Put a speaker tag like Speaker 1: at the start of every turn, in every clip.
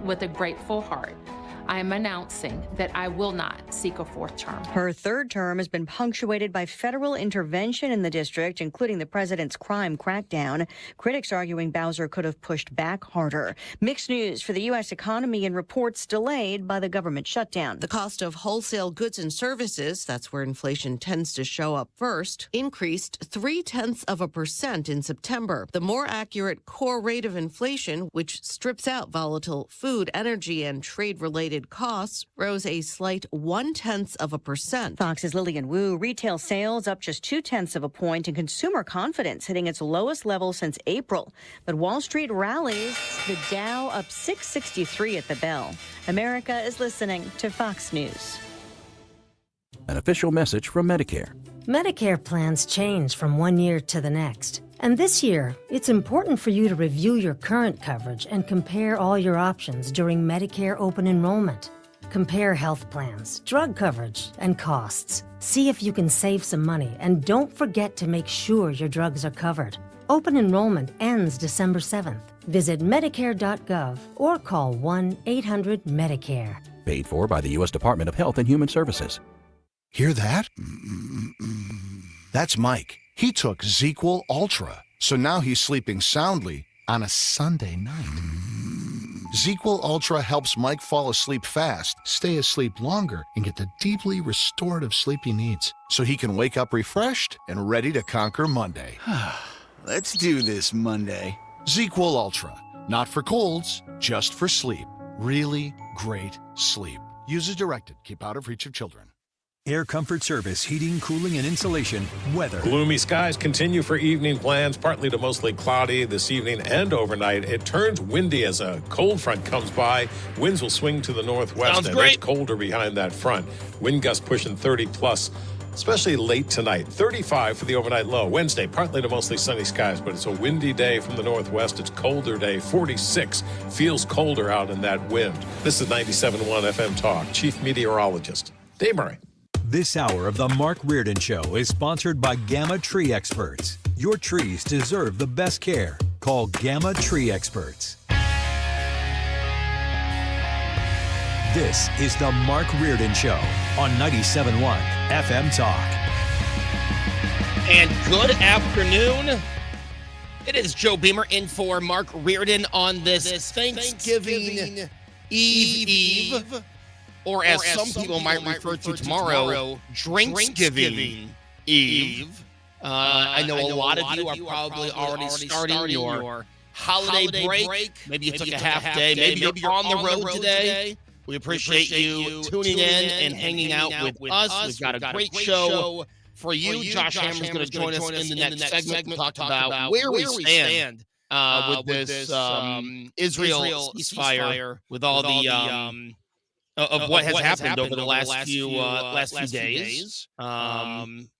Speaker 1: with a grateful heart, I am announcing that I will not seek a fourth term.
Speaker 2: Her third term has been punctuated by federal intervention in the district, including the president's crime crackdown. Critics arguing Bowser could have pushed back harder. Mixed news for the U.S. economy and reports delayed by the government shutdown.
Speaker 3: The cost of wholesale goods and services, that's where inflation tends to show up first, increased 0.3% in September. The more accurate core rate of inflation, which strips out volatile food, energy, and trade-related costs, rose a slight 0.1%.
Speaker 2: Fox's Lillian Wu. Retail sales up just 0.2 points and consumer confidence hitting its lowest level since April. But Wall Street rallies, the Dow up 663 at the bell. America is listening to Fox News.
Speaker 4: An official message from Medicare.
Speaker 5: Medicare plans change from one year to the next. And this year, it's important for you to review your current coverage and compare all your options during Medicare open enrollment. Compare health plans, drug coverage, and costs. See if you can save some money, and don't forget to make sure your drugs are covered. Open enrollment ends December 7th. Visit Medicare.gov or call 1-800-MEDICARE.
Speaker 4: Paid for by the U.S. Department of Health and Human Services.
Speaker 6: Hear that? That's Mike. He took ZQL Ultra, so now he's sleeping soundly on a Sunday night. ZQL Ultra helps Mike fall asleep fast, stay asleep longer, and get the deeply restorative sleep he needs, so he can wake up refreshed and ready to conquer Monday.
Speaker 7: Let's do this Monday.
Speaker 6: ZQL Ultra, not for colds, just for sleep. Really great sleep. Use as directed. Keep out of reach of children.
Speaker 8: Air Comfort Service, heating, cooling, and insulation. Weather.
Speaker 9: Gloomy skies continue for evening plans, partly to mostly cloudy this evening and overnight. It turns windy as a cold front comes by. Winds will swing to the northwest.
Speaker 10: Sounds
Speaker 9: and
Speaker 10: great.
Speaker 9: It's colder behind that front. Wind gusts pushing 30 plus, especially late tonight. 35 for the overnight low. Wednesday, partly to mostly sunny skies, but it's a windy day from the northwest. It's colder day. 46 feels colder out in that wind. This is 97.1 FM Talk. Chief Meteorologist Dave Murray.
Speaker 8: This hour of the Mark Reardon Show is sponsored by Gamma Tree Experts. Your trees deserve the best care. Call Gamma Tree Experts. This is the Mark Reardon Show on 97.1 FM Talk.
Speaker 10: And good afternoon. It is Joe Beamer in for Mark Reardon on this Thanksgiving Eve. Or as some people might refer to tomorrow, Drinksgiving Eve. I know a lot of you are probably already starting your holiday break. Maybe you took a half day. Maybe you're on the road today. We appreciate you tuning in and hanging out with us. We've got a great show for you. Josh Hammer's going to join us in the next segment to talk about where we stand with this Israel ceasefire, with all the of what has happened over the last few days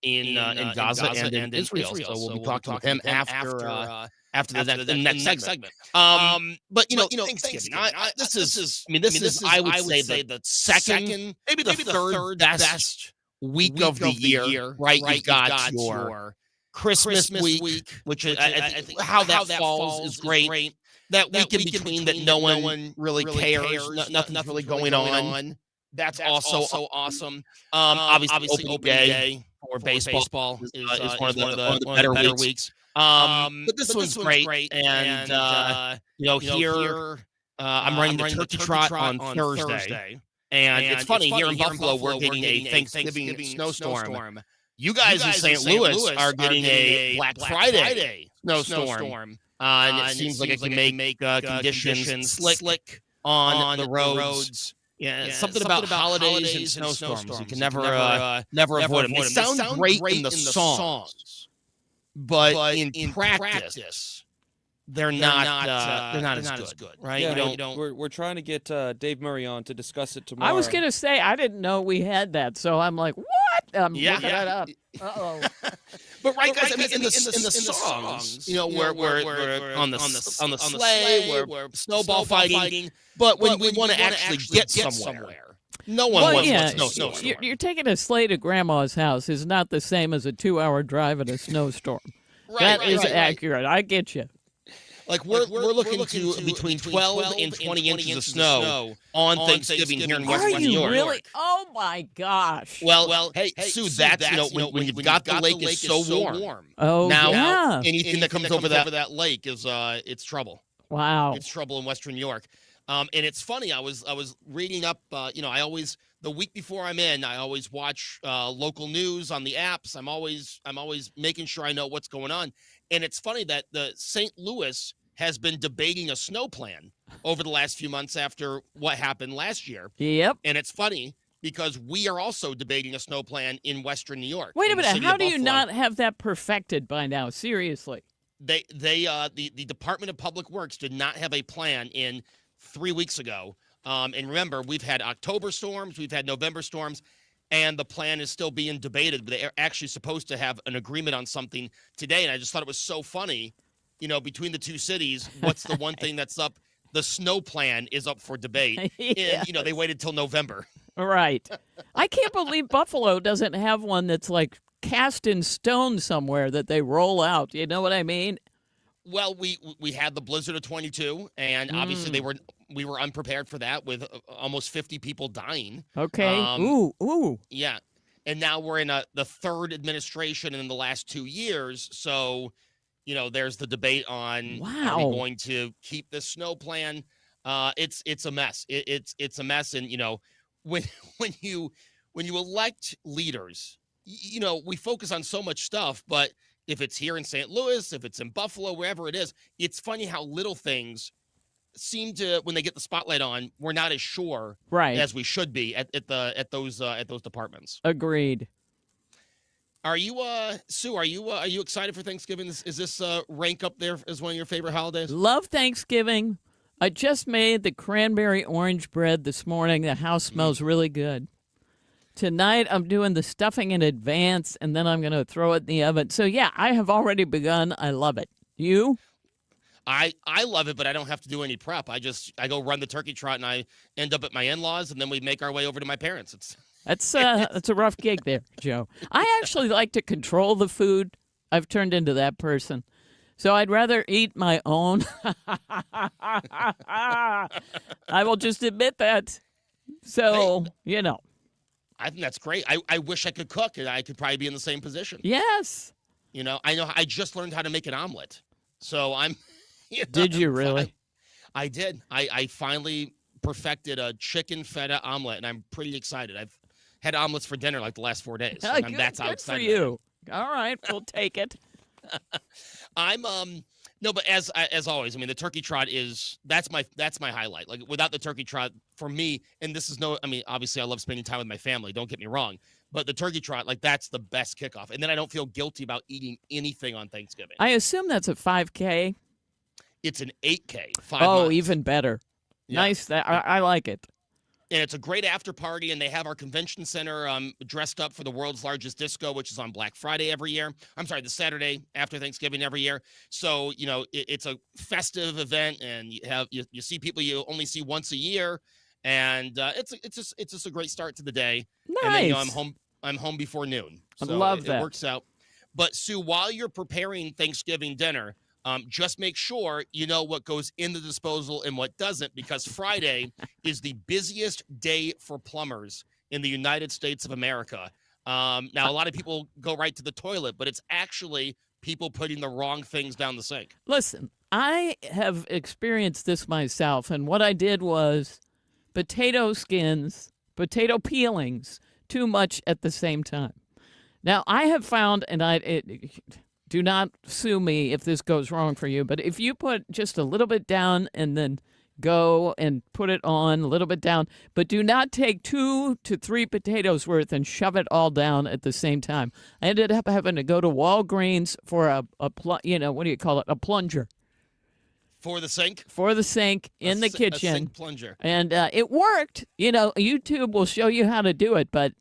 Speaker 10: in Gaza and in Israel. So we'll be talking with him after the next segment. But Thanksgiving. This is I would say the second, maybe the third best week of the year. Right, you've got your Christmas week, which is I think how that falls is great. That week in between that no one really cares, nothing's really going on. That's also awesome. Obviously, opening day for baseball is one of the better weeks. But this one's great. And, here I'm running the turkey trot on Thursday. And it's funny, here in Buffalo, we're getting a Thanksgiving snowstorm. You guys in St. Louis are getting a Black Friday snowstorm. And it seems like it can make conditions slick on the roads. Yeah, something about holidays and snowstorms. You can never avoid them. They sound great in the songs, but in practice, they're not as good, right?
Speaker 11: Yeah, we're trying to get Dave Murray on to discuss it tomorrow.
Speaker 12: I was going to say, I didn't know we had that, so I'm like, what? I'm looking that up. Uh-oh.
Speaker 10: But guys, in the songs, we're on the sleigh, we're snowball fighting. But when we want to actually get somewhere, no one wants a snowstorm.
Speaker 12: You're taking a sleigh to Grandma's house is not the same as a 2-hour drive in a snowstorm. That is accurate. I get you.
Speaker 10: Like we're looking to between 12 and 20 inches of snow on Thanksgiving here in Western New York.
Speaker 12: Are you really? Oh my gosh.
Speaker 10: Well, hey, Sue, that's when you've got the lake is so warm.
Speaker 12: Oh,
Speaker 10: now,
Speaker 12: yeah.
Speaker 10: anything that comes over that lake is it's trouble.
Speaker 12: Wow.
Speaker 10: It's trouble in Western New York. And it's funny. I was reading up. I always the week before I'm in, I always watch local news on the apps. I'm always making sure I know what's going on. And it's funny that the St. Louis has been debating a snow plan over the last few months after what happened last year.
Speaker 12: Yep.
Speaker 10: And it's funny because we are also debating a snow plan in Western New York.
Speaker 12: Wait a minute. How do you
Speaker 10: Buffalo.
Speaker 12: not have that perfected by now? Seriously.
Speaker 10: The Department of Public Works did not have a plan in 3 weeks ago. And remember, we've had October storms, we've had November storms, and the plan is still being debated. They're actually supposed to have an agreement on something today, and I just thought it was so funny, between the two cities, what's the one thing that's up? The snow plan is up for debate,
Speaker 12: Yes.
Speaker 10: and, they waited till November.
Speaker 12: Right. I can't believe Buffalo doesn't have one that's like cast in stone somewhere that they roll out. You know what I mean?
Speaker 10: Well, we had the blizzard of 22, and obviously we were unprepared for that with almost 50 people dying.
Speaker 12: Okay. Ooh.
Speaker 10: Yeah. And now we're in the third administration in the last 2 years. So, there's the debate on are we going to keep this snow plan? It's a mess. It's a mess. And, when you elect leaders, we focus on so much stuff, but if it's here in St. Louis, if it's in Buffalo, wherever it is, it's funny how little things seem to, when they get the spotlight on, we're not as sure as we should be at those departments.
Speaker 12: Agreed.
Speaker 10: Are you Sue? Are you excited for Thanksgiving? Is this rank up there as one of your favorite holidays?
Speaker 12: Love Thanksgiving. I just made the cranberry orange bread this morning. The house smells really good. Tonight, I'm doing the stuffing in advance, and then I'm going to throw it in the oven. So, yeah, I have already begun. I love it. You?
Speaker 10: I love it, but I don't have to do any prep. I go run the turkey trot, and I end up at my in-laws, and then we make our way over to my parents.
Speaker 12: That's a rough gig there, Joe. I actually like to control the food. I've turned into that person. So I'd rather eat my own. I will just admit that. So,
Speaker 10: I think that's great. I wish I could cook, and I could probably be in the same position.
Speaker 12: Yes.
Speaker 10: I just learned how to make an omelet. So I'm...
Speaker 12: Did you really?
Speaker 10: I did. I finally perfected a chicken feta omelet, and I'm pretty excited. I've had omelets for dinner like the last 4 days.
Speaker 12: Good,
Speaker 10: that's how
Speaker 12: good
Speaker 10: excited
Speaker 12: for you. All right, we'll take it.
Speaker 10: But as always, the turkey trot that's my highlight. Like without the turkey trot for me, and this is obviously I love spending time with my family, don't get me wrong, but the turkey trot, like that's the best kickoff. And then I don't feel guilty about eating anything on Thanksgiving.
Speaker 12: I assume that's a 5K.
Speaker 10: It's an 8K. 5
Speaker 12: miles. Even better. Yeah. Nice. I like it.
Speaker 10: And it's a great after party, and they have our convention center dressed up for the world's largest disco, which is on Black Friday every year. I'm sorry, the Saturday after Thanksgiving every year. So, it's a festive event, and you see people you only see once a year, and it's just a great start to the day.
Speaker 12: Nice.
Speaker 10: And then, I'm home before noon. So
Speaker 12: I love that.
Speaker 10: It works out. But Sue, while you're preparing Thanksgiving dinner, just make sure you know what goes in the disposal and what doesn't, because Friday is the busiest day for plumbers in the United States of America. Now, a lot of people go right to the toilet, but it's actually people putting the wrong things down the sink.
Speaker 12: Listen, I have experienced this myself, and what I did was potato skins, potato peelings, too much at the same time. Now, I have found, and do not sue me if this goes wrong for you, but if you put just a little bit down and then go and put it on a little bit down, but do not take 2 to 3 potatoes worth and shove it all down at the same time. I ended up having to go to Walgreens for a plunger.
Speaker 10: For the sink?
Speaker 12: For the sink in the kitchen.
Speaker 10: A sink plunger.
Speaker 12: And it worked. YouTube will show you how to do it, but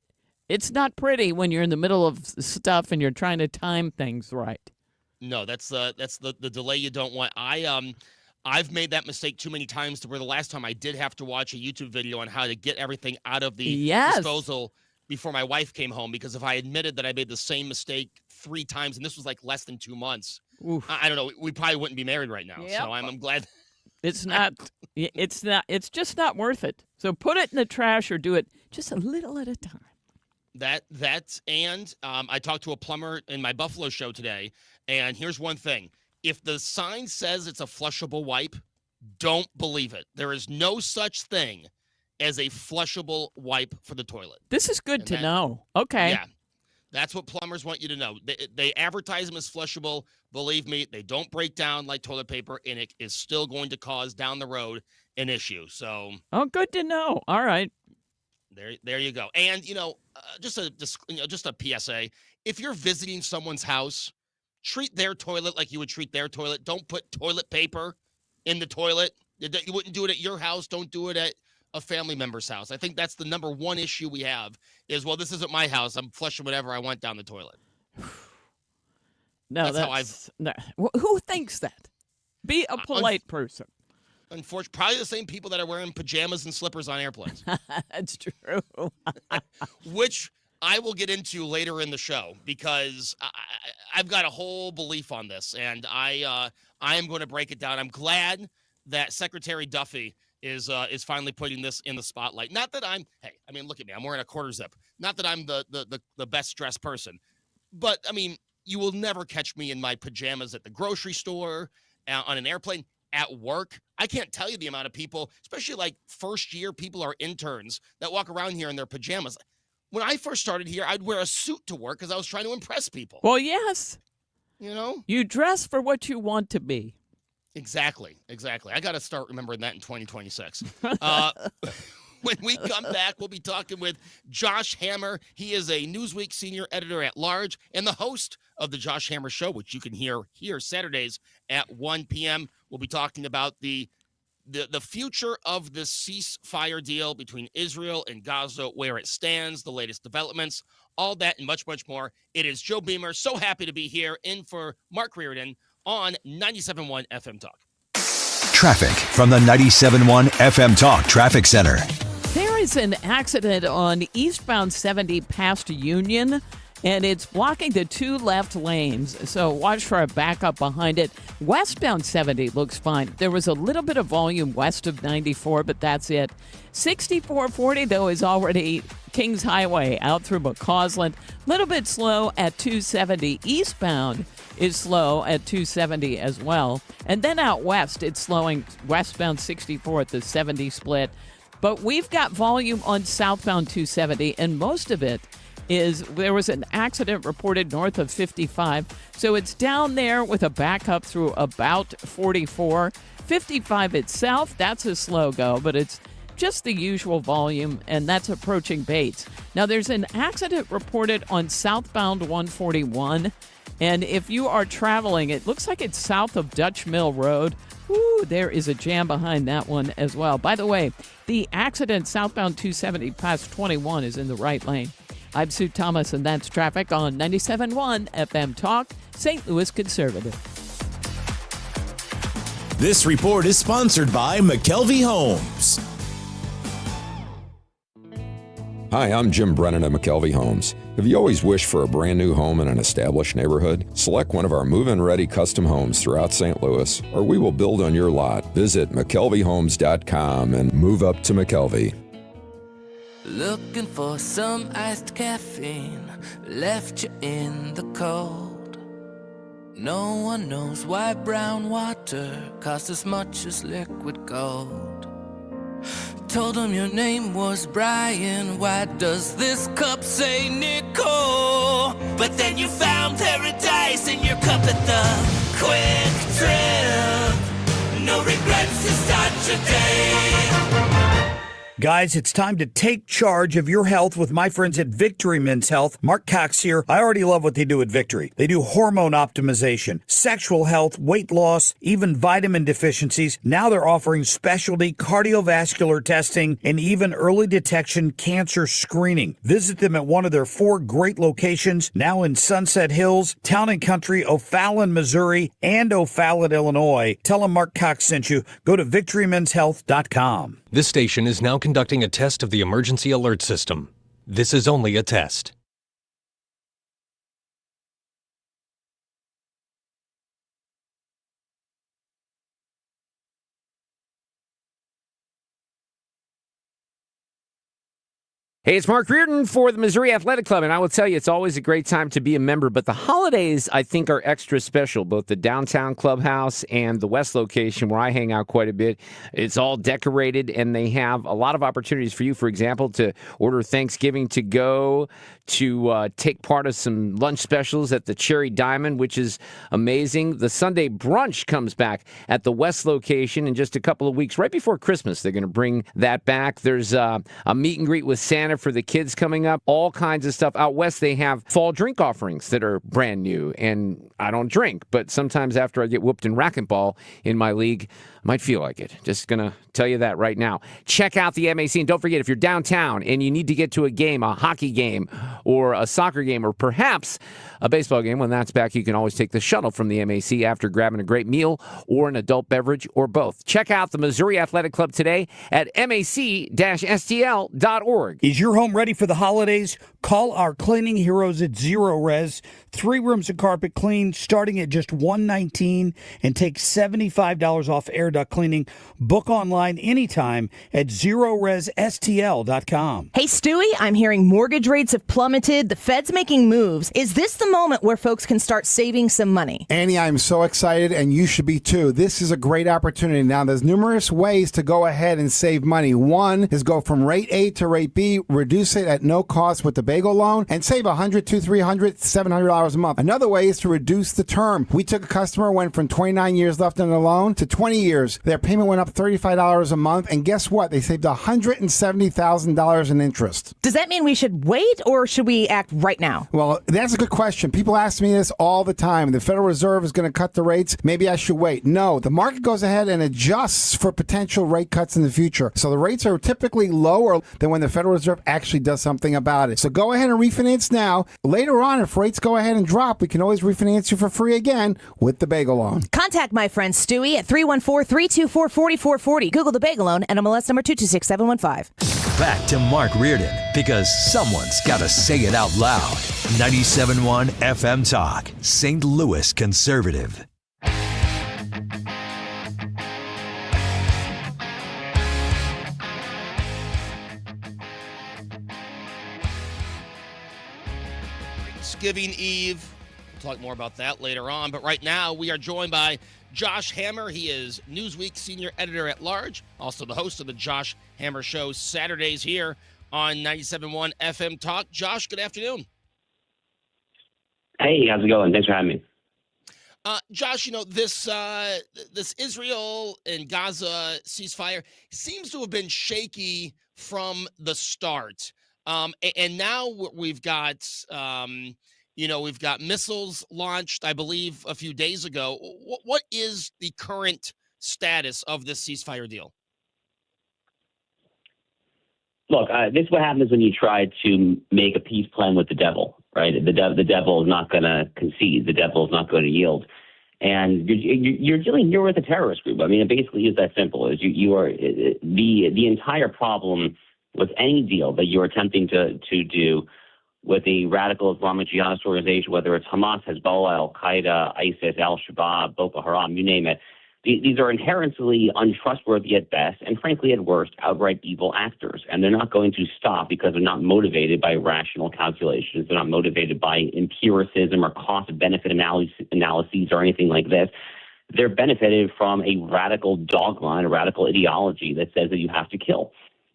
Speaker 12: it's not pretty when you're in the middle of stuff and you're trying to time things right.
Speaker 10: No, that's the delay you don't want. I've made that mistake too many times to where the last time I did have to watch a YouTube video on how to get everything out of the disposal before my wife came home, because if I admitted that I made the same mistake 3 times, and this was like less than 2 months, I don't know. We probably wouldn't be married right now.
Speaker 12: Yep.
Speaker 10: So I'm glad.
Speaker 12: It's not. It's just not worth it. So put it in the trash or do it just a little at a time. I talked to a plumber in my Buffalo show today, and here's one thing. If the sign says it's a flushable wipe, don't believe it. There is no such thing as a flushable wipe for the toilet. This is good to know. Okay.
Speaker 10: Yeah. That's what plumbers want you to know. They advertise them as flushable. Believe me, they don't break down like toilet paper, and it is still going to cause down the road an issue. So,
Speaker 12: good to know. All right.
Speaker 10: There you go. And just a PSA: if you're visiting someone's house, treat their toilet like you would treat their toilet. Don't put toilet paper in the toilet. You wouldn't do it at your house. Don't do it at a family member's house. I think that's the number one issue we have is, well, this isn't my house. I'm flushing whatever I want down the toilet.
Speaker 12: No, who thinks that? Be a polite person.
Speaker 10: Unfortunately, probably the same people that are wearing pajamas and slippers on airplanes.
Speaker 12: That's true.
Speaker 10: Which I will get into later in the show because I've got a whole belief on this, and I am going to break it down. I'm glad that Secretary Duffy is finally putting this in the spotlight. Not that look at me. I'm wearing a quarter zip. Not that I'm the best dressed person, but I mean, you will never catch me in my pajamas at the grocery store, on an airplane, at work. I can't tell you the amount of people, especially like first year people or interns that walk around here in their pajamas. When I first started here, I'd wear a suit to work because I was trying to impress people.
Speaker 12: Well, yes.
Speaker 10: You
Speaker 12: dress for what you want to be.
Speaker 10: Exactly. I got to start remembering that in 2026. When we come back, we'll be talking with Josh Hammer. He is a Newsweek senior editor at large and the host of the Josh Hammer Show, which you can hear here Saturdays at 1 p.m. We'll be talking about the future of the ceasefire deal between Israel and Gaza, where it stands, the latest developments, all that and much, much more. It is Joe Beamer. So happy to be here in for Mark Reardon on 97.1 FM Talk.
Speaker 8: Traffic from the 97.1 FM Talk Traffic Center.
Speaker 12: There is an accident on eastbound 70 past Union, and it's blocking the two left lanes. So watch for a backup behind it. Westbound 70 looks fine. There was a little bit of volume west of 94, but that's it. 6440, though, is already Kings Highway out through McCausland. A little bit slow at 270. Eastbound is slow at 270 as well. And then out west, it's slowing westbound 64 at the 70 split. But we've got volume on southbound 270, and most of it is there was an accident reported north of 55. So it's down there with a backup through about 44. 55 itself, that's a slow go, but it's just the usual volume, and that's approaching Bates. Now, there's an accident reported on southbound 141, and if you are traveling, it looks like it's south of Dutch Mill Road. Ooh, there is a jam behind that one as well. By the way, the accident southbound 270 past 21 is in the right lane. I'm Sue Thomas, and that's traffic on 97.1 FM Talk, St. Louis Conservative.
Speaker 13: This report is sponsored by McKelvey Homes.
Speaker 14: Hi, I'm Jim Brennan at McKelvey Homes. Have you always wished for a brand new home in an established neighborhood? Select one of our move-in ready custom homes throughout St. Louis, or we will build on your lot. Visit McKelveyhomes.com and move up to McKelvey.
Speaker 15: Looking for some iced caffeine, left you in the cold. No one knows why brown water costs as much as liquid gold. Told him your name was Brian, why does this cup say Nicole? But then you found paradise in your cup at the Quick Trip. No regrets to start your day.
Speaker 16: Guys, it's time to take charge of your health with my friends at Victory Men's Health. Mark Cox here. I already love what they do at Victory. They do hormone optimization, sexual health, weight loss, even vitamin deficiencies. Now they're offering specialty cardiovascular testing and even early detection cancer screening. Visit them at one of their 4 great locations, now in Sunset Hills, Town and Country, O'Fallon, Missouri, and O'Fallon, Illinois. Tell them Mark Cox sent you. Go to victorymenshealth.com.
Speaker 17: This station is now conducting a test of the emergency alert system. This is only a test.
Speaker 18: Hey, it's Mark Reardon for the Missouri Athletic Club, and I will tell you, it's always a great time to be a member, but the holidays, I think, are extra special, both the downtown clubhouse and the west location where I hang out quite a bit. It's all decorated, and they have a lot of opportunities for you, for example, to order Thanksgiving to go, to take part of some lunch specials at the Cherry Diamond, which is amazing. The Sunday brunch comes back at the west location in just a couple of weeks, right before Christmas. They're going to bring that back. There's a meet and greet with Santa for the kids coming up, all kinds of stuff. Out west, they have fall drink offerings that are brand new, and I don't drink, but sometimes after I get whooped in racquetball in my league, I might feel like it. Just going to tell you that right now. Check out the MAC, and don't forget, if you're downtown and you need to get to a game, a hockey game or a soccer game or perhaps a baseball game, when that's back, you can always take the shuttle from the MAC after grabbing a great meal or an adult beverage or both. Check out the Missouri Athletic Club today at mac-stl.org.
Speaker 16: Is your home ready for the holidays? Call our cleaning heroes at Zero Res. 3 rooms of carpet clean starting at just $119 and take $75 off air duct cleaning. Book online anytime at ZeroResSTL.com.
Speaker 19: Hey, Stewie, I'm hearing mortgage rates have plummeted. The Fed's making moves. Is this the moment where folks can start saving some money?
Speaker 20: Annie, I'm so excited, and you should be too. This is a great opportunity. Now, there's numerous ways to go ahead and save money. One is go from rate A to rate B, reduce it at no cost with the bagel loan, and save $100, $200, $300, $700 a month. Another way is to reduce the term. We took a customer, went from 29 years left on the loan to 20 years. Their payment went up $35 a month, and guess what? They saved $170,000 in interest.
Speaker 19: Does that mean we should wait, or should we act right now?
Speaker 20: Well, that's a good question. People ask me this all the time. The Federal Reserve is going to cut the rates. Maybe I should wait. No, the market goes ahead and adjusts for potential rate cuts in the future. So the rates are typically lower than when the Federal Reserve actually does something about it. So go ahead and refinance now. Later on, if rates go ahead and drop, we can always refinance you for free again with the bagel loan.
Speaker 19: Contact my friend Stewie at 314-324-4440. Google the bagel loan and MLS number 226-715.
Speaker 8: Back to Mark Reardon, because someone's got to say it out loud. 97.1 FM Talk, St. Louis Conservative.
Speaker 10: Thanksgiving Eve. We'll talk more about that later on. But right now, we are joined by Josh Hammer. He is Newsweek Senior Editor at Large, also the host of the Josh Hammer Show Saturdays here on 97.1 FM Talk. Josh, good afternoon.
Speaker 21: Hey, how's it going? Thanks for having me.
Speaker 10: Josh, you know, this Israel and Gaza ceasefire seems to have been shaky from the start. And now we've got, we've got missiles launched, I believe, a few days ago. What is the current status of this ceasefire deal?
Speaker 21: Look, this is what happens when you try to make a peace plan with the devil, right? The devil is not going to concede. The devil is not going to yield. And you're dealing here with a terrorist group. I mean, it basically is that simple. Is you are the entire problem with any deal that you're attempting to do with a radical Islamic jihadist organization, whether it's Hamas, Hezbollah, Al-Qaeda, ISIS, Al-Shabaab, Boko Haram, you name it. These are inherently untrustworthy at best, and frankly, at worst, outright evil actors. And they're not going to stop because they're not motivated by rational calculations. They're not motivated by empiricism or cost-benefit analyses or anything like this. They're benefited from a radical dogma and a radical ideology that says that you have to kill.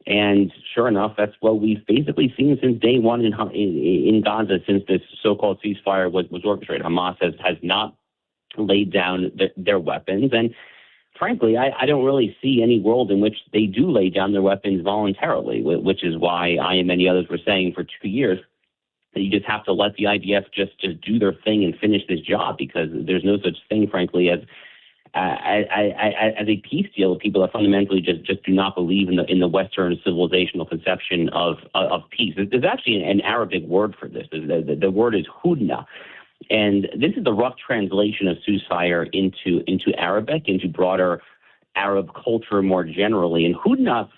Speaker 21: And sure enough, that's what we've basically seen since day one in Gaza, since this so-called ceasefire was orchestrated. Hamas has not laid down their weapons. And frankly, I don't really see any world in which they do lay down their weapons voluntarily, which is why I and many others were saying for 2 years that you just have to let the IDF just do their thing and finish this job, because there's no such thing, frankly, as a peace deal with people that fundamentally just do not believe in the Western civilizational conception of peace. There's actually an Arabic word for this. The word is hudna. And this is the rough translation of ceasefire into Arabic, into broader Arab culture more generally. And hudna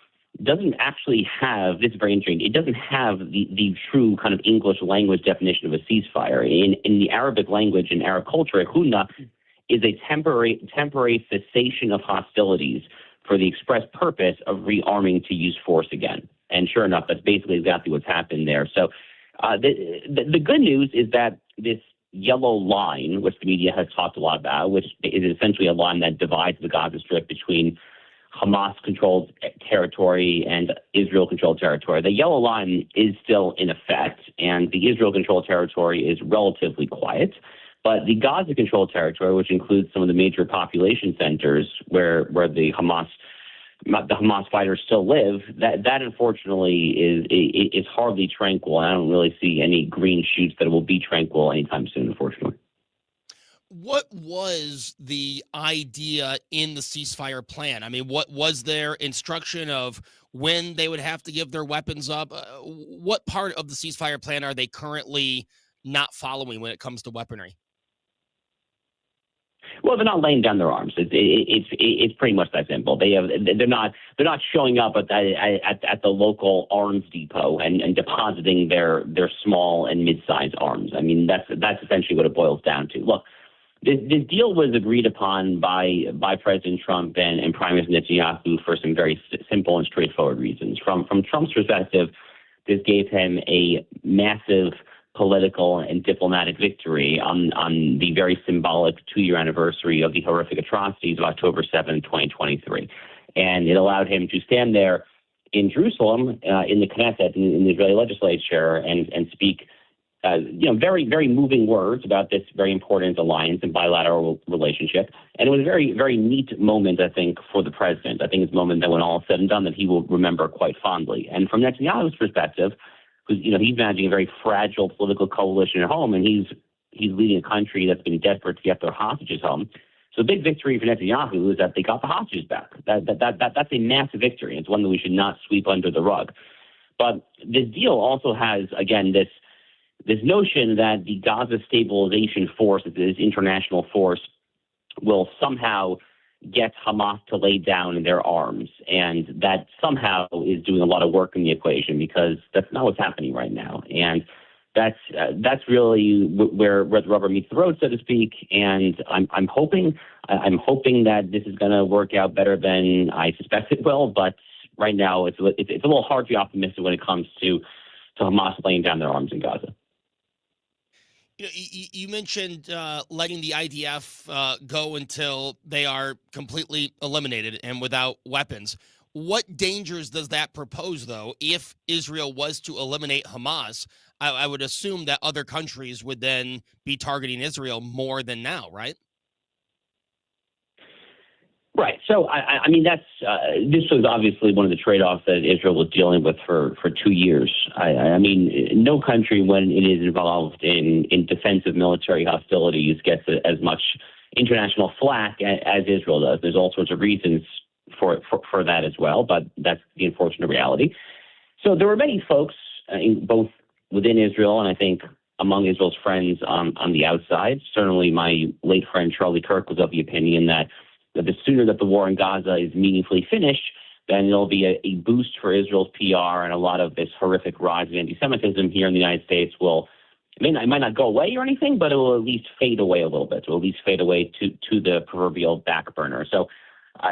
Speaker 21: doesn't actually have, this is very interesting, it doesn't have the true kind of English language definition of a ceasefire. In the Arabic language and Arab culture, hudna is a temporary cessation of hostilities for the express purpose of rearming to use force again. And sure enough, that's basically exactly what's happened there. So the good news is that this yellow line, which the media has talked a lot about, which is essentially a line that divides the Gaza Strip between Hamas-controlled territory and Israel-controlled territory. The yellow line is still in effect, and the Israel-controlled territory is relatively quiet. But the Gaza-controlled territory, which includes some of the major population centers where the Hamas fighters still live, that unfortunately is hardly tranquil. I don't really see any green shoots that it will be tranquil anytime soon, unfortunately.
Speaker 10: What was the idea in the ceasefire plan? I mean, what was their instruction of when they would have to give their weapons up? What part of the ceasefire plan are they currently not following when it comes to weaponry?
Speaker 21: Well, they're not laying down their arms. It's pretty much that simple. They're not showing up at the local arms depot and depositing their small and mid-sized arms. I mean, that's essentially what it boils down to. Look, this deal was agreed upon by President Trump and Prime Minister Netanyahu for some very simple and straightforward reasons. From Trump's perspective, this gave him a massive political and diplomatic victory on the very symbolic 2-year anniversary of the horrific atrocities of October 7, 2023. And it allowed him to stand there in Jerusalem, in the Knesset, in the Israeli legislature, and speak very, very moving words about this very important alliance and bilateral relationship. And it was a very, very neat moment, I think, for the president. I think it's a moment that when all is said and done that he will remember quite fondly. And from Netanyahu's perspective, because he's managing a very fragile political coalition at home, and he's leading a country that's been desperate to get their hostages home. So the big victory for Netanyahu is that they got the hostages back. That's a massive victory. It's one that we should not sweep under the rug. But this deal also has, again, this notion that the Gaza Stabilization Force, this international force, will somehow get Hamas to lay down their arms, and that somehow is doing a lot of work in the equation, because that's not what's happening right now. And that's really where the rubber meets the road, so to speak. And I'm hoping that this is going to work out better than I suspect it will. But right now, it's a little hard to be optimistic when it comes to Hamas laying down their arms in Gaza.
Speaker 10: You mentioned letting the IDF go until they are completely eliminated and without weapons. What dangers does that propose, though, if Israel was to eliminate Hamas? I would assume that other countries would then be targeting Israel more than now, right?
Speaker 21: Right. So, I mean, this was obviously one of the trade-offs that Israel was dealing with for 2 years. I mean, no country, when it is involved in defensive military hostilities, gets as much international flack as Israel does. There's all sorts of reasons for that as well, but that's the unfortunate reality. So there were many folks, both within Israel and I think among Israel's friends on the outside. Certainly my late friend Charlie Kirk was of the opinion that the sooner that the war in Gaza is meaningfully finished, then there'll be a boost for Israel's PR, and a lot of this horrific rise of anti-Semitism here in the United States it might not go away or anything, but it will at least fade away a little bit. It will at least fade away to the proverbial back burner. So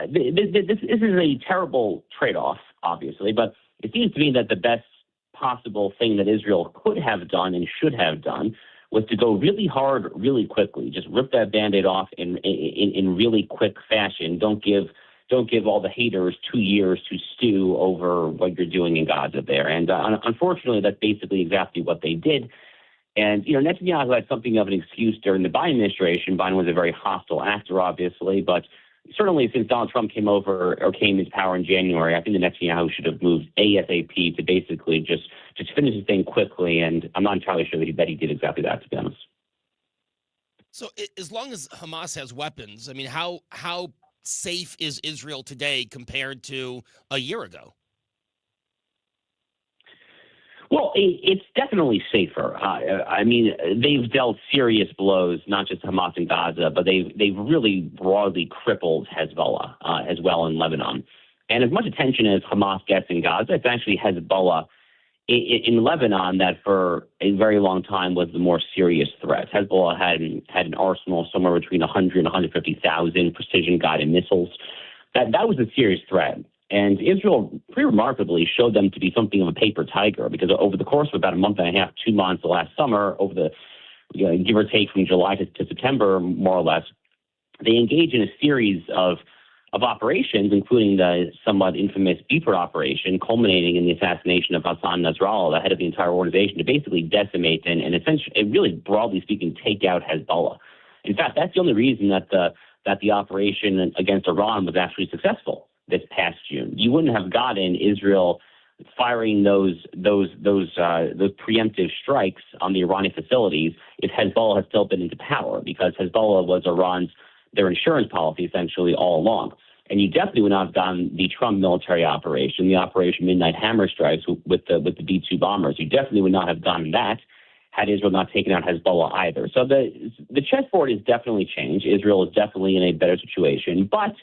Speaker 21: this is a terrible trade-off, obviously, but it seems to me that the best possible thing that Israel could have done and should have done was to go really hard, really quickly. Just rip that Band-Aid off in really quick fashion. Don't give all the haters 2 years to stew over what you're doing in Gaza there. And unfortunately, that's basically exactly what they did. And, Netanyahu had something of an excuse during the Biden administration. Biden was a very hostile actor, obviously, but certainly since Donald Trump came into power in January, I think that Netanyahu should have moved ASAP to basically just finish the thing quickly. And I'm not entirely sure that he did exactly that, to be honest.
Speaker 10: So as long as Hamas has weapons, I mean, how safe is Israel today compared to a year ago?
Speaker 21: Well, it's definitely safer. I mean, they've dealt serious blows, not just Hamas in Gaza, but they've really broadly crippled Hezbollah as well in Lebanon. And as much attention as Hamas gets in Gaza, it's actually Hezbollah in Lebanon that for a very long time was the more serious threat. Hezbollah had an arsenal somewhere between 100 and 150,000 precision-guided missiles. That was a serious threat. And Israel, pretty remarkably, showed them to be something of a paper tiger, because over the course of about a month and a half, 2 months last summer, over the give or take from July to September, more or less, they engaged in a series of operations, including the somewhat infamous Beeper operation, culminating in the assassination of Hassan Nasrallah, the head of the entire organization, to basically decimate and essentially, really broadly speaking, take out Hezbollah. In fact, that's the only reason that the operation against Iran was actually successful this past June. You wouldn't have gotten Israel firing those preemptive strikes on the Iranian facilities if Hezbollah had still been into power, because Hezbollah was their insurance policy essentially all along. And you definitely would not have gotten the Trump military operation, the Operation Midnight Hammer Strikes with the B-2 bombers. You definitely would not have gotten that had Israel not taken out Hezbollah either. So the chessboard has definitely changed. Israel is definitely in a better situation, but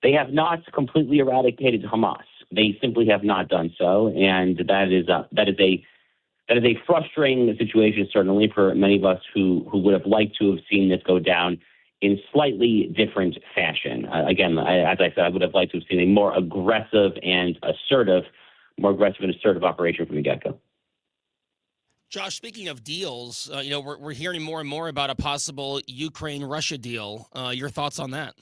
Speaker 21: they have not completely eradicated Hamas. They simply have not done so, and that is a frustrating situation, certainly for many of us who would have liked to have seen this go down in slightly different fashion. Again, as I said, I would have liked to have seen a more aggressive and assertive operation from the get-go.
Speaker 10: Josh, speaking of deals, we're hearing more and more about a possible Ukraine-Russia deal. Your thoughts on that?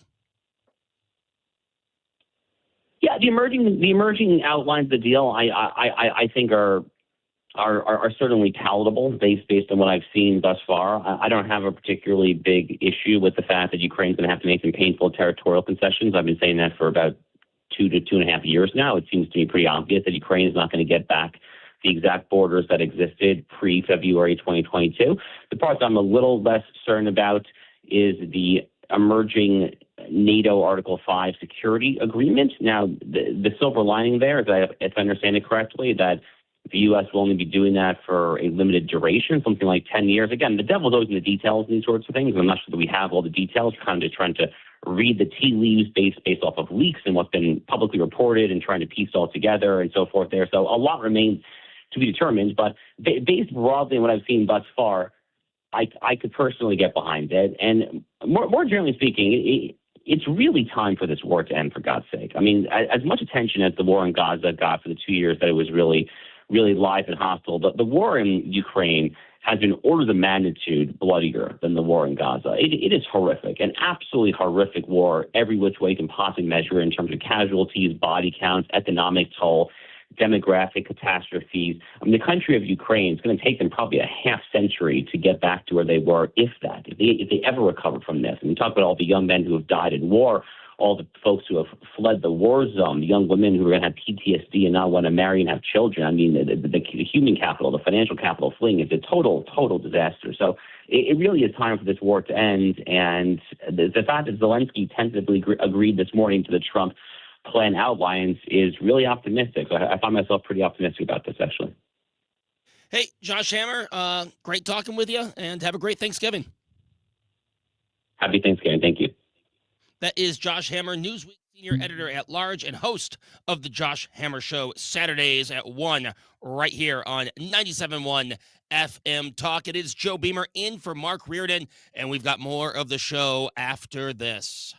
Speaker 21: Yeah, the emerging outlines of the deal, I think are certainly palatable based on what I've seen thus far. I don't have a particularly big issue with the fact that Ukraine's going to have to make some painful territorial concessions. I've been saying that for about 2 to 2.5 years now. It seems to me pretty obvious that Ukraine is not going to get back the exact borders that existed pre-February 2022. The part that I'm a little less certain about is the emerging NATO Article 5 security agreement. Now, the silver lining there is that, if I understand it correctly, that the U.S. will only be doing that for a limited duration, something like 10 years. Again, the devil's always in the details in these sorts of things. I'm not sure that we have all the details. We're kind of just trying to read the tea leaves based off of leaks and what's been publicly reported and trying to piece it all together and so forth there. So a lot remains to be determined. But based broadly on what I've seen thus far, I could personally get behind it. And more generally speaking, it's really time for this war to end, for God's sake. I mean, as much attention as the war in Gaza got for the 2 years that it was really live and hostile, but the war in Ukraine has been orders of magnitude bloodier than the war in Gaza. It is horrific, an absolutely horrific war, every which way you can possibly measure in terms of casualties, body counts, economic toll, demographic catastrophes. I mean, the country of Ukraine, it's going to take them probably a half century to get back to where they were, if they ever recover from this. And we talk about all the young men who have died in war, all the folks who have fled the war zone, the young women who are going to have PTSD and not want to marry and have children. I mean, the human capital, the financial capital fleeing is a total disaster. So it really is time for this war to end. And the fact that Zelensky tentatively agreed this morning to the Trump plan outlines is really optimistic. So I find myself pretty optimistic about this, actually.
Speaker 10: Hey, Josh Hammer, great talking with you, and have a great Thanksgiving.
Speaker 21: Happy Thanksgiving. Thank you.
Speaker 10: That is Josh Hammer, Newsweek senior editor-at-large and host of the Josh Hammer Show, Saturdays at 1, right here on 97.1 FM Talk. It is Joe Beamer in for Mark Reardon, and we've got more of the show after this.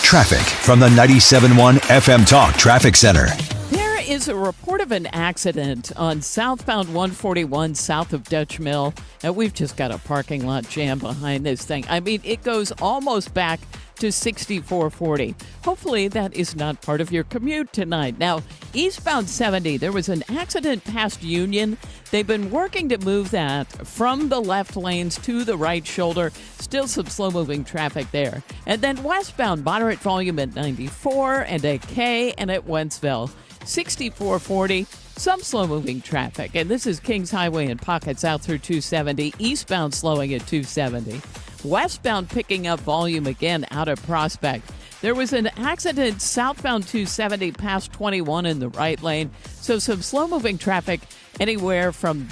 Speaker 8: Traffic from the 97.1 FM Talk Traffic Center.
Speaker 12: There is a report of an accident on southbound 141 south of Dutch Mill, and we've just got a parking lot jam behind this thing. I mean, it goes almost back to 6440. Hopefully that is not part of your commute tonight. Now, eastbound 70, there was an accident past Union. They've been working to move that from the left lanes to the right shoulder. Still some slow-moving traffic there. And then westbound, moderate volume at 94 and at K and at Wentzville. 6440, some slow-moving traffic. And this is Kings Highway in pockets out through 270. Eastbound slowing at 270. Westbound picking up volume again out of Prospect. There was an accident southbound 270 past 21 in the right lane. So some slow-moving traffic anywhere from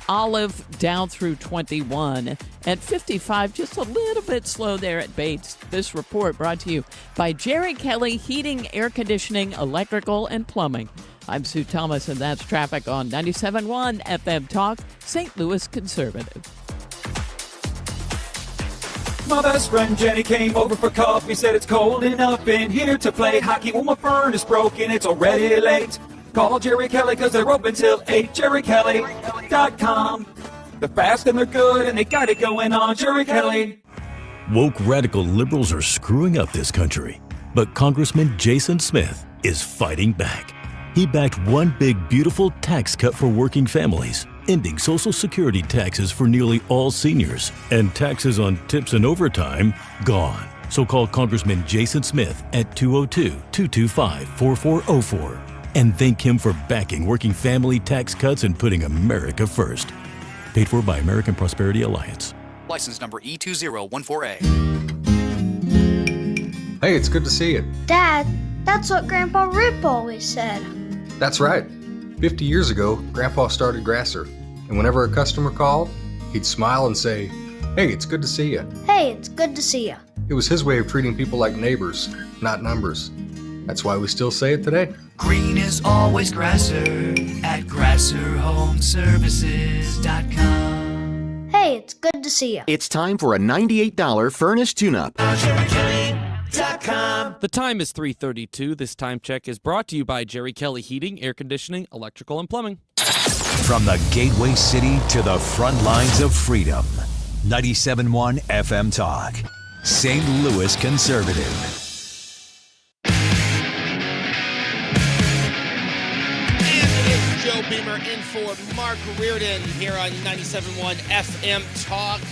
Speaker 12: Olive down through 21. At 55, just a little bit slow there at Bates. This report brought to you by Jerry Kelly Heating, Air Conditioning, Electrical, and Plumbing. I'm Sue Thomas, and that's traffic on 97.1 FM Talk, St. Louis Conservative.
Speaker 1: my best friend Jenny came over for coffee, said it's cold enough in here to play hockey. Well, my furnace broken, it's already late. Call Jerry Kelly, cause they're open till 8, jerrykelly.com. They're fast and they're good and they got it going on, Jerry Kelly.
Speaker 8: Woke radical liberals are screwing up this country, but Congressman Jason Smith is fighting back. He backed one big, beautiful tax cut for working families, ending Social Security taxes for nearly all seniors, and taxes on tips and overtime gone. So call Congressman Jason Smith at 202-225-4404 and thank him for backing working family tax cuts and putting America first. Paid for by American Prosperity Alliance.
Speaker 22: License number E2014A.
Speaker 23: Hey, it's good to see you.
Speaker 24: Dad, that's what Grandpa Rip always said.
Speaker 23: That's right. 50 years ago, Grandpa started Grasser, and whenever a customer called, he'd smile and say, "Hey, it's good to see you."
Speaker 24: Hey, it's good to see you.
Speaker 23: It was his way of treating people like neighbors, not numbers. That's why we still say it today.
Speaker 15: Green is always Grasser at GrasserHomeservices.com.
Speaker 24: Hey, it's good to see you.
Speaker 25: It's time for a $98 furnace tune-up.
Speaker 11: The time is 3:32. This time check is brought to you by Jerry Kelly Heating, Air Conditioning, Electrical, and Plumbing.
Speaker 8: From the gateway city to the front lines of freedom. 97.1 FM Talk. St. Louis Conservative.
Speaker 10: Joe Beamer in for Mark Reardon here on 97.1 FM Talk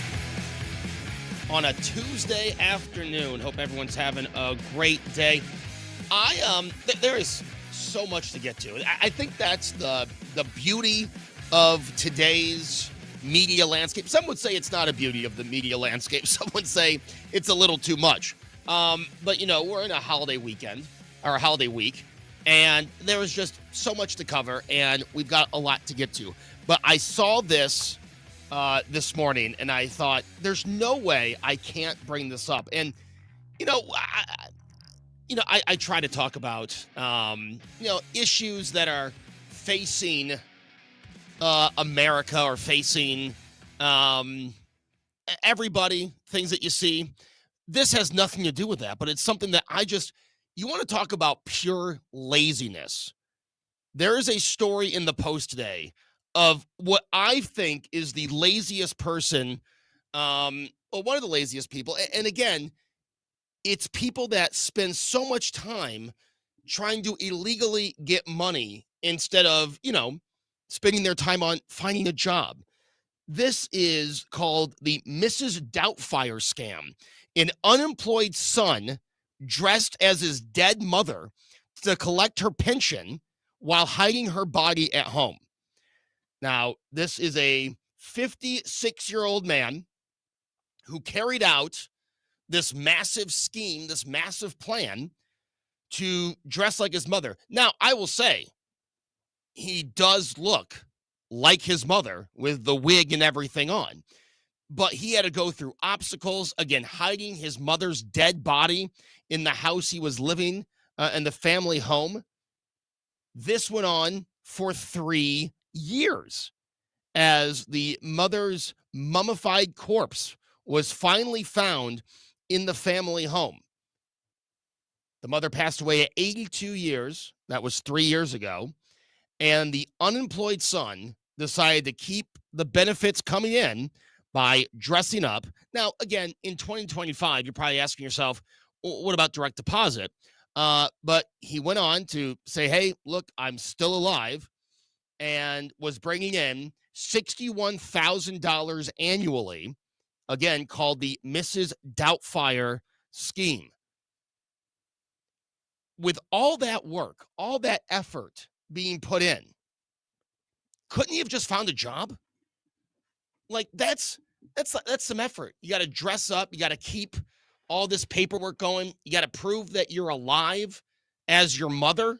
Speaker 10: on a Tuesday afternoon. Hope everyone's having a great day. There is so much to get to. I think that's the beauty of today's media landscape. Some would say it's not a beauty of the media landscape. Some would say it's a little too much. But, you know, we're in a holiday weekend, or a holiday week. And there was just so much to cover, and we've got a lot to get to. But I saw this this morning, and I thought, there's no way I can't bring this up. And, I try to talk about, issues that are facing America or facing everybody, things that you see. This has nothing to do with that, but it's something that you want to talk about pure laziness. There is a story in the Post today of what I think is the laziest person, one of the laziest people. And again, it's people that spend so much time trying to illegally get money instead of, spending their time on finding a job. This is called the Mrs. Doubtfire scam. An unemployed son dressed as his dead mother to collect her pension while hiding her body at home. Now, this is a 56-year-old man who carried out this massive scheme, this massive plan to dress like his mother. Now, I will say, he does look like his mother with the wig and everything on. But he had to go through obstacles, again, hiding his mother's dead body in the house he was living in the family home. This went on for 3 years as the mother's mummified corpse was finally found in the family home. The mother passed away at 82 years. That was 3 years ago. And the unemployed son decided to keep the benefits coming in by dressing up. Now, again, in 2025, you're probably asking yourself, what about direct deposit? But he went on to say, hey, look, I'm still alive, and was bringing in $61,000 annually, again, called the Mrs. Doubtfire scheme. With all that work, all that effort being put in, couldn't he have just found a job? Like, that's some effort. You got to dress up. You got to keep all this paperwork going. You got to prove that you're alive as your mother.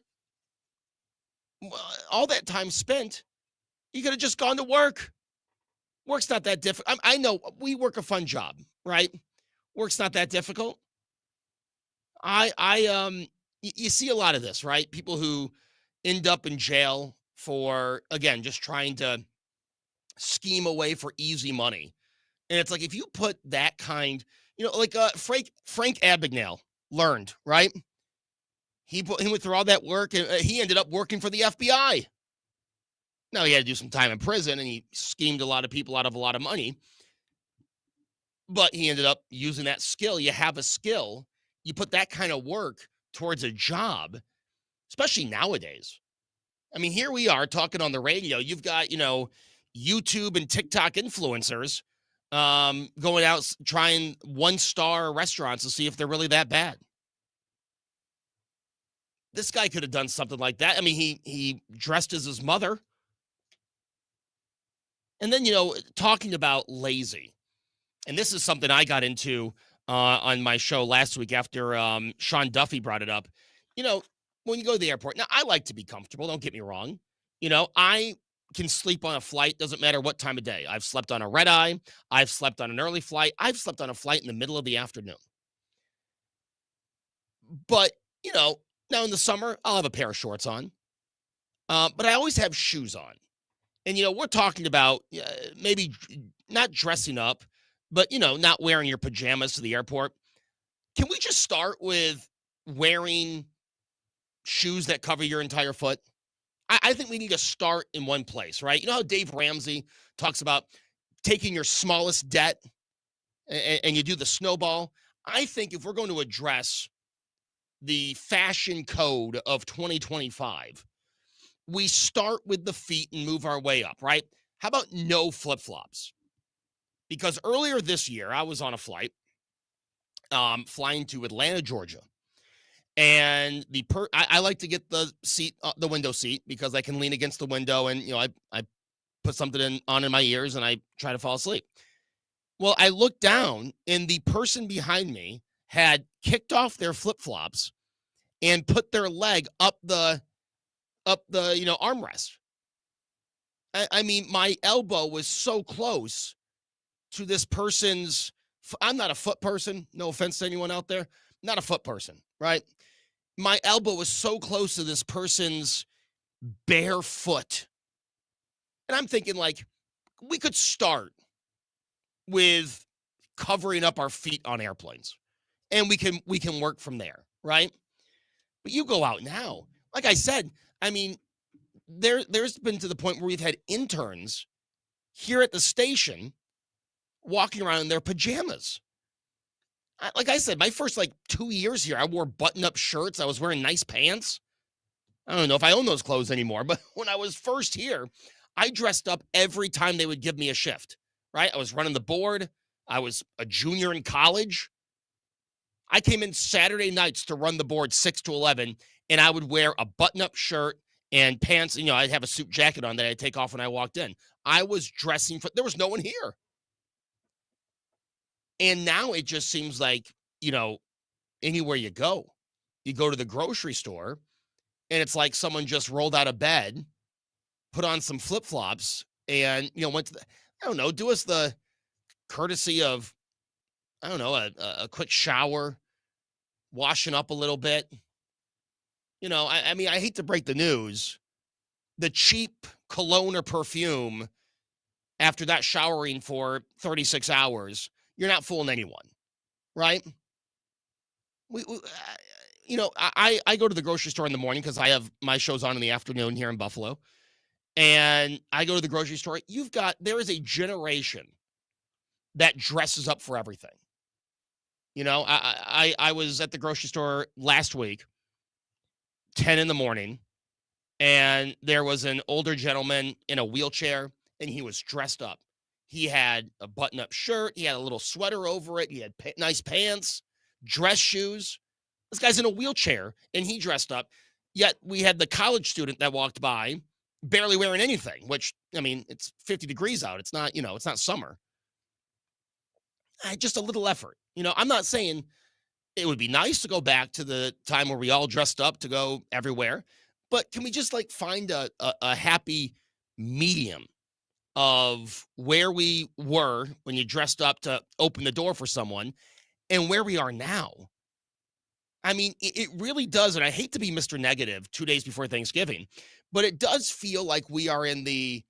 Speaker 10: All that time spent, you could have just gone to work. Work's not that difficult. I know we work a fun job, right? Work's not that difficult. You see a lot of this, right? People who end up in jail for, again, just trying to scheme away for easy money. And it's like, if you put that kind, Like Frank Abagnale learned, right? He went through all that work, and he ended up working for the FBI. Now, he had to do some time in prison, and he schemed a lot of people out of a lot of money. But he ended up using that skill. You have a skill, you put that kind of work towards a job, especially nowadays. I mean, here we are talking on the radio. You've got, YouTube and TikTok influencers going out trying 1-star restaurants to see if they're really that bad. This guy could have done something like that. I mean, he dressed as his mother. And then, talking about lazy. And this is something I got into on my show last week after Sean Duffy brought it up. When you go to the airport, now I like to be comfortable. Don't get me wrong. I can sleep on a flight. Doesn't matter what time of day. I've slept on a red eye. I've slept on an early flight. I've slept on a flight in the middle of the afternoon. But, now in the summer, I'll have a pair of shorts on. But I always have shoes on. And, we're talking about maybe not dressing up, but, not wearing your pajamas to the airport. Can we just start with wearing shoes that cover your entire foot? I think we need to start in one place, right? You know how Dave Ramsey talks about taking your smallest debt and you do the snowball? I think if we're going to address the fashion code of 2025, we start with the feet and move our way up, right? How about no flip-flops? Because earlier this year, I was on a flight flying to Atlanta, Georgia. And I like to get the seat, the window seat, because I can lean against the window and, I put something on in my ears and I try to fall asleep. Well, I looked down and the person behind me had kicked off their flip-flops and put their leg up the armrest. I mean, my elbow was so close to this person's. I'm not a foot person. No offense to anyone out there. Not a foot person, right? My elbow was so close to this person's bare foot. And I'm thinking, like, we could start with covering up our feet on airplanes. And we can work from there, right? But you go out now. Like I said, I mean, there's been to the point where we've had interns here at the station walking around in their pajamas. Like I said, my first 2 years here, I wore button-up shirts. I was wearing nice pants. I don't know if I own those clothes anymore, but when I was first here, I dressed up every time they would give me a shift, right? I was running the board. I was a junior in college. I came in Saturday nights to run the board 6 to 11, and I would wear a button-up shirt and pants. I'd have a suit jacket on that I'd take off when I walked in. I was dressing there was no one here. And now it just seems like, anywhere you go to the grocery store, and it's like someone just rolled out of bed, put on some flip-flops, and, went to do us the courtesy of, a quick shower, washing up a little bit. I mean, I hate to break the news. The cheap cologne or perfume, after that showering for 36 hours, you're not fooling anyone, right? I go to the grocery store in the morning because I have my shows on in the afternoon here in Buffalo. And I go to the grocery store. There is a generation that dresses up for everything. I was at the grocery store last week, 10 in the morning, and there was an older gentleman in a wheelchair, and he was dressed up. He had a button-up shirt. He had a little sweater over it. He had nice pants, dress shoes. This guy's in a wheelchair, and he dressed up. Yet we had the college student that walked by, barely wearing anything, which, I mean, it's 50 degrees out. It's not, it's not summer. Just a little effort. I'm not saying it would be nice to go back to the time where we all dressed up to go everywhere, but can we just find a happy medium of where we were when you dressed up to open the door for someone and where we are now? I mean, it really does. And I hate to be Mr. Negative 2 days before Thanksgiving, but it does feel like we are in the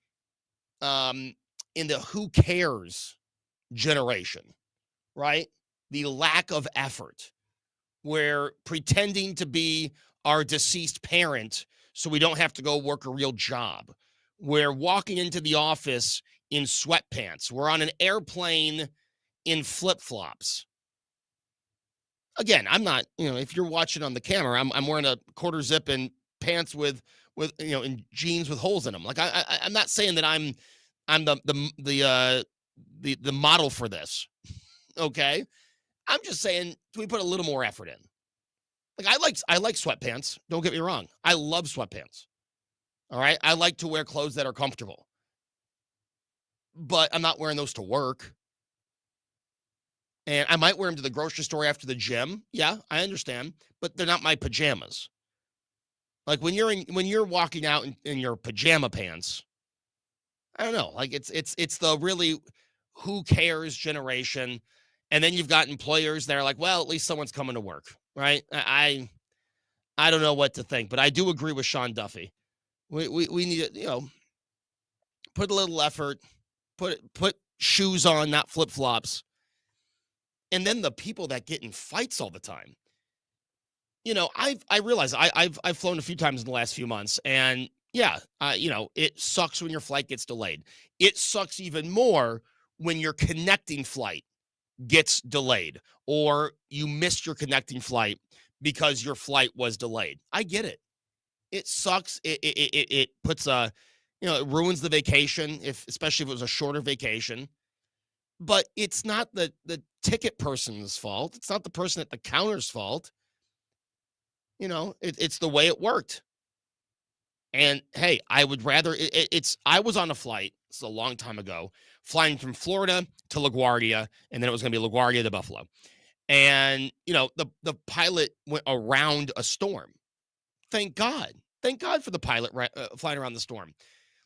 Speaker 10: who cares generation, right? the lack of effort. We're pretending to be our deceased parent so we don't have to go work a real job. We're walking into the office in sweatpants. We're on an airplane in flip-flops. Again, I'm not, if you're watching on the camera, I'm wearing a quarter zip and pants with in jeans with holes in them. Like I'm not saying that I'm the model for this. Okay? I'm just saying, can we put a little more effort in? Like I like sweatpants. Don't get me wrong. I love sweatpants. All right? I like to wear clothes that are comfortable. But I'm not wearing those to work. And I might wear them to the grocery store after the gym. Yeah, I understand. But they're not my pajamas. Like when you're walking out in your pajama pants, I don't know. Like it's the really who cares generation. And then you've got employers that are like, well, at least someone's coming to work, right? I don't know what to think, but I do agree with Sean Duffy. We need to, put a little effort, put shoes on, not flip-flops. And then the people that get in fights all the time. I realize I've flown a few times in the last few months, and yeah, it sucks when your flight gets delayed. It sucks even more when your connecting flight gets delayed or you missed your connecting flight because your flight was delayed. I get it. It sucks. It puts it ruins the vacation, especially if it was a shorter vacation. But it's not the ticket person's fault. It's not the person at the counter's fault. It's the way it worked. And hey, I would rather I was on a flight, it's a long time ago, flying from Florida to LaGuardia, and then it was going to be LaGuardia to Buffalo. And, the pilot went around a storm. Thank God. Thank God for the pilot flying around the storm.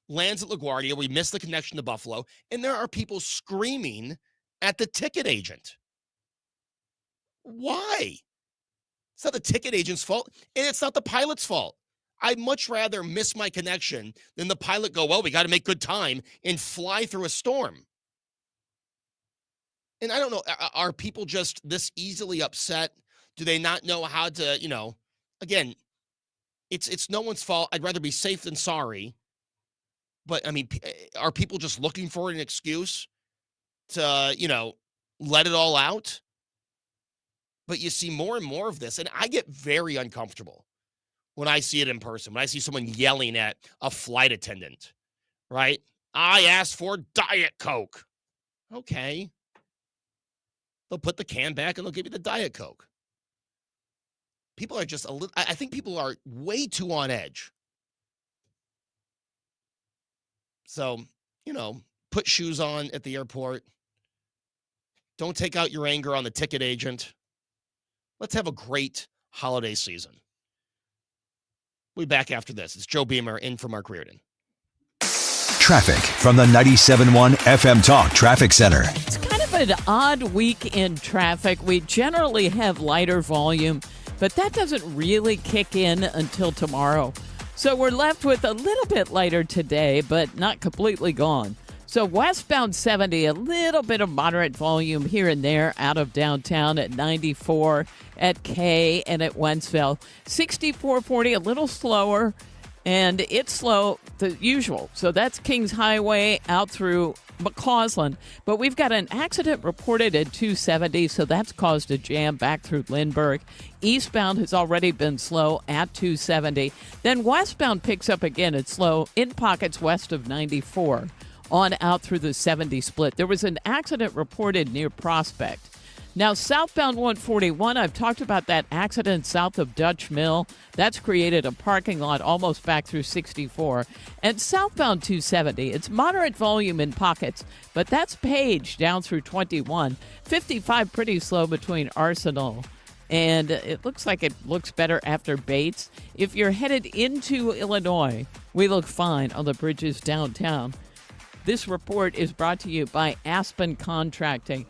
Speaker 10: Lands at LaGuardia. We missed the connection to Buffalo. And there are people screaming at the ticket agent. Why? It's not the ticket agent's fault, and it's not the pilot's fault. I'd much rather miss my connection than the pilot go, well, we got to make good time and fly through a storm. And I don't know, are people just this easily upset? Do they not know how to, again, it's no one's fault. I'd rather be safe than sorry. But, I mean, are people just looking for an excuse to, let it all out? But you see more and more of this, and I get very uncomfortable when I see it in person, when I see someone yelling at a flight attendant, right? I asked for Diet Coke. Okay. They'll put the can back and they'll give you the Diet Coke. People are just I think people are way too on edge. So, put shoes on at the airport. Don't take out your anger on the ticket agent. Let's have a great holiday season. We'll be back after this. It's Joe Beamer in for Mark Reardon.
Speaker 2: Traffic from the 97.1 FM Talk Traffic Center.
Speaker 12: It's kind of an odd week in traffic. We generally have lighter volume, but that doesn't really kick in until tomorrow. So we're left with a little bit lighter today, but not completely gone. So westbound 70, a little bit of moderate volume here and there out of downtown at 94, at K, and at Wentzville. 6440, a little slower, and it's slow, the usual. So that's Kings Highway out through McCausland. But we've got an accident reported at 270, so that's caused a jam back through Lindbergh. Eastbound has already been slow at 270. Then westbound picks up again. It's slow in pockets west of 94 on out through the 70 split. There was an accident reported near Prospect. Now, southbound 141, I've talked about that accident south of Dutch Mill. That's created a parking lot almost back through 64. And southbound 270, it's moderate volume in pockets, but that's Page down through 21. 55 pretty slow between Arsenal, and it looks like it looks better after Bates. If you're headed into Illinois, we look fine on the bridges downtown. This report is brought to you by Aspen Contracting.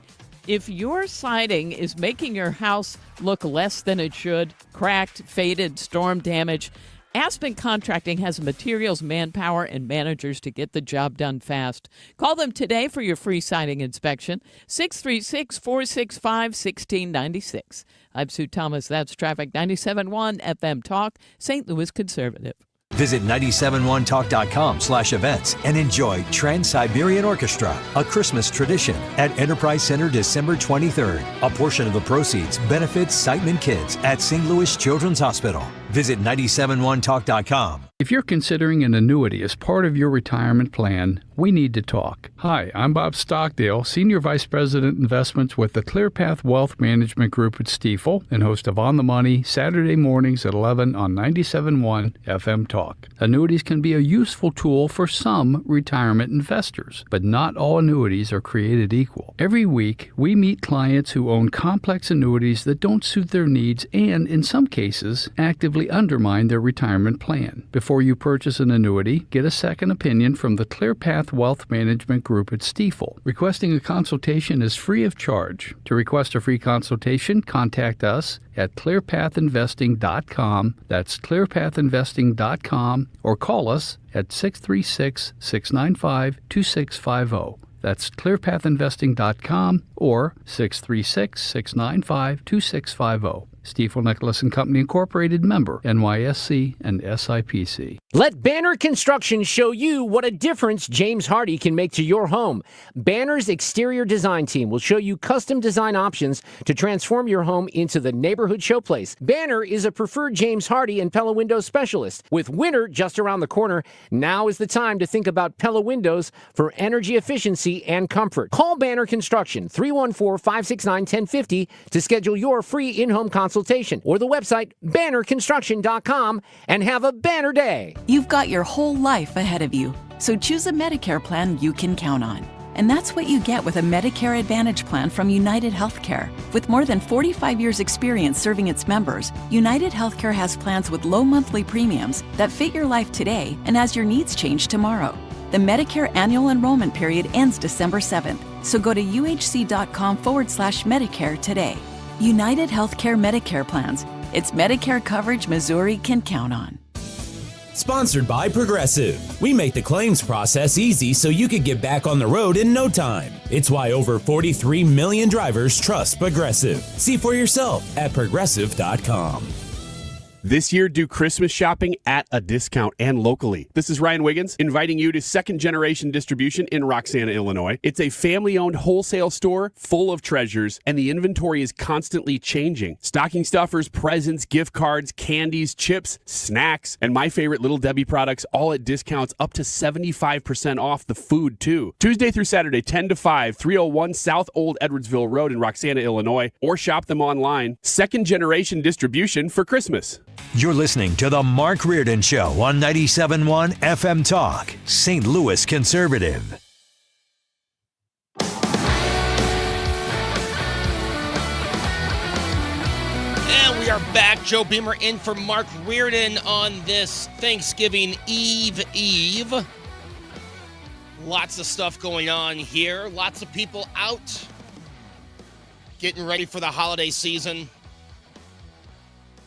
Speaker 12: If your siding is making your house look less than it should, cracked, faded, storm damage, Aspen Contracting has materials, manpower, and managers to get the job done fast. Call them today for your free siding inspection, 636-465-1696. I'm Sue Thomas. That's Traffic 97.1 FM Talk, St. Louis Conservative.
Speaker 2: Visit 971talk.com/events and enjoy Trans-Siberian Orchestra, a Christmas tradition at Enterprise Center December 23rd. A portion of the proceeds benefits Siteman Kids at St. Louis Children's Hospital. Visit 971talk.com.
Speaker 3: If you're considering an annuity as part of your retirement plan, we need to talk. Hi, I'm Bob Stockdale, Senior Vice President Investments with the ClearPath Wealth Management Group at Stifel and host of On the Money Saturday mornings at 11 on 97.1 FM Talk. Annuities can be a useful tool for some retirement investors, but not all annuities are created equal. Every week, we meet clients who own complex annuities that don't suit their needs and, in some cases, actively undermine their retirement plan. Before you purchase an annuity, get a second opinion from the ClearPath Wealth Management Group at Stifel. Requesting a consultation is free of charge. To request a free consultation, contact us at clearpathinvesting.com. That's clearpathinvesting.com, or call us at 636-695-2650. That's clearpathinvesting.com or 636-695-2650. Stifel Nicholas and Company Incorporated, member NYSE and SIPC.
Speaker 18: Let Banner Construction show you what a difference James Hardy can make to your home. Banner's exterior design team will show you custom design options to transform your home into the neighborhood showplace. Banner is a preferred James Hardy and Pella Windows specialist. With winter just around the corner, now is the time to think about Pella Windows for energy efficiency and comfort. Call Banner Construction 314-569-1050 to schedule your free in-home consultation, or the website bannerconstruction.com, and have a banner day.
Speaker 4: You've got your whole life ahead of you, so choose a Medicare plan you can count on. And that's what you get with a Medicare Advantage plan from United Healthcare. With more than 45 years' experience serving its members, United Healthcare has plans with low monthly premiums that fit your life today and as your needs change tomorrow. The Medicare annual enrollment period ends December 7th, so go to uhc.com/Medicare today. United Healthcare Medicare plans. It's Medicare coverage Missouri can count on.
Speaker 13: Sponsored by Progressive. We make the claims process easy so you can get back on the road in no time. It's why over 43 million drivers trust Progressive. See for yourself at progressive.com.
Speaker 5: This year, do Christmas shopping at a discount and locally. This is Ryan Wiggins inviting you to Second Generation Distribution in Roxana, Illinois. It's a family-owned wholesale store full of treasures, and the inventory is constantly changing. Stocking stuffers, presents, gift cards, candies, chips, snacks, and my favorite Little Debbie products, all at discounts up to 75% off the food, too. Tuesday through Saturday, 10 to 5, 301 South Old Edwardsville Road in Roxana, Illinois, or shop them online. Second Generation Distribution for Christmas.
Speaker 2: You're listening to The Mark Reardon Show on 97.1 FM Talk, St. Louis Conservative.
Speaker 10: And we are back. Joe Beamer in for Mark Reardon on this Thanksgiving Eve. Lots of stuff going on here. Lots of people out getting ready for the holiday season.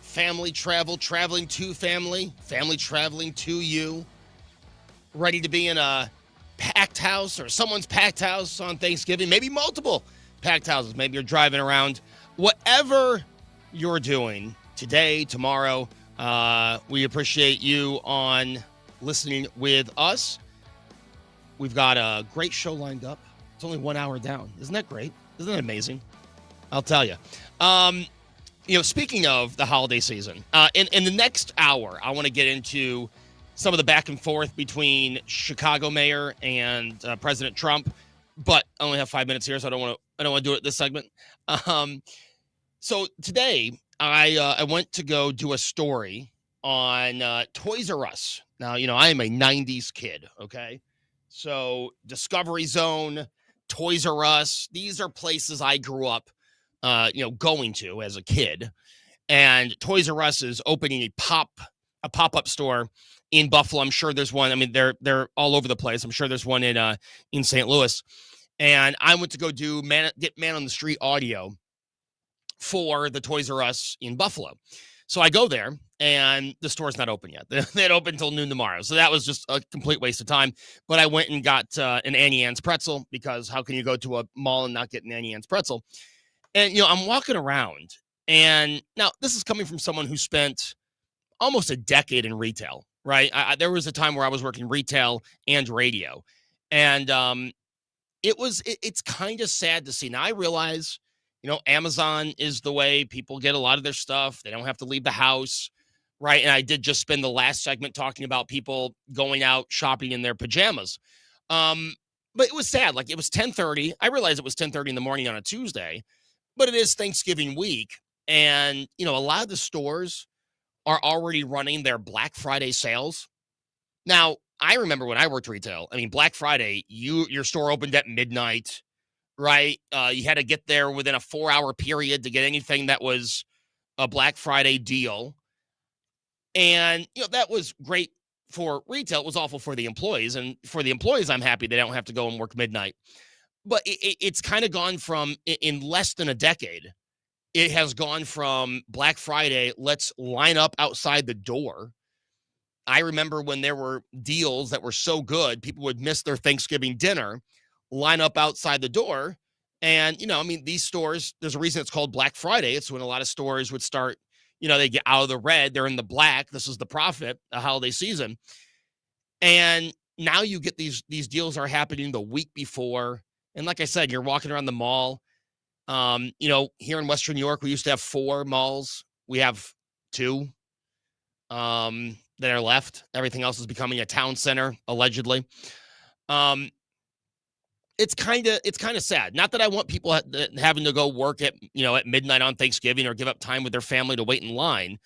Speaker 10: Family travel, traveling to family, family traveling to you. Ready to be in a packed house or someone's packed house on Thanksgiving. Maybe multiple packed houses. Maybe you're driving around. Whatever you're doing today, tomorrow, we appreciate you on listening with us. We've got a great show lined up. It's only 1 hour down. Isn't that great? Isn't that amazing? I'll tell you. Speaking of the holiday season, in the next hour, I want to get into some of the back and forth between Chicago mayor and President Trump, but I only have 5 minutes here, so I don't want to do it this segment. So today, I went to go do a story on Toys R Us. Now, I am a 90s kid, okay? So Discovery Zone, Toys R Us, these are places I grew up going to as a kid. And Toys R Us is opening a pop-up store in Buffalo. I'm sure there's one. I mean, they're all over the place. I'm sure there's one in St. Louis. And I went to go get Man on the Street audio for the Toys R Us in Buffalo. So I go there, and the store's not open yet. They had open until noon tomorrow. So that was just a complete waste of time. But I went and got an Annie Ann's pretzel, because how can you go to a mall and not get an Annie Ann's pretzel? And, I'm walking around, and now this is coming from someone who spent almost a decade in retail, right? There was a time where I was working retail and radio, and it's kind of sad to see. Now I realize, Amazon is the way people get a lot of their stuff. They don't have to leave the house, right? And I did just spend the last segment talking about people going out shopping in their pajamas. But it was sad. Like, it was 10:30. I realized it was 10:30 in the morning on a Tuesday, but it is Thanksgiving week. And, a lot of the stores are already running their Black Friday sales. Now, I remember when I worked retail, Black Friday, your store opened at midnight, right? You had to get there within a 4-hour period to get anything that was a Black Friday deal. And, that was great for retail. It was awful for the employees. And for the employees, I'm happy they don't have to go and work midnight. But it's kind of gone from, in less than a decade, it has gone from Black Friday, let's line up outside the door. I remember when there were deals that were so good, people would miss their Thanksgiving dinner, line up outside the door. And, these stores, there's a reason it's called Black Friday. It's when a lot of stores would start, they get out of the red, they're in the black. This is the profit, the holiday season. And now you get these deals are happening the week before. And like I said, you're walking around the mall. Here in Western New York, we used to have 4 malls. We have 2 that are left. Everything else is becoming a town center, allegedly. It's kind of sad. Not that I want people having to go work at midnight on Thanksgiving or give up time with their family to wait in line.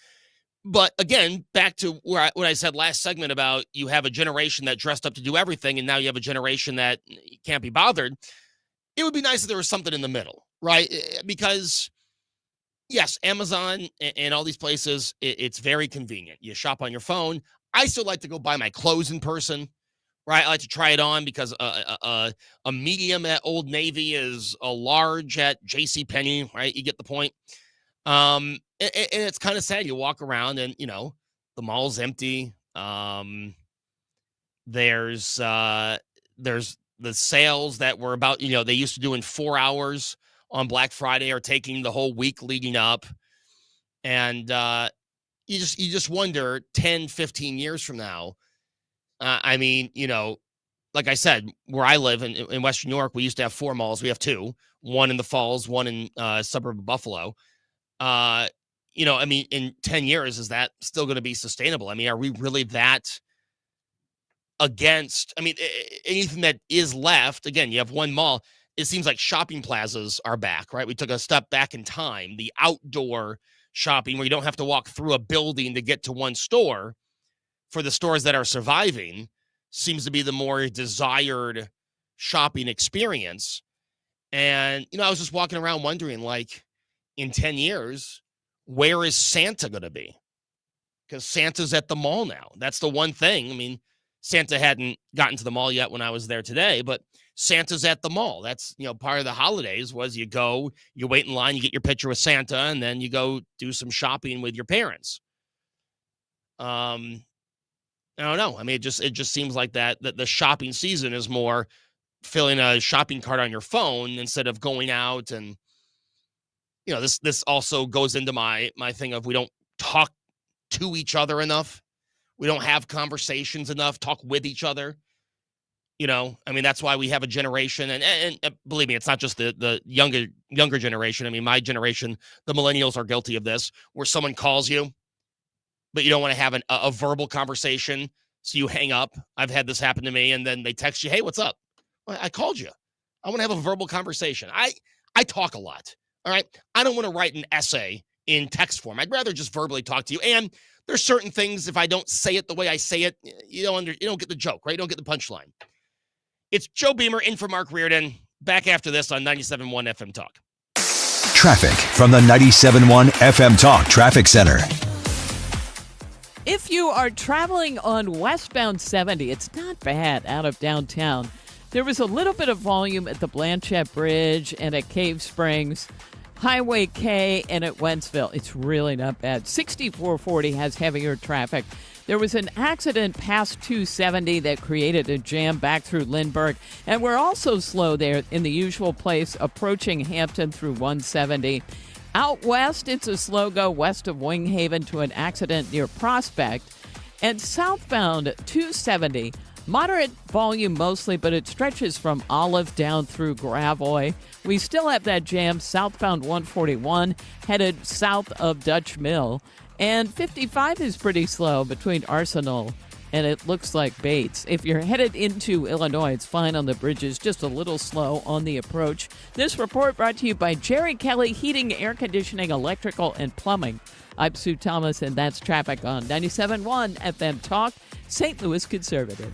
Speaker 10: But again, back to what I said last segment about you have a generation that dressed up to do everything, and now you have a generation that can't be bothered. It would be nice if there was something in the middle, right? Because yes, Amazon and all these places, it's very convenient. You shop on your phone. I still like to go buy my clothes in person, right? I like to try it on, because a medium at Old Navy is a large at JCPenney, right? You get the point. And it's kind of sad. You walk around and, the mall's empty. There's the sales that were about, they used to do in 4 hours on Black Friday are taking the whole week leading up. And you just wonder 10, 15 years from now. Like I said, where I live in Western New York, we used to have 4 malls. We have 2, one in the Falls, one in a suburb of Buffalo. In 10 years, is that still going to be sustainable? Are we really that against, anything that is left? Again, you have 1 mall. It seems like shopping plazas are back, right? We took a step back in time. The outdoor shopping where you don't have to walk through a building to get to one store, for the stores that are surviving, seems to be the more desired shopping experience. And, I was just walking around wondering, like, in 10 years, where is Santa going to be? Because Santa's at the mall now. That's the one thing. Santa hadn't gotten to the mall yet when I was there today, but Santa's at the mall. That's, part of the holidays was you go, you wait in line, you get your picture with Santa, and then you go do some shopping with your parents. I don't know. It just seems like that the shopping season is more filling a shopping cart on your phone instead of going out. And, this also goes into my thing of we don't talk to each other enough. We don't have conversations enough, talk with each other. That's why we have a generation. And believe me, it's not just the younger generation. My generation, the millennials, are guilty of this, where someone calls you, but you don't want to have a verbal conversation, so you hang up. I've had this happen to me, and then they text you, hey, what's up? Well, I called you. I want to have a verbal conversation. I talk a lot, all right? I don't want to write an essay in text form. I'd rather just verbally talk to you. And there's certain things, if I don't say it the way I say it, you don't get the joke, right? You don't get the punchline. It's Joe Beamer in for Mark Reardon. Back after this on 97.1 FM Talk.
Speaker 2: Traffic from the 97.1 FM Talk Traffic Center.
Speaker 12: If you are traveling on westbound 70, it's not bad out of downtown. There was a little bit of volume at the Blanchette Bridge and at Cave Springs. Highway K and at Wentzville. It's really not bad. 6440 has heavier traffic. There was an accident past 270 that created a jam back through Lindbergh, and we're also slow there in the usual place approaching Hampton through 170. Out west, it's a slow go west of Winghaven to an accident near Prospect. And southbound 270, moderate volume mostly, but it stretches from Olive down through Gravois. We still have that jam southbound 141 headed south of Dutch Mill. And 55 is pretty slow between Arsenal and it looks like Bates. If you're headed into Illinois, it's fine on the bridges, just a little slow on the approach. This report brought to you by Jerry Kelly Heating, Air Conditioning, Electrical, and Plumbing. I'm Sue Thomas, and that's traffic on 97.1 FM Talk, St. Louis Conservative.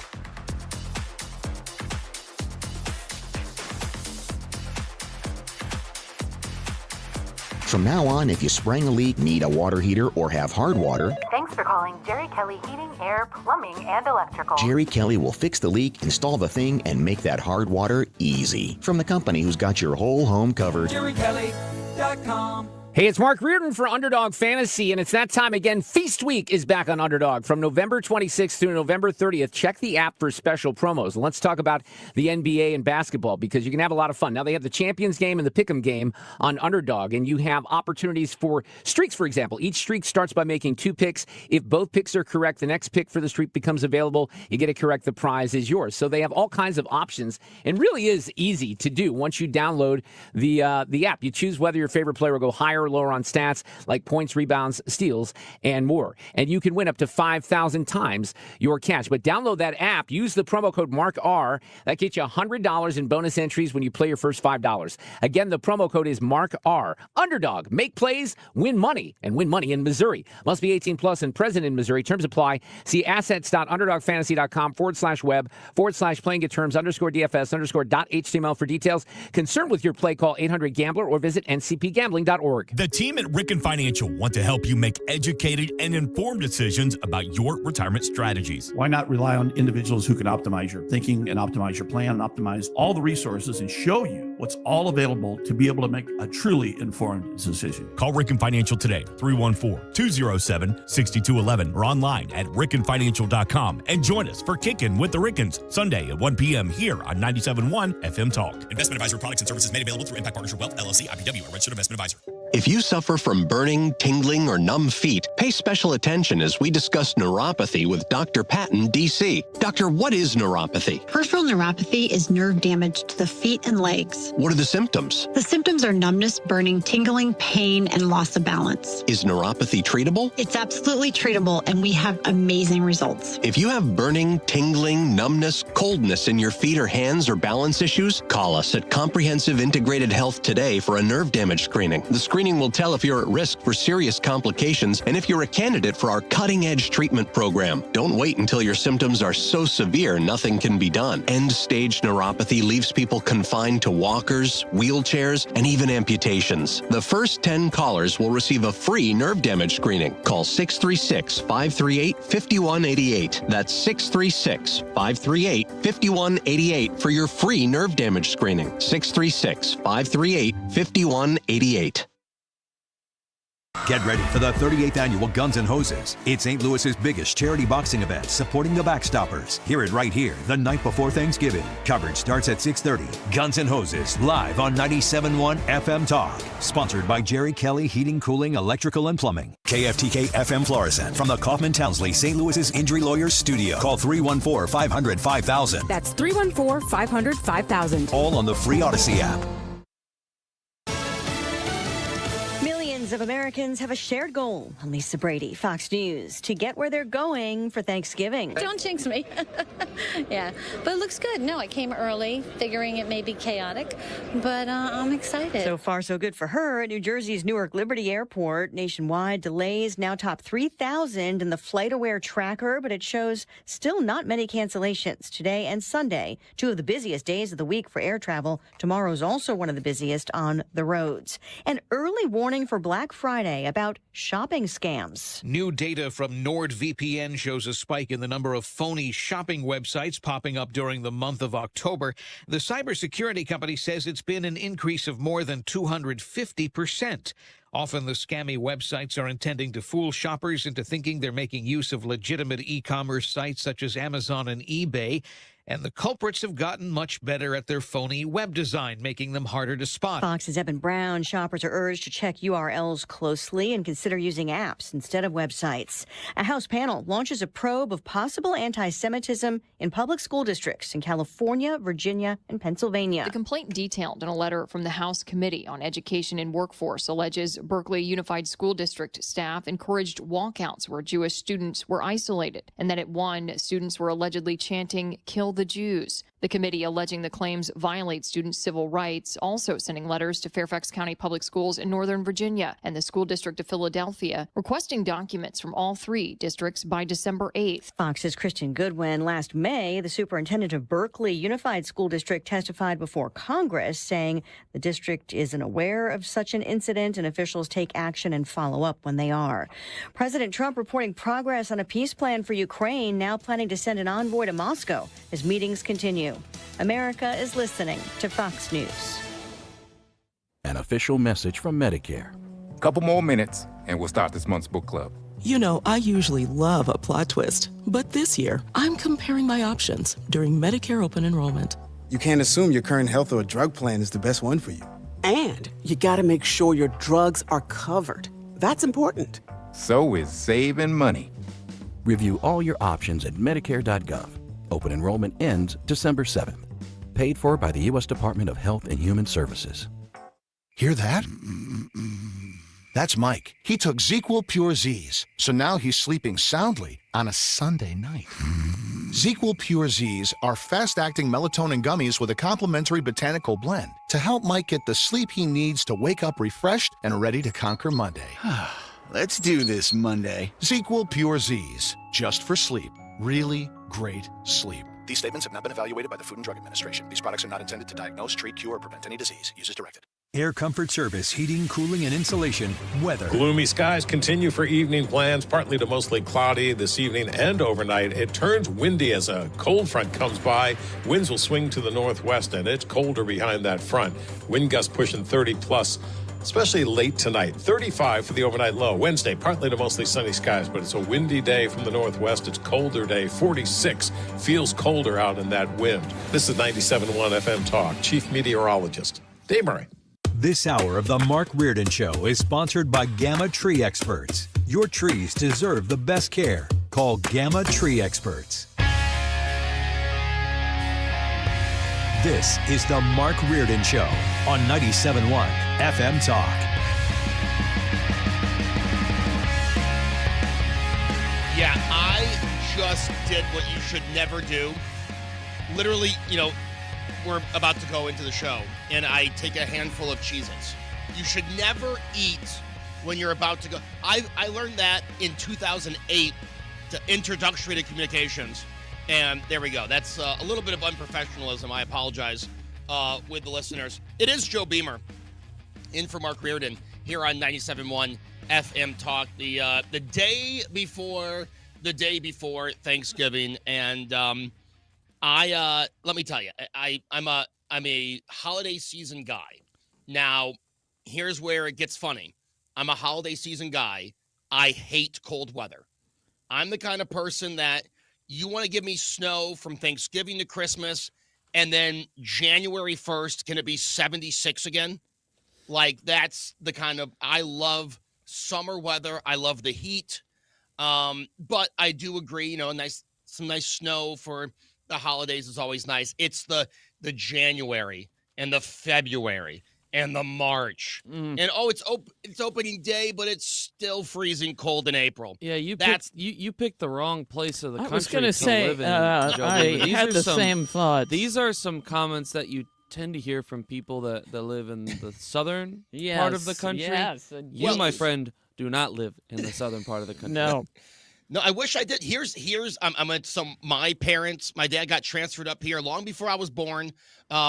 Speaker 25: From now on, if you sprang a leak, need a water heater, or have hard water,
Speaker 6: Thanks for calling Jerry Kelly Heating, Air, Plumbing, and Electrical.
Speaker 25: Jerry Kelly will fix the leak, install the thing, and make that hard water easy. From the company who's got your whole home covered.
Speaker 1: JerryKelly.com.
Speaker 18: Hey, it's Mark Reardon for Underdog Fantasy, and it's that time again. Feast Week is back on Underdog from November 26th through November 30th. Check the app for special promos. Let's talk about the NBA and basketball because you can have a lot of fun. Now, they have the Champions game and the Pick'em game on Underdog, and you have opportunities for streaks, for example. Each streak starts by making 2 picks. If both picks are correct, the next pick for the streak becomes available. You get it correct, the prize is yours. So they have all kinds of options, and really is easy to do once you download the app. You choose whether your favorite player will go higher or lower on stats like points, rebounds, steals, and more. And you can win up to 5,000 times your cash. But download that app. Use the promo code MARKR. That gets you $100 in bonus entries when you play your first $5. Again, the promo code is MARKR. Underdog. Make plays, win money, and win money in Missouri. Must be 18 plus and present in Missouri. Terms apply. See assets.underdogfantasy.com/web/playing get terms _DFS_.html for details. Concerned with your play, call 800-GAMBLER or visit ncpgambling.org.
Speaker 7: The team at Ricken Financial want to help you make educated and informed decisions about your retirement strategies.
Speaker 9: Why not rely on individuals who can optimize your thinking and optimize your plan and optimize all the resources and show you what's all available to be able to make a truly informed decision?
Speaker 7: Call Ricken Financial today, 314-207-6211 or online at rickenfinancial.com and join us for Kickin' with the Rickens Sunday at 1 p.m. here on 97.1 FM Talk. Investment advisory products and services made available through Impact Partnership Wealth, LLC, IPW, a registered investment advisor.
Speaker 14: If you suffer from burning, tingling, or numb feet, pay special attention as we discuss neuropathy with Dr. Patton, D.C. Doctor, what is neuropathy?
Speaker 17: Peripheral neuropathy is nerve damage to the feet and legs.
Speaker 14: What are the symptoms?
Speaker 17: The symptoms are numbness, burning, tingling, pain, and loss of balance.
Speaker 14: Is neuropathy treatable?
Speaker 17: It's absolutely treatable, and we have amazing results.
Speaker 14: If you have burning, tingling, numbness, coldness in your feet or hands or balance issues, call us at Comprehensive Integrated Health today for a nerve damage screening. The screening will tell if you're at risk for serious complications and if you're a candidate for our cutting-edge treatment program. Don't wait until your symptoms are so severe nothing can be done. End-stage neuropathy leaves people confined to walkers, wheelchairs, and even amputations. The first 10 callers will receive a free nerve damage screening. Call 636-538-5188. That's 636-538-5188 for your free nerve damage screening. 636-538-5188.
Speaker 2: Get ready for the 38th annual Guns N' Hoses. It's St. Louis's biggest charity boxing event supporting the Backstoppers. Hear it right here the night before Thanksgiving. Coverage starts at 6:30. Guns N' Hoses live on 97.1 FM Talk. Sponsored by Jerry Kelly Heating, Cooling, Electrical, and Plumbing. KFTK FM Florissant from the Kaufman Townsley St. Louis's Injury Lawyers Studio. Call 314-500-5000.
Speaker 26: That's 314-500-5000.
Speaker 2: All on the free Odyssey app.
Speaker 26: Millions of Americans have a shared goal. Lisa Brady, Fox News, to get where they're going for Thanksgiving.
Speaker 27: Don't jinx me. Yeah, but it looks good. No, I came early, figuring it may be chaotic, but I'm excited.
Speaker 26: So far, so good for her. At New Jersey's Newark Liberty Airport, nationwide delays now top 3,000 in the FlightAware tracker, but it shows still not many cancellations. Today and Sunday, 2 of the busiest days of the week for air travel. Tomorrow's also one of the busiest on the roads. An early warning for Black Black Friday about shopping scams.
Speaker 15: New data from NordVPN shows a spike in the number of phony shopping websites popping up during the month of October. The cybersecurity company says it's been an increase of more than 250%. Often the scammy websites are intending to fool shoppers into thinking they're making use of legitimate e-commerce sites such as Amazon and eBay. And the culprits have gotten much better at their phony web design, making them harder to spot.
Speaker 26: Fox's Evan Brown, shoppers are urged to check URLs closely and consider using apps instead of websites. A House panel launches a probe of possible anti-Semitism in public school districts in California, Virginia, and Pennsylvania.
Speaker 16: The complaint detailed in a letter from the House Committee on Education and Workforce alleges Berkeley Unified School District staff encouraged walkouts where Jewish students were isolated, and that at one, students were allegedly chanting, "Kill the Jews." The committee alleging the claims violate students' civil rights, also sending letters to Fairfax County Public Schools in Northern Virginia and the School District of Philadelphia, requesting documents from all three districts by December 8th.
Speaker 26: Fox's Christian Goodwin. Last May, the superintendent of Berkeley Unified School District testified before Congress, saying the district isn't aware of such an incident and officials take action and follow up when they are. President Trump reporting progress on a peace plan for Ukraine, now planning to send an envoy to Moscow as meetings continue. America is listening to Fox News.
Speaker 19: An official message from Medicare.
Speaker 20: Couple more minutes and we'll start this month's book club.
Speaker 21: You know, I usually love a plot twist, but this year I'm comparing my options during Medicare open enrollment.
Speaker 22: You can't assume your current health or drug plan is the best one for you.
Speaker 23: And you gotta make sure your drugs are covered. That's important.
Speaker 20: So is saving money.
Speaker 19: Review all your options at Medicare.gov. Open enrollment ends December 7th. Paid for by the U.S. Department of Health and Human Services.
Speaker 28: Hear that? That's Mike. He took ZQL Pure Z's, so now he's sleeping soundly on a Sunday night. ZQL Pure Z's are fast-acting melatonin gummies with a complementary botanical blend to help Mike get the sleep he needs to wake up refreshed and ready to conquer Monday.
Speaker 22: Let's do this Monday.
Speaker 28: ZQL Pure Z's, just for sleep. Really great sleep.
Speaker 29: These statements have not been evaluated by the Food and Drug Administration. These products are not intended to diagnose, treat, cure, or prevent any disease. Use as directed.
Speaker 2: Air Comfort Service, heating, cooling, and insulation, weather.
Speaker 30: Gloomy skies continue for evening plans, partly to mostly cloudy this evening and overnight. It turns windy as a cold front comes by. Winds will swing to the northwest, and it's colder behind that front. Wind gusts pushing 30 plus, especially late tonight. 35 for the overnight low. Wednesday, partly to mostly sunny skies, but it's a windy day from the northwest. It's colder day. 46 feels colder out in that wind. This is 97.1 FM Talk. Chief Meteorologist Dave Murray.
Speaker 2: This hour of the Mark Reardon Show is sponsored by Gamma Tree Experts. Your trees deserve the best care. Call Gamma Tree Experts. This is the Mark Reardon Show on 97.1 FM Talk.
Speaker 10: Yeah, I just did what you should never do. Literally, we're about to go into the show, and I take a handful of Cheez-Its. You should never eat when you're about to go. I learned that in 2008, to Introductory to Communications, and there we go. That's a little bit of unprofessionalism. I apologize with the listeners. It is Joe Beamer in for Mark Reardon here on 97.1 FM Talk. The day before Thanksgiving, and let me tell you, I'm a holiday season guy. Now, here's where it gets funny. I'm a holiday season guy. I hate cold weather. I'm the kind of person that you want to give me snow from Thanksgiving to Christmas, and then January 1st, can it be 76 again? Like, that's the kind of, I love summer weather. I love the heat. But I do agree, some nice snow for the holidays is always nice. It's the January and the February and the March. And it's opening day, but it's still freezing cold in April.
Speaker 11: Yeah, you picked the wrong place of the country.
Speaker 12: I was going to say,
Speaker 11: live in,
Speaker 12: I had the same thought.
Speaker 11: These are some comments that you tend to hear from people that live in the southern part of the country.
Speaker 12: Yes,
Speaker 11: you, my friend, do not live in the southern part of the country.
Speaker 12: No.
Speaker 10: No, I wish I did. My dad got transferred up here long before I was born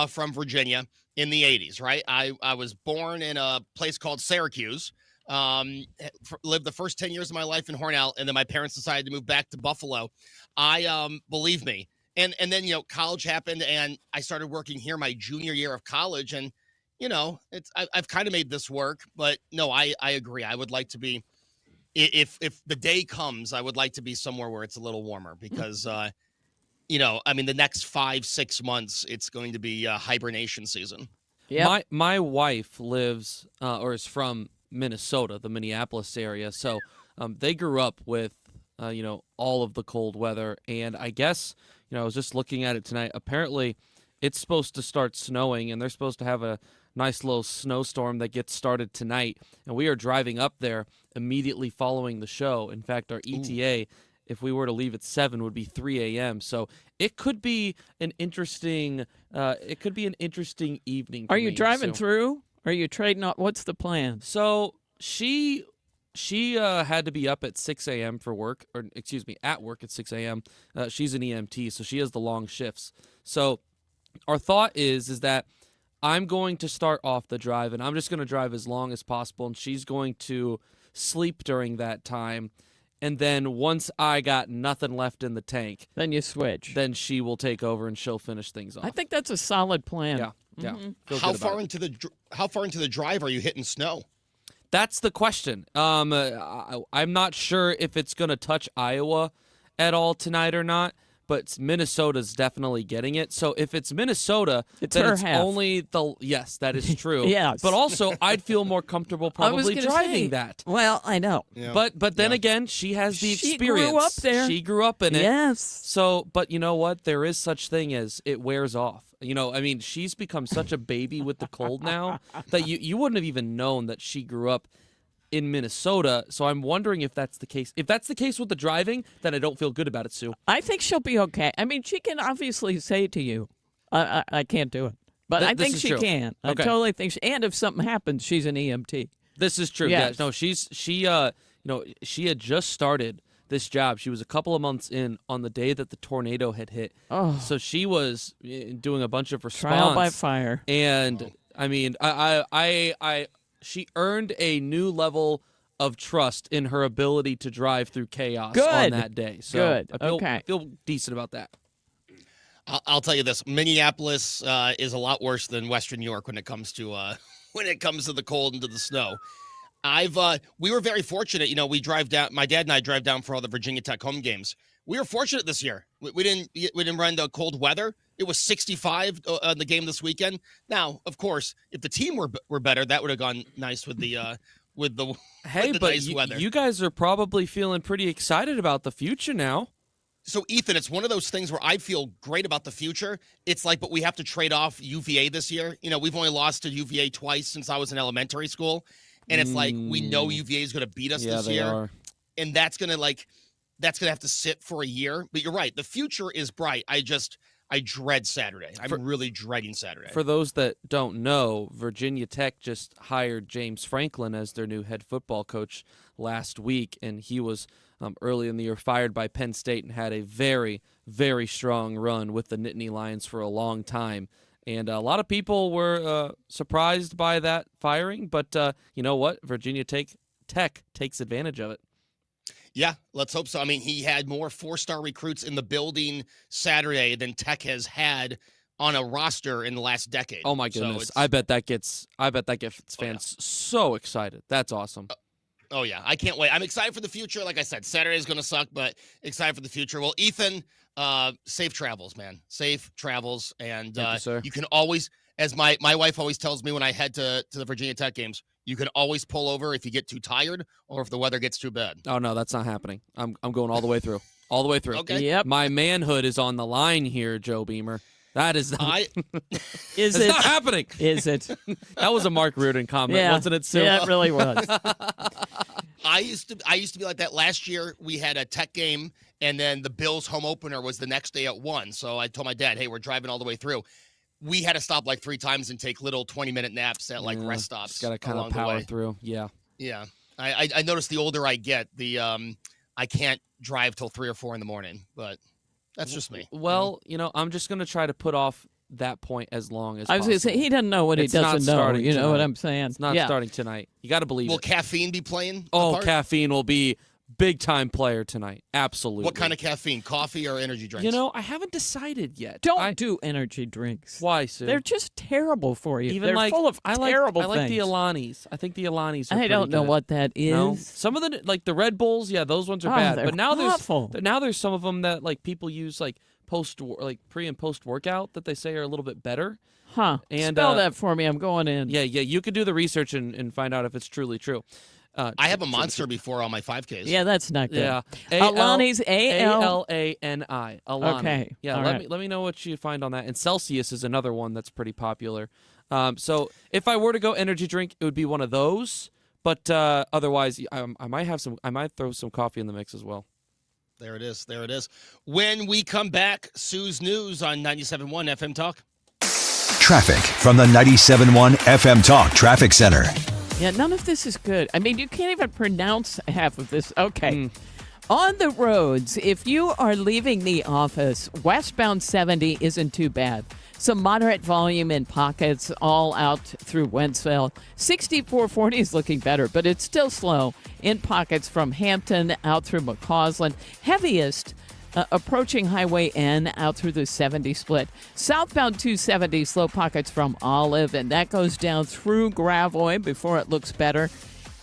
Speaker 10: from Virginia in the 80s, right? I was born in a place called Syracuse, Lived the first 10 years of my life in Hornell, and then my parents decided to move back to Buffalo. Believe me. And then, college happened, and I started working here my junior year of college. And, I've kind of made this work. But no, I agree. I would like to be, if the day comes, I would like to be somewhere where it's a little warmer because, the next 5-6 months, it's going to be hibernation season.
Speaker 11: Yeah. My wife lives or is from Minnesota, the Minneapolis area. So they grew up with, all of the cold weather. And I guess, I was just looking at it tonight. Apparently, it's supposed to start snowing, and they're supposed to have a nice little snowstorm that gets started tonight. And we are driving up there immediately following the show. In fact, our ETA, if we were to leave at 7, would be 3 a.m. So it could be an interesting. Evening.
Speaker 12: Are you driving through? Are you trading off? What's the plan?
Speaker 11: So she had to be up at 6 a.m. for work, at work at 6 a.m. She's an EMT, so she has the long shifts. So our thought is that I'm going to start off the drive, and I'm just going to drive as long as possible, and she's going to sleep during that time. And then once I got nothing left in the tank,
Speaker 12: then you switch.
Speaker 11: Then she will take over and she'll finish things off.
Speaker 12: I think that's a solid plan.
Speaker 11: Yeah.
Speaker 12: Mm-hmm.
Speaker 10: How far into the drive are you hitting snow?
Speaker 11: That's the question. I'm not sure if it's going to touch Iowa at all tonight or not, but Minnesota's definitely getting it. So if it's Minnesota, then it's
Speaker 12: half.
Speaker 11: only yes, that is true.
Speaker 12: Yes.
Speaker 11: But also, I'd feel more comfortable probably driving that.
Speaker 12: Well, I know.
Speaker 10: Yeah.
Speaker 11: But then again, she has the experience.
Speaker 12: She grew up there.
Speaker 11: She grew up in it.
Speaker 12: Yes.
Speaker 11: So, but you know what? There is such thing as it wears off. She's become such a baby with the cold now that you wouldn't have even known that she grew up in Minnesota. So I'm wondering if that's the case. If that's the case with the driving, then I don't feel good about it, Sue.
Speaker 12: I think she'll be okay. I mean, she can obviously say to you, I can't do it. But I think she can.
Speaker 11: Okay.
Speaker 12: I totally think and if something happens, she's an EMT.
Speaker 11: This is true.
Speaker 12: Yes.
Speaker 11: Yeah. No, she had just started this job. She was a couple of months in on the day that the tornado had hit.
Speaker 12: Oh.
Speaker 11: So she was doing a bunch of response.
Speaker 12: Trial by fire.
Speaker 11: And I mean, she earned a new level of trust in her ability to drive through chaos on that day. So
Speaker 12: Good.
Speaker 11: I feel decent about that.
Speaker 10: I'll tell you this: Minneapolis is a lot worse than Western New York when it comes to the cold and to the snow. We were very fortunate. We drive down. My dad and I drive down for all the Virginia Tech home games. We were fortunate this year. We didn't run into cold weather. It was 65 on the game this weekend. Now, of course, if the team were better, that would have gone nice with the nice weather.
Speaker 11: You guys are probably feeling pretty excited about the future now.
Speaker 10: So, Ethan, it's one of those things where I feel great about the future. It's like, but we have to trade off UVA this year. We've only lost to UVA twice since I was in elementary school. And it's like, we know UVA is going to beat us this year.
Speaker 11: Are.
Speaker 10: And that's going to have to sit for a year. But you're right. The future is bright. I dread Saturday. I'm really dreading Saturday.
Speaker 11: For those that don't know, Virginia Tech just hired James Franklin as their new head football coach last week, and he was early in the year fired by Penn State and had a very, very strong run with the Nittany Lions for a long time. And a lot of people were surprised by that firing, but you know what? Virginia Tech takes advantage of it.
Speaker 10: Yeah, let's hope so. I mean, he had more 4-star recruits in the building Saturday than Tech has had on a roster in the last decade.
Speaker 11: Oh my goodness! I bet that gets fans so excited. That's awesome.
Speaker 10: Oh yeah, I can't wait. I'm excited for the future. Like I said, Saturday is going to suck, but excited for the future. Well, Ethan, safe travels, man. Safe travels, and you can always, as my wife always tells me when I head to the Virginia Tech games, you can always pull over if you get too tired or if the weather gets too bad.
Speaker 11: Oh no, that's not happening. I'm going all the way through. All the way through.
Speaker 10: Okay.
Speaker 12: Yep.
Speaker 11: My manhood is on the line here, Joe Beamer. That is not,
Speaker 12: it's
Speaker 11: not happening.
Speaker 12: Is it?
Speaker 11: That was a Mark Reardon comment, wasn't it, Sue?
Speaker 12: Yeah, it really was.
Speaker 10: I used to be like that. Last year we had a Tech game, and then the Bills home opener was the next day at 1. So I told my dad, "Hey, we're driving all the way through." We had to stop like 3 times and take little 20-minute naps at rest stops.
Speaker 11: Got to kind of power through. Yeah.
Speaker 10: Yeah. I noticed the older I get, I can't drive till 3 or 4 in the morning, but that's just me.
Speaker 11: Well, I'm just going to try to put off that point as long as
Speaker 12: I was going to say, he doesn't know what he doesn't know. You know what I'm saying?
Speaker 11: It's not starting tonight. You got to believe
Speaker 10: Will
Speaker 11: it.
Speaker 10: caffeine be playing?
Speaker 11: Oh, caffeine will be big-time player tonight. Absolutely.
Speaker 10: What kind of caffeine? Coffee or energy drinks?
Speaker 11: You know, I haven't decided yet.
Speaker 12: Don't do energy drinks.
Speaker 11: Why, Sue?
Speaker 12: They're just terrible for you.
Speaker 11: Even
Speaker 12: They're full of terrible
Speaker 11: I like the
Speaker 12: things.
Speaker 11: Alanis. I think the Alanis are
Speaker 12: I don't know what that is.
Speaker 11: No? Some of the, like the Red Bulls, yeah, those ones are bad.
Speaker 12: They're
Speaker 11: But now
Speaker 12: awful.
Speaker 11: there's some of them that like people use like pre and post workout that they say are a little bit better.
Speaker 12: Huh.
Speaker 11: And
Speaker 12: spell that for me. I'm going in.
Speaker 11: Yeah, you could do the research and find out if it's truly true.
Speaker 10: I have a Monster before on my 5Ks.
Speaker 12: Yeah, that's not good.
Speaker 11: Yeah.
Speaker 12: Alani's
Speaker 11: A-L-A-N-I. Alani.
Speaker 12: Okay.
Speaker 11: Yeah,
Speaker 12: All right.
Speaker 11: let me know what you find on that. And Celsius is another one that's pretty popular. So if I were to go energy drink, it would be one of those. But otherwise, I might throw some coffee in the mix as well.
Speaker 10: There it is. There it is. When we come back, Sue's News on 97.1 FM Talk.
Speaker 2: Traffic from the 97.1 FM Talk Traffic Center.
Speaker 12: Yeah, none of this is good. I mean, you can't even pronounce half of this. Okay. On the roads, if you are leaving the office, westbound 70 isn't too bad. Some moderate volume in pockets all out through Wentzville. 6440 is looking better, but it's still slow in pockets from Hampton out through McCausland. Heaviest approaching Highway N out through the 70 split. Southbound 270, slow pockets from Olive, and that goes down through Gravois before it looks better.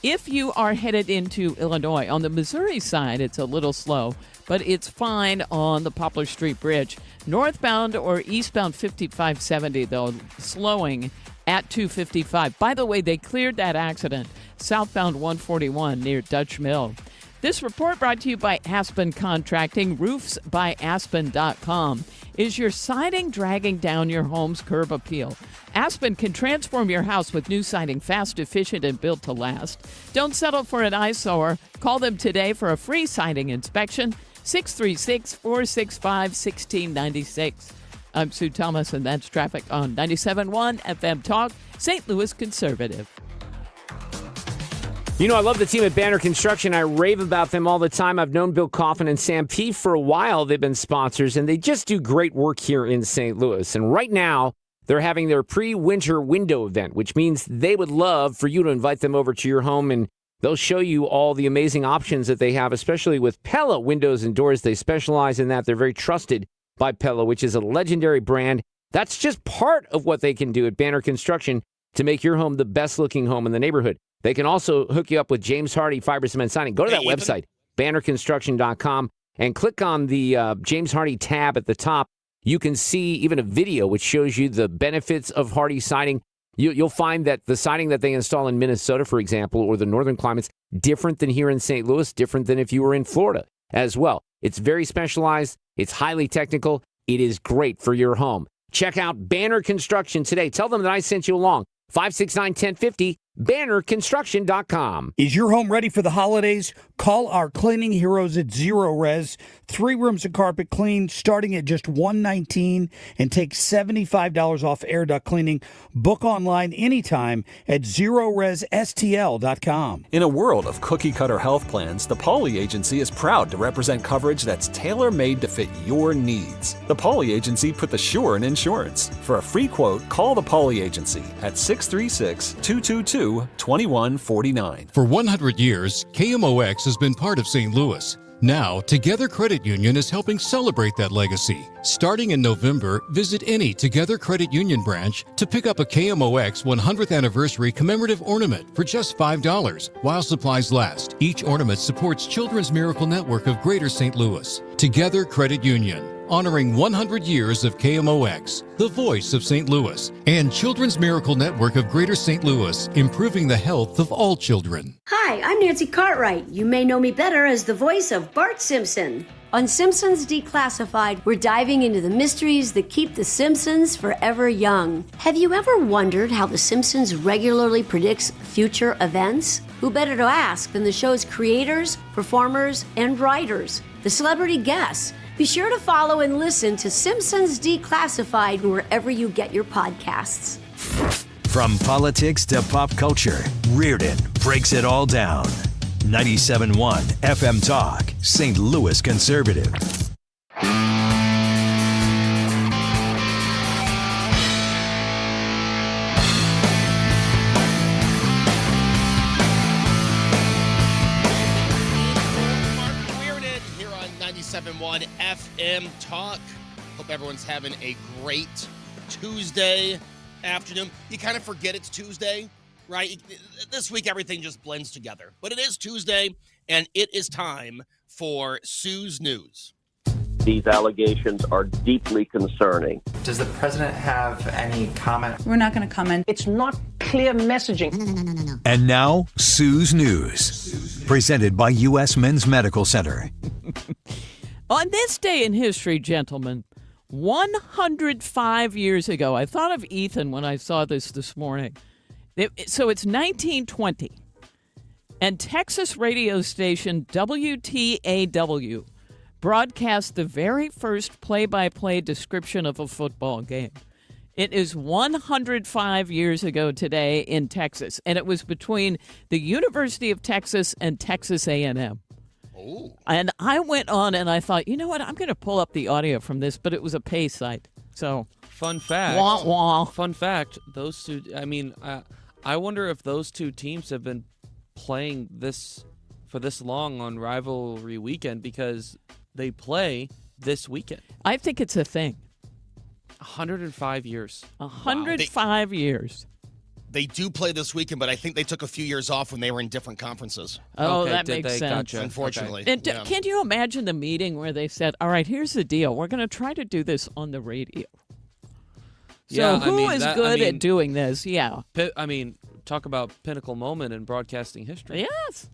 Speaker 12: If you are headed into Illinois, on the Missouri side, it's a little slow, but it's fine on the Poplar Street Bridge. Northbound or eastbound 5570, though, slowing at 255. By the way, they cleared that accident. Southbound 141 near Dutch Mill. This report brought to you by Aspen Contracting, roofsbyaspen.com. Is your siding dragging down your home's curb appeal? Aspen can transform your house with new siding, fast, efficient, and built to last. Don't settle for an eyesore. Call them today for a free siding inspection, 636-465-1696. I'm Sue Thomas, and that's traffic on 97.1 FM Talk, St. Louis Conservative.
Speaker 1: You know, I love the team at Banner Construction. I rave about them all the time. I've known Bill Coffin and Sam P. for a while. They've been sponsors, and they just do great work here in St. Louis. And right now, they're having their pre-winter window event, which means they would love for you to invite them over to your home, and they'll show you all the amazing options that they have, especially with Pella windows and doors. They specialize in that. They're very trusted by Pella, which is a legendary brand. That's just part of what they can do at Banner Construction to make your home the best-looking home in the neighborhood. They can also hook you up with James Hardy Fiber Cement Siding. Go to that website, bannerconstruction.com, and click on the James Hardy tab at the top. You can see even a video which shows you the benefits of Hardy Siding. You'll find that the siding that they install in Minnesota, for example, or the northern climates, different than here in St. Louis, different than if you were in Florida as well. It's very specialized. It's highly technical. It is great for your home. Check out Banner Construction today. Tell them that I sent you along. 569-1050, bannerconstruction.com.
Speaker 3: Is your home ready for the holidays? Call our cleaning heroes at Zero Res. 3 rooms of carpet clean starting at just $119 and take $75 off air duct cleaning. Book online anytime at ZeroResSTL.com.
Speaker 4: In a world of cookie-cutter health plans, the Pauly Agency is proud to represent coverage that's tailor-made to fit your needs. The Pauly Agency put the sure in insurance. For a free quote, call the Pauly Agency at 636-222-2149.
Speaker 5: For 100 years, KMOX has been part of St. Louis. Now, Together Credit Union is helping celebrate that legacy. Starting in November, visit any Together Credit Union branch to pick up a KMOX 100th anniversary commemorative ornament for just $5 while supplies last. Each ornament supports Children's Miracle Network of Greater St. Louis. Together Credit Union, honoring 100 years of KMOX, the voice of St. Louis, and Children's Miracle Network of Greater St. Louis, improving the health of all children.
Speaker 6: Hi, I'm Nancy Cartwright. You may know me better as the voice of Bart Simpson. On Simpsons Declassified, we're diving into the mysteries that keep the Simpsons forever young. Have you ever wondered how the Simpsons regularly predicts future events? Who better to ask than the show's creators, performers, and writers, the celebrity guests? Be sure to follow and listen to Simpsons Declassified wherever you get your podcasts.
Speaker 2: From politics to pop culture, Reardon breaks it all down. 97.1 FM Talk, St. Louis Conservative.
Speaker 10: on FM Talk. Hope everyone's having a great Tuesday afternoon. You kind of forget it's Tuesday, right? This week, everything just blends together. But it is Tuesday, and it is time for Sue's News.
Speaker 7: These allegations are deeply concerning.
Speaker 8: Does the president have any comment?
Speaker 9: We're not going to comment.
Speaker 7: It's not clear messaging.
Speaker 9: No.
Speaker 2: And now, Sue's News, presented by U.S. Men's Medical Center.
Speaker 12: On this day in history, gentlemen, 105 years ago, I thought of Ethan when I saw this morning. So it's 1920, and Texas radio station WTAW broadcast the very first play-by-play description of a football game. It is 105 years ago today in Texas, and it was between the University of Texas and Texas A&M.
Speaker 10: Oh.
Speaker 12: And I went on and I thought, you know what, I'm going to pull up the audio from this, but it was a pay site. So,
Speaker 11: fun fact.
Speaker 12: Wah, wah.
Speaker 11: Fun fact, those two, I wonder if those two teams have been playing this for this long on rivalry weekend because they play this weekend.
Speaker 12: I think it's a thing.
Speaker 11: 105 years.
Speaker 12: 105 years.
Speaker 10: They do play this weekend, but I think they took a few years off when they were in different conferences.
Speaker 12: Oh,
Speaker 11: okay,
Speaker 12: that makes sense.
Speaker 11: Gotcha.
Speaker 10: Unfortunately.
Speaker 12: And can you imagine the meeting where they said, all right, here's the deal. We're going to try to do this on the radio. So who is good at doing this? Yeah.
Speaker 11: Talk about pinnacle moment in broadcasting history.
Speaker 12: Yes.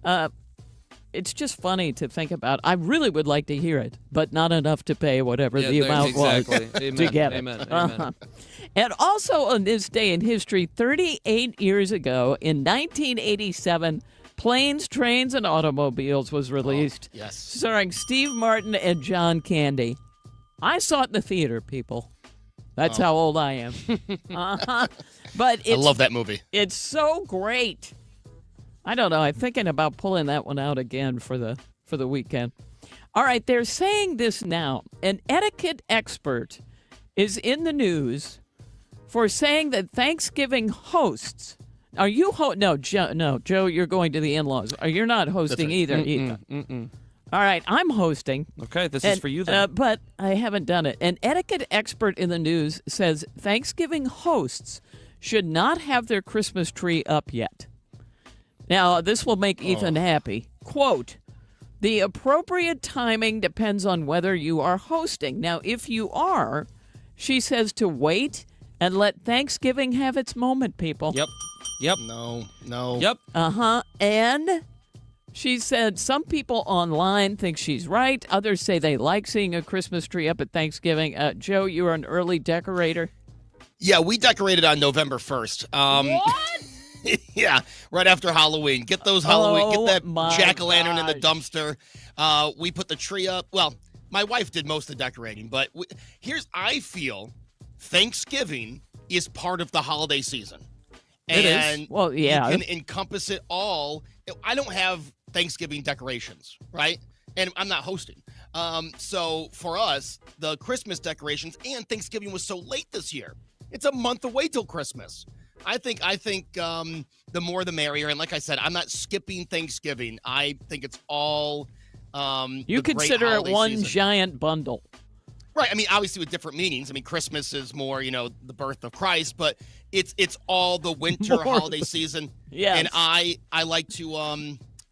Speaker 10: Yeah.
Speaker 12: It's just funny to think about. I really would like to hear it, but not enough to pay whatever the amount was to get it.
Speaker 11: Amen.
Speaker 12: And also on this day in history, 38 years ago, in 1987, Planes, Trains, and Automobiles was released.
Speaker 10: Yes.
Speaker 12: Starring Steve Martin and John Candy. I saw it in the theater, people. That's how old I am. But
Speaker 10: I love that movie.
Speaker 12: It's so great. I don't know. I'm thinking about pulling that one out again for the weekend. All right, they're saying this now. An etiquette expert is in the news for saying that Thanksgiving hosts. Are you No, Joe, you're going to the in-laws. You're not hosting either, Ethan. All right, I'm hosting.
Speaker 11: Okay, this is for you then.
Speaker 12: But I haven't done it. An etiquette expert in the news says Thanksgiving hosts should not have their Christmas tree up yet. Now, this will make Ethan happy. Quote, the appropriate timing depends on whether you are hosting. Now, if you are, she says to wait and let Thanksgiving have its moment, people.
Speaker 11: Yep.
Speaker 10: No.
Speaker 11: Yep.
Speaker 12: And she said some people online think she's right. Others say they like seeing a Christmas tree up at Thanksgiving. Joe, you are an early decorator.
Speaker 10: Yeah, we decorated on November 1st.
Speaker 12: What?
Speaker 10: Yeah, right after Halloween. Get those Halloween.
Speaker 12: Oh,
Speaker 10: get that
Speaker 12: my
Speaker 10: jack-o'-lantern in the
Speaker 12: gosh.
Speaker 10: dumpster. We put the tree up. Well, my wife did most of the decorating, but I feel Thanksgiving is part of the holiday season.
Speaker 12: It
Speaker 10: And
Speaker 12: is. Well, yeah.
Speaker 10: you can encompass it all. I don't have Thanksgiving decorations, right? And I'm not hosting. So for us, the Christmas decorations and Thanksgiving was so late this year. It's a month away till Christmas. I think the more the merrier. And like I said, I'm not skipping Thanksgiving. I think it's all
Speaker 12: You consider it one
Speaker 10: season.
Speaker 12: giant bundle.
Speaker 10: Right. I mean, obviously with different meanings. I mean, Christmas is more, the birth of Christ, but it's all the winter holiday season.
Speaker 12: Yes.
Speaker 10: And I like to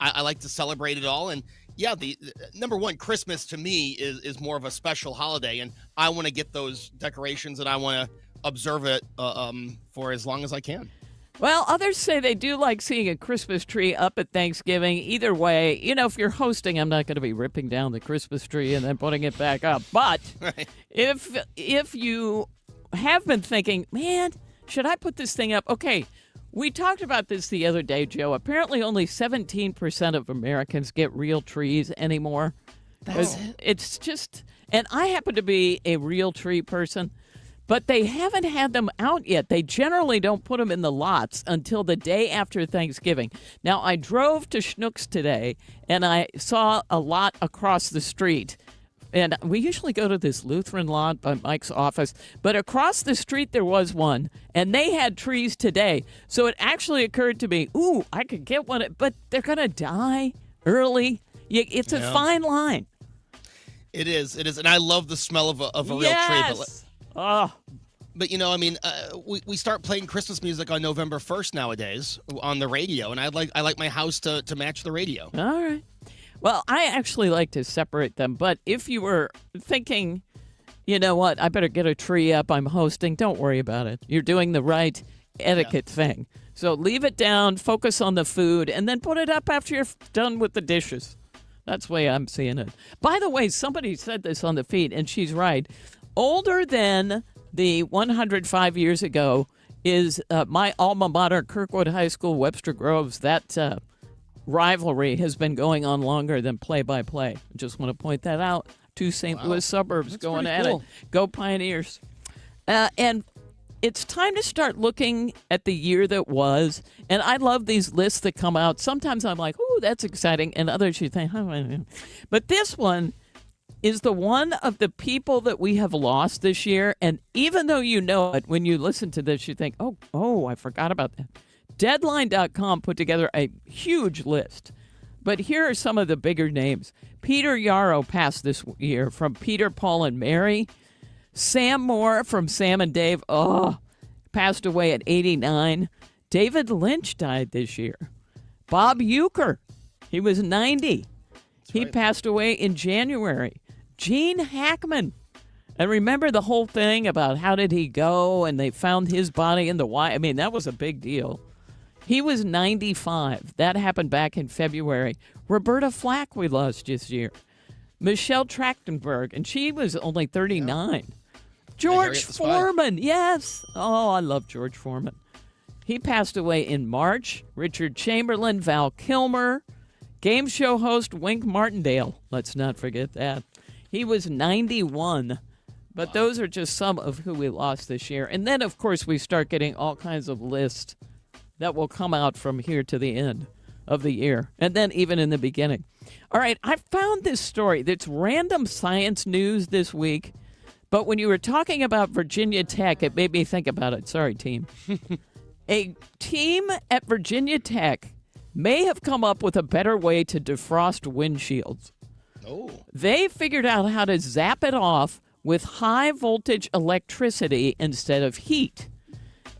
Speaker 10: I like to celebrate it all. And yeah, the number one, Christmas to me is more of a special holiday, and I want to get those decorations and I want to observe it for as long as I can.
Speaker 12: Well, others say they do like seeing a Christmas tree up at Thanksgiving. Either way, if you're hosting, I'm not going to be ripping down the Christmas tree and then putting it back up. But
Speaker 10: Right.
Speaker 12: if you have been thinking, man, should I put this thing up? Okay, we talked about this the other day, Joe. Apparently only 17% of Americans get real trees anymore.
Speaker 11: That's it?
Speaker 12: It's just, and I happen to be a real tree person. But they haven't had them out yet. They generally don't put them in the lots until the day after Thanksgiving. Now, I drove to Schnucks today, and I saw a lot across the street. And we usually go to this Lutheran lot by Mike's office. But across the street, there was one, and they had trees today. So it actually occurred to me, ooh, I could get one, but they're going to die early. It's a fine line.
Speaker 10: It is, and I love the smell of a real tree. But I mean, we start playing Christmas music on November 1st nowadays on the radio, and I like my house to match the radio.
Speaker 12: All right. Well, I actually like to separate them, but if you were thinking, you know what, I better get a tree up, I'm hosting, don't worry about it. You're doing the right etiquette thing. So leave it down, focus on the food, and then put it up after you're done with the dishes. That's the way I'm seeing it. By the way, somebody said this on the feed, and she's right. Older than the 105 years ago is my alma mater, Kirkwood High School, Webster Groves. That rivalry has been going on longer than play-by-play. I just want to point that out. Two St. Louis suburbs going at it. Go Pioneers. And it's time to start looking at the year that was. And I love these lists that come out. Sometimes I'm like, ooh, that's exciting. And others you think, oh. But this one is the one of the people that we have lost this year. And even though you know it, when you listen to this, you think, oh, I forgot about that. Deadline.com put together a huge list. But here are some of the bigger names. Peter Yarrow passed this year from Peter, Paul, and Mary. Sam Moore from Sam and Dave, passed away at 89. David Lynch died this year. Bob Euchre, he was 90. He passed away in January. Gene Hackman. And remember the whole thing about how did he go and they found his body in the Y. I mean, that was a big deal. He was 95. That happened back in February. Roberta Flack we lost this year. Michelle Trachtenberg, and she was only 39. George Foreman, yes. Oh, I love George Foreman. He passed away in March. Richard Chamberlain, Val Kilmer, game show host Wink Martindale. Let's not forget that. He was 91. But those are just some of who we lost this year. And then, of course, we start getting all kinds of lists that will come out from here to the end of the year, and then even in the beginning. All right, I found this story that's random science news this week, but when you were talking about Virginia Tech, it made me think about it. Sorry, team. A team at Virginia Tech may have come up with a better way to defrost windshields.
Speaker 10: Oh.
Speaker 12: They figured out how to zap it off with high-voltage electricity instead of heat.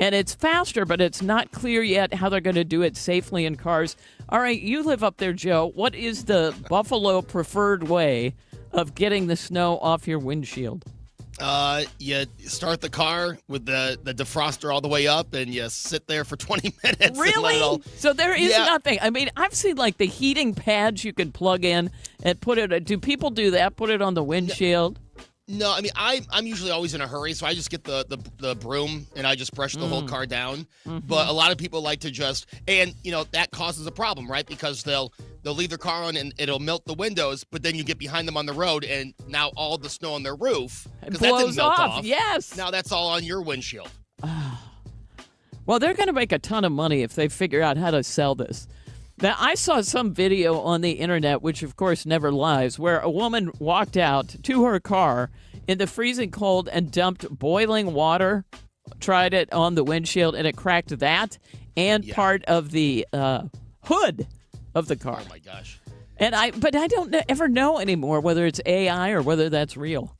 Speaker 12: And it's faster, but it's not clear yet how they're going to do it safely in cars. All right, you live up there, Joe. What is the Buffalo preferred way of getting the snow off your windshield?
Speaker 10: You start the car with the defroster all the way up, and you sit there for 20 minutes.
Speaker 12: Really? So there is nothing. I mean, I've seen like the heating pads you can plug in and put it. Do people do that? Put it on the windshield?
Speaker 10: No, I mean, I'm usually always in a hurry, so I just get the broom and I just brush the whole car down. Mm-hmm. But a lot of people like to just, and that causes a problem, right? Because they'll leave their car on and it'll melt the windows, but then you get behind them on the road and now all the snow on their roof, because that didn't melt off.
Speaker 12: Yes.
Speaker 10: Now that's all on your windshield.
Speaker 12: Well, they're going to make a ton of money if they figure out how to sell this. Now, I saw some video on the internet, which of course never lies, where a woman walked out to her car in the freezing cold and dumped boiling water, tried it on the windshield, and it cracked that and part of the hood of the car.
Speaker 10: Oh, my gosh.
Speaker 12: But I don't ever know anymore whether it's AI or whether that's real.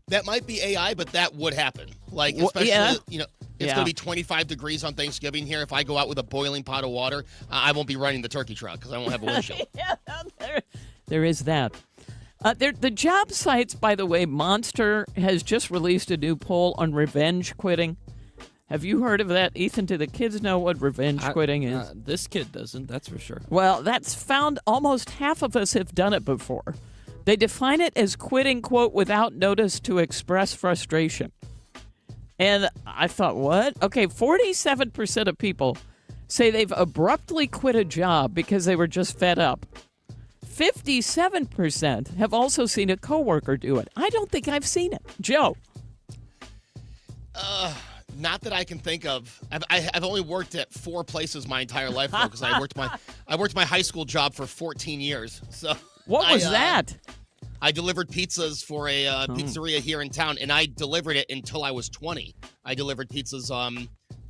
Speaker 10: That might be AI, but that would happen. Like, especially, it's going to be 25 degrees on Thanksgiving here. If I go out with a boiling pot of water, I won't be running the turkey truck because I won't have a windshield.
Speaker 12: There is that. The job sites, by the way, Monster has just released a new poll on revenge quitting. Have you heard of that, Ethan? Do the kids know what revenge quitting is?
Speaker 11: This kid doesn't, that's for sure.
Speaker 12: Well, that's found almost half of us have done it before. They define it as quitting, quote, without notice to express frustration. And I thought, what? Okay, 47% of people say they've abruptly quit a job because they were just fed up. 57% have also seen a coworker do it. I don't think I've seen it. Joe?
Speaker 10: Not that I can think of. I've only worked at 4 places my entire life because I worked my high school job for 14 years. So
Speaker 12: what was that?
Speaker 10: I delivered pizzas for a pizzeria here in town, and I delivered it until I was 20. I delivered pizzas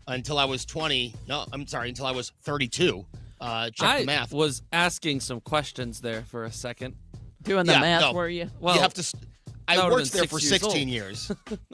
Speaker 10: until I was 20. No, I'm sorry, until I was 32. Check the math.
Speaker 11: I was asking some questions there for a second.
Speaker 12: Doing the math, were you?
Speaker 10: Well, you have to. I worked there for
Speaker 11: 6
Speaker 10: 16 years.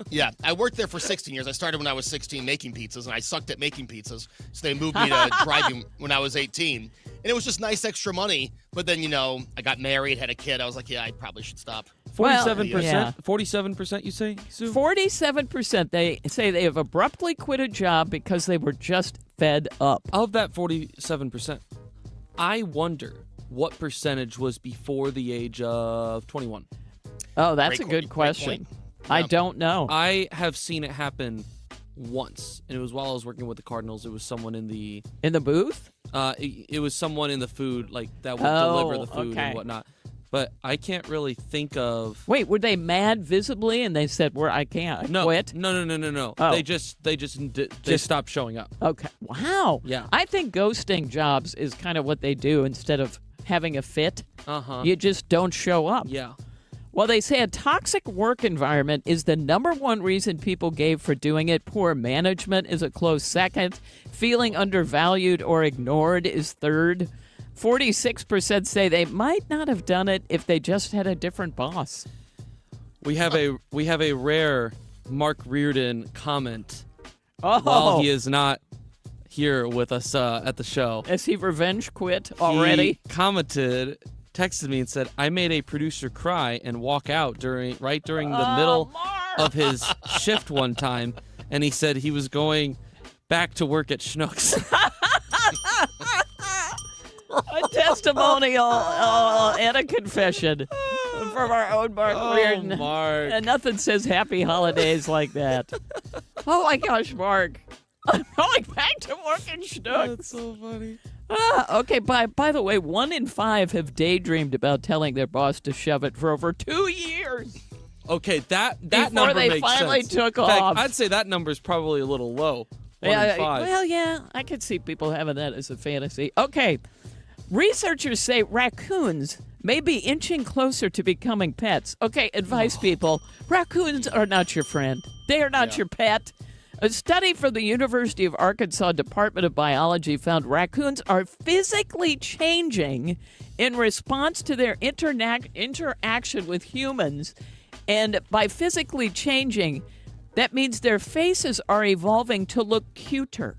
Speaker 10: Yeah, I worked there for 16 years. I started when I was 16 making pizzas, and I sucked at making pizzas. So they moved me to driving when I was 18. And it was just nice extra money. But then, I got married, had a kid. I was like, yeah, I probably should stop.
Speaker 11: 47%? 47%, you say, Sue?
Speaker 12: 47%. They say they have abruptly quit a job because they were just fed up.
Speaker 11: Of that 47%, I wonder what percentage was before the age of 21.
Speaker 12: Oh, that's a good question. I don't know.
Speaker 11: I have seen it happen once, and it was while I was working with the Cardinals. It was someone in the
Speaker 12: booth.
Speaker 11: It was someone in the food, like that would deliver the food and whatnot. But I can't really think of.
Speaker 12: Wait, were they mad visibly, and they said, "I can't quit"?
Speaker 11: No.
Speaker 12: Oh.
Speaker 11: They just stopped showing up.
Speaker 12: Okay. Wow.
Speaker 11: Yeah.
Speaker 12: I think ghosting jobs is kind of what they do instead of having a fit. You just don't show up.
Speaker 11: Yeah.
Speaker 12: Well, they say a toxic work environment is the number one reason people gave for doing it. Poor management is a close second. Feeling undervalued or ignored is third. 46% say they might not have done it if they just had a different boss.
Speaker 11: We have a rare Mark Reardon comment while he is not here with us at the show.
Speaker 12: Has he revenge quit already?
Speaker 11: He texted me and said, I made a producer cry and walk out during the middle of his shift one time, and he said he was going back to work at Schnucks.
Speaker 12: A testimonial and a confession from our own Mark Reardon.
Speaker 11: Mark.
Speaker 12: And nothing says happy holidays like that. Oh my gosh, Mark. I'm going back to work in Schnucks.
Speaker 11: That's so funny.
Speaker 12: Okay, by the way, 1 in 5 have daydreamed about telling their boss to shove it for over 2 years.
Speaker 11: Okay, that
Speaker 12: Before
Speaker 11: number
Speaker 12: they
Speaker 11: makes
Speaker 12: finally
Speaker 11: sense.
Speaker 12: took
Speaker 11: In fact,
Speaker 12: off.
Speaker 11: I'd say that number is probably a little low. 1 in 5.
Speaker 12: Well, yeah, I could see people having that as a fantasy. Okay, researchers say raccoons may be inching closer to becoming pets. Okay, advice, people. Raccoons are not your friend. They are not your pet. A study from the University of Arkansas Department of Biology found raccoons are physically changing in response to their interaction with humans. And by physically changing, that means their faces are evolving to look cuter.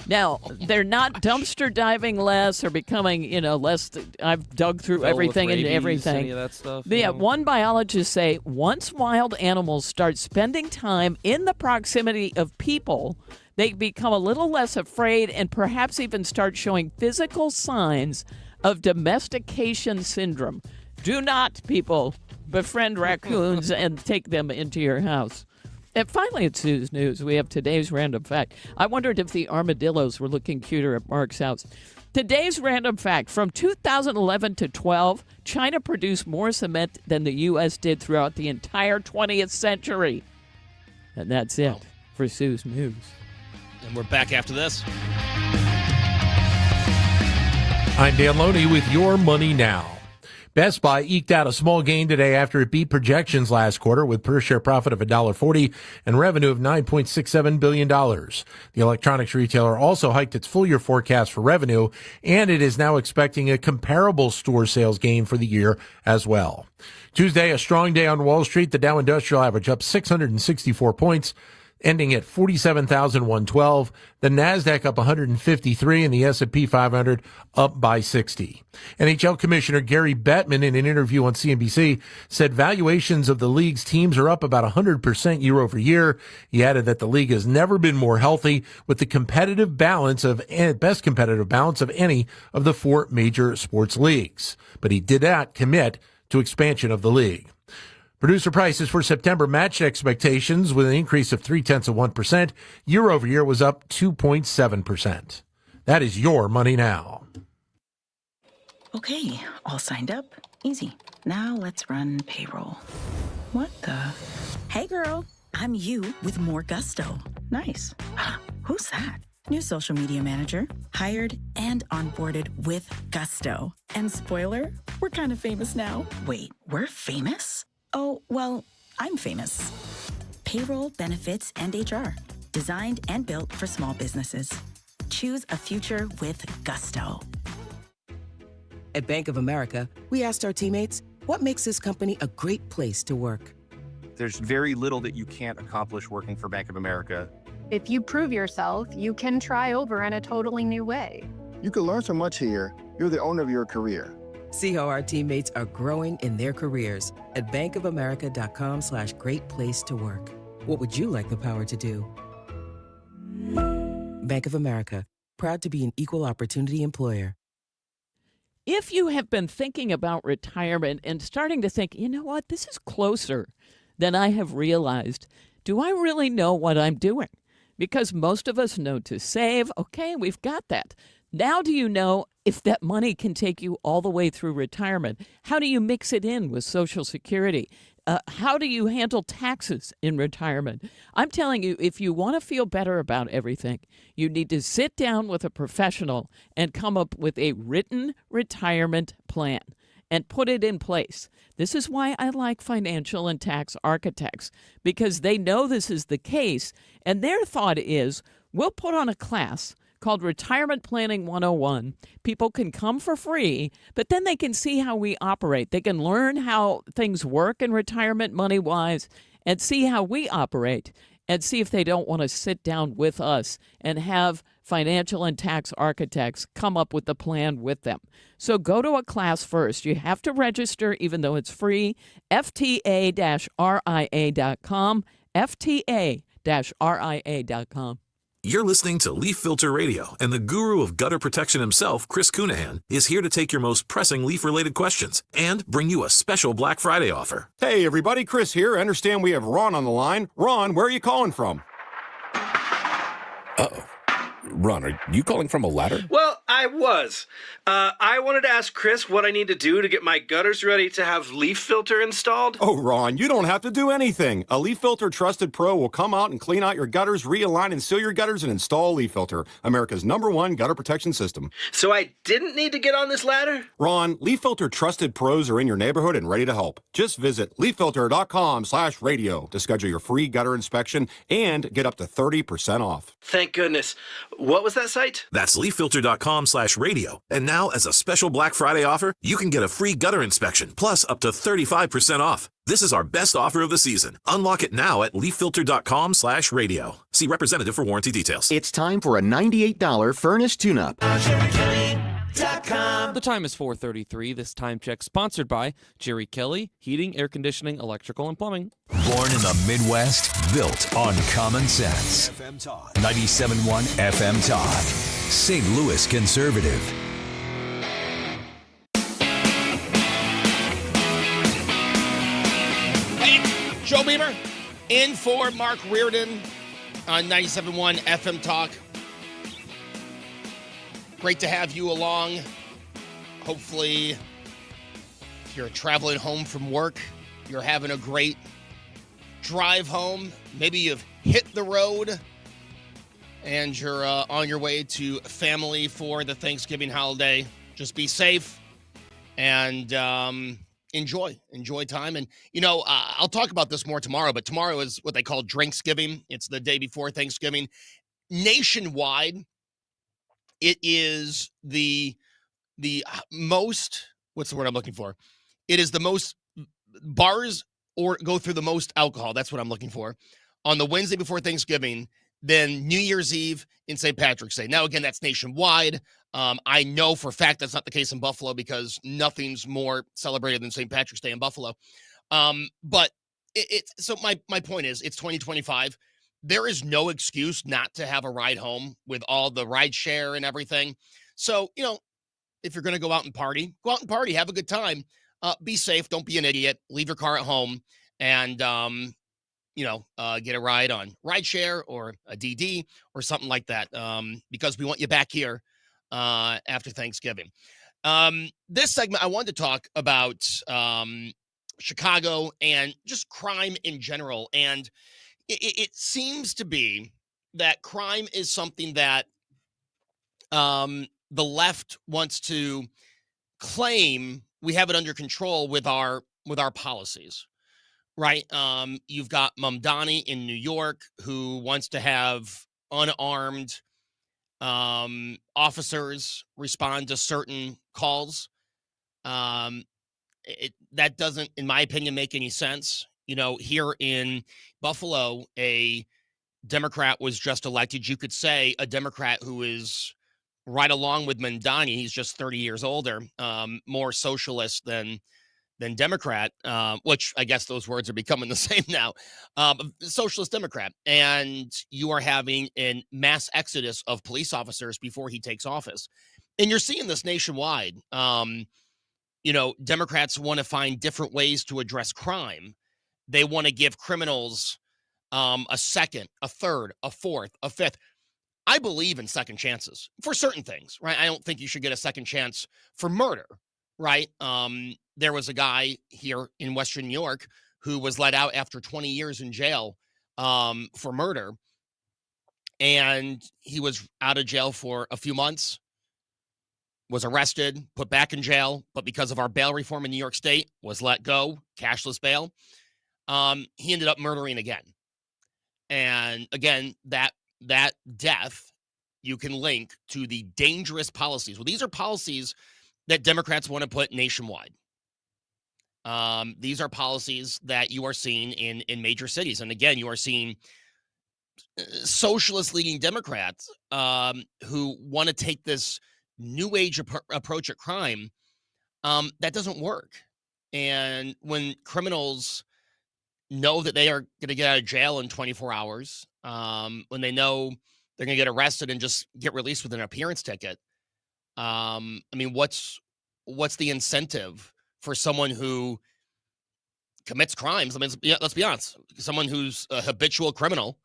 Speaker 12: Now, they're not dumpster diving less or becoming, less. I've dug through everything and everything.
Speaker 11: Any of that stuff,
Speaker 12: Yeah, one biologist say once wild animals start spending time in the proximity of people, they become a little less afraid and perhaps even start showing physical signs of domestication syndrome. Do not, people, befriend raccoons and take them into your house. And finally, at Sue's News, we have today's random fact. I wondered if the armadillos were looking cuter at Mark's house. Today's random fact. From 2011 to 12, China produced more cement than the U.S. did throughout the entire 20th century. And that's it for Sue's News.
Speaker 10: And we're back after this.
Speaker 9: I'm Dan Loney with Your Money Now. Best Buy eked out a small gain today after it beat projections last quarter with per-share profit of $1.40 and revenue of $9.67 billion. The electronics retailer also hiked its full-year forecast for revenue, and it is now expecting a comparable store sales gain for the year as well. Tuesday, a strong day on Wall Street. The Dow Industrial Average up 664 points, ending at 47,112. The Nasdaq up 153 and the S&P 500 up by 60. NHL Commissioner Gary Bettman, in an interview on CNBC, said valuations of the league's teams are up about 100% year over year. He added that the league has never been more healthy, with the best competitive balance of any of the 4 major sports leagues. But he did not commit to expansion of the league. Producer prices for September matched expectations with an increase of 0.3%. Year over year was up 2.7%. That is Your Money Now.
Speaker 13: Okay, all signed up. Easy. Now let's run payroll. What the? Hey girl, I'm you with more gusto. Nice. Who's that? New social media manager. Hired and onboarded with gusto. And spoiler, we're kind of famous now. Wait, we're famous? Oh, well, I'm famous. Payroll, benefits, and HR. Designed and built for small businesses. Choose a future with gusto.
Speaker 14: At Bank of America, we asked our teammates, What makes this company a great place to work?
Speaker 15: There's very little that you can't accomplish working for Bank of America.
Speaker 16: If you prove yourself, you can try over in a totally new way.
Speaker 17: You can learn so much here. You're the owner of your career.
Speaker 14: See how our teammates are growing in their careers at bankofamerica.com/great place to work. What would you like the power to do? Bank of America, proud to be an equal opportunity employer.
Speaker 12: If you have been thinking about retirement and starting to think, you know what, this is closer than I have realized, do I really know what I'm doing? Because most of us know to save. Okay, we've got that. Now do you know if that money can take you all the way through retirement? How do you mix it in with Social Security? How do you handle taxes in retirement? I'm telling you, if you want to feel better about everything, you need to sit down with a professional and come up with a written retirement plan and put it in place. This is why I like financial and tax architects, because they know this is the case, and their thought is, we'll put on a class called Retirement Planning 101. People can come for free, but then they can see how we operate. They can learn how things work in retirement money-wise and see how we operate and see if they don't want to sit down with us and have financial and tax architects come up with the plan with them. So go to a class first. You have to register, even though it's free, fta-ria.com, fta-ria.com.
Speaker 18: You're listening to Leaf Filter Radio, and the guru of gutter protection himself, Chris Cunahan, is here to take your most pressing leaf-related questions and bring you a special Black Friday offer.
Speaker 21: Hey, everybody, Chris here. I understand we have Ron on the line. Ron, where are you calling from?
Speaker 24: Uh-oh. Ron, are you calling from a ladder?
Speaker 25: Well, I was. I wanted to ask Chris what I need to do to get my gutters ready to have leaf filter installed.
Speaker 21: Oh, Ron, you don't have to do anything. A Leaf Filter Trusted Pro will come out and clean out your gutters, realign and seal your gutters, and install Leaf Filter, America's #1 gutter protection system.
Speaker 25: So I didn't need to get on this ladder?
Speaker 21: Ron, Leaf Filter Trusted Pros are in your neighborhood and ready to help. Just visit leaffilter.com/radio to schedule your free gutter inspection and get up to 30% off.
Speaker 25: Thank goodness. What was that site?
Speaker 18: That's leaffilter.com/radio. And now, as a special Black Friday offer, you can get a free gutter inspection, plus up to 35% off. This is our best offer of the season. Unlock it now at leaffilter.com/radio. See representative for warranty details.
Speaker 26: It's time for a $98 furnace tune-up.
Speaker 11: The time is 4:33. This time check sponsored by Jerry Kelly, Heating, Air Conditioning, Electrical, and Plumbing.
Speaker 2: Born in the Midwest, built on common sense. 97.1 FM Talk. St. Louis Conservative.
Speaker 10: Hey, Joe Beamer in for Mark Reardon on 97.1 FM Talk. Great to have you along. Hopefully, if you're traveling home from work, you're having a great drive home. Maybe you've hit the road and you're on your way to family for the Thanksgiving holiday. Just be safe and enjoy time. And, I'll talk about this more tomorrow, but tomorrow is what they call Drinksgiving. It's the day before Thanksgiving. Nationwide, it is the most, what's the word I'm looking for? It is the most bars or go through the most alcohol. That's what I'm looking for on the Wednesday before Thanksgiving, then New Year's Eve and St. Patrick's Day. Now, again, that's nationwide. I know for a fact that's not the case in Buffalo because nothing's more celebrated than St. Patrick's Day in Buffalo. But so my point is, it's 2025. There is no excuse not to have a ride home with all the ride share and everything. So, if you're going to go out and party, have a good time. Be safe. Don't be an idiot. Leave your car at home and, get a ride on rideshare or a DD or something like that because we want you back here after Thanksgiving. This segment, I wanted to talk about Chicago and just crime in general. And it seems to be that crime is something that the left wants to claim we have it under control with our policies, right? You've got Mamdani in New York who wants to have unarmed officers respond to certain calls. that doesn't, in my opinion, make any sense. Here in Buffalo, a Democrat was just elected. You could say a Democrat who is right along with Mandani. He's just 30 years older, more socialist than Democrat, which I guess those words are becoming the same now. Socialist Democrat. And you are having a mass exodus of police officers before he takes office. And you're seeing this nationwide. Democrats want to find different ways to address crime. They want to give criminals a second, a third, a fourth, a fifth. I believe in second chances for certain things, right? I don't think you should get a second chance for murder, right? There was a guy here in Western New York who was let out after 20 years in jail for murder. And he was out of jail for a few months, was arrested, put back in jail, but because of our bail reform in New York State, was let go, cashless bail. He ended up murdering again. And again, that death you can link to the dangerous policies. Well, these are policies that Democrats want to put nationwide. These are policies that you are seeing in major cities. And again, you are seeing socialist leading Democrats who want to take this new age approach at crime. That doesn't work. And when criminals know that they are going to get out of jail in 24 hours, when they know they're going to get arrested and just get released with an appearance ticket, what's the incentive for someone who commits crimes? Let's be honest. Someone who's a habitual criminal,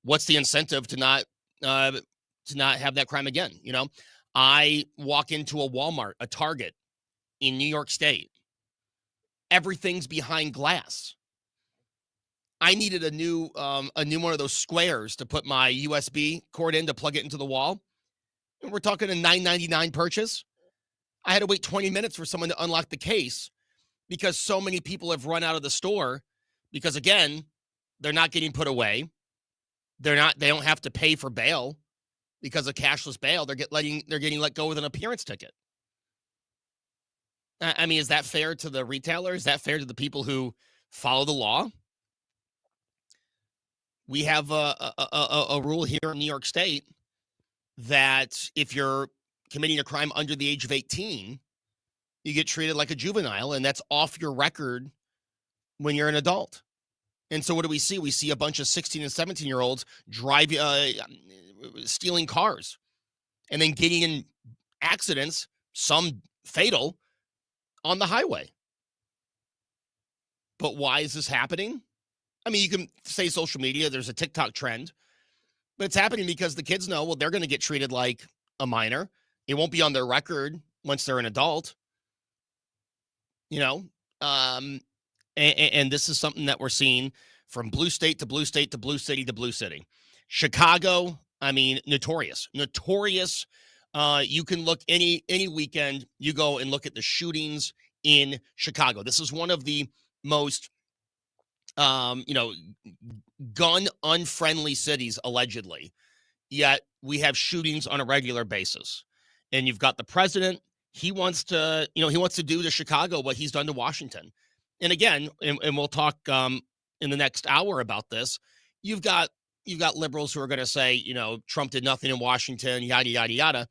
Speaker 10: what's the incentive to not have that crime again? I walk into a Walmart, a Target in New York State. Everything's behind glass. I needed a new one of those squares to put my USB cord in to plug it into the wall. And we're talking a $9.99 purchase. I had to wait 20 minutes for someone to unlock the case because so many people have run out of the store because, again, they're not getting put away. They don't have to pay for bail because of cashless bail. They're getting let go with an appearance ticket. Is that fair to the retailer? Is that fair to the people who follow the law? We have a rule here in New York State that if you're committing a crime under the age of 18, you get treated like a juvenile, and that's off your record when you're an adult. And so what do we see? We see a bunch of 16 and 17-year-olds stealing cars and then getting in accidents, some fatal, on the highway. But why is this happening? You can say social media, there's a TikTok trend, but it's happening because the kids know, well, they're going to get treated like a minor. It won't be on their record once they're an adult, and this is something that we're seeing from blue state to blue state to blue city to blue city. Chicago, notorious. You can look any weekend, you go and look at the shootings in Chicago. This is one of the most gun unfriendly cities, allegedly. Yet we have shootings on a regular basis. And you've got the president. He wants to do to Chicago what he's done to Washington. And again, and we'll talk in the next hour about this. You've got liberals who are going to say, Trump did nothing in Washington, yada, yada, yada.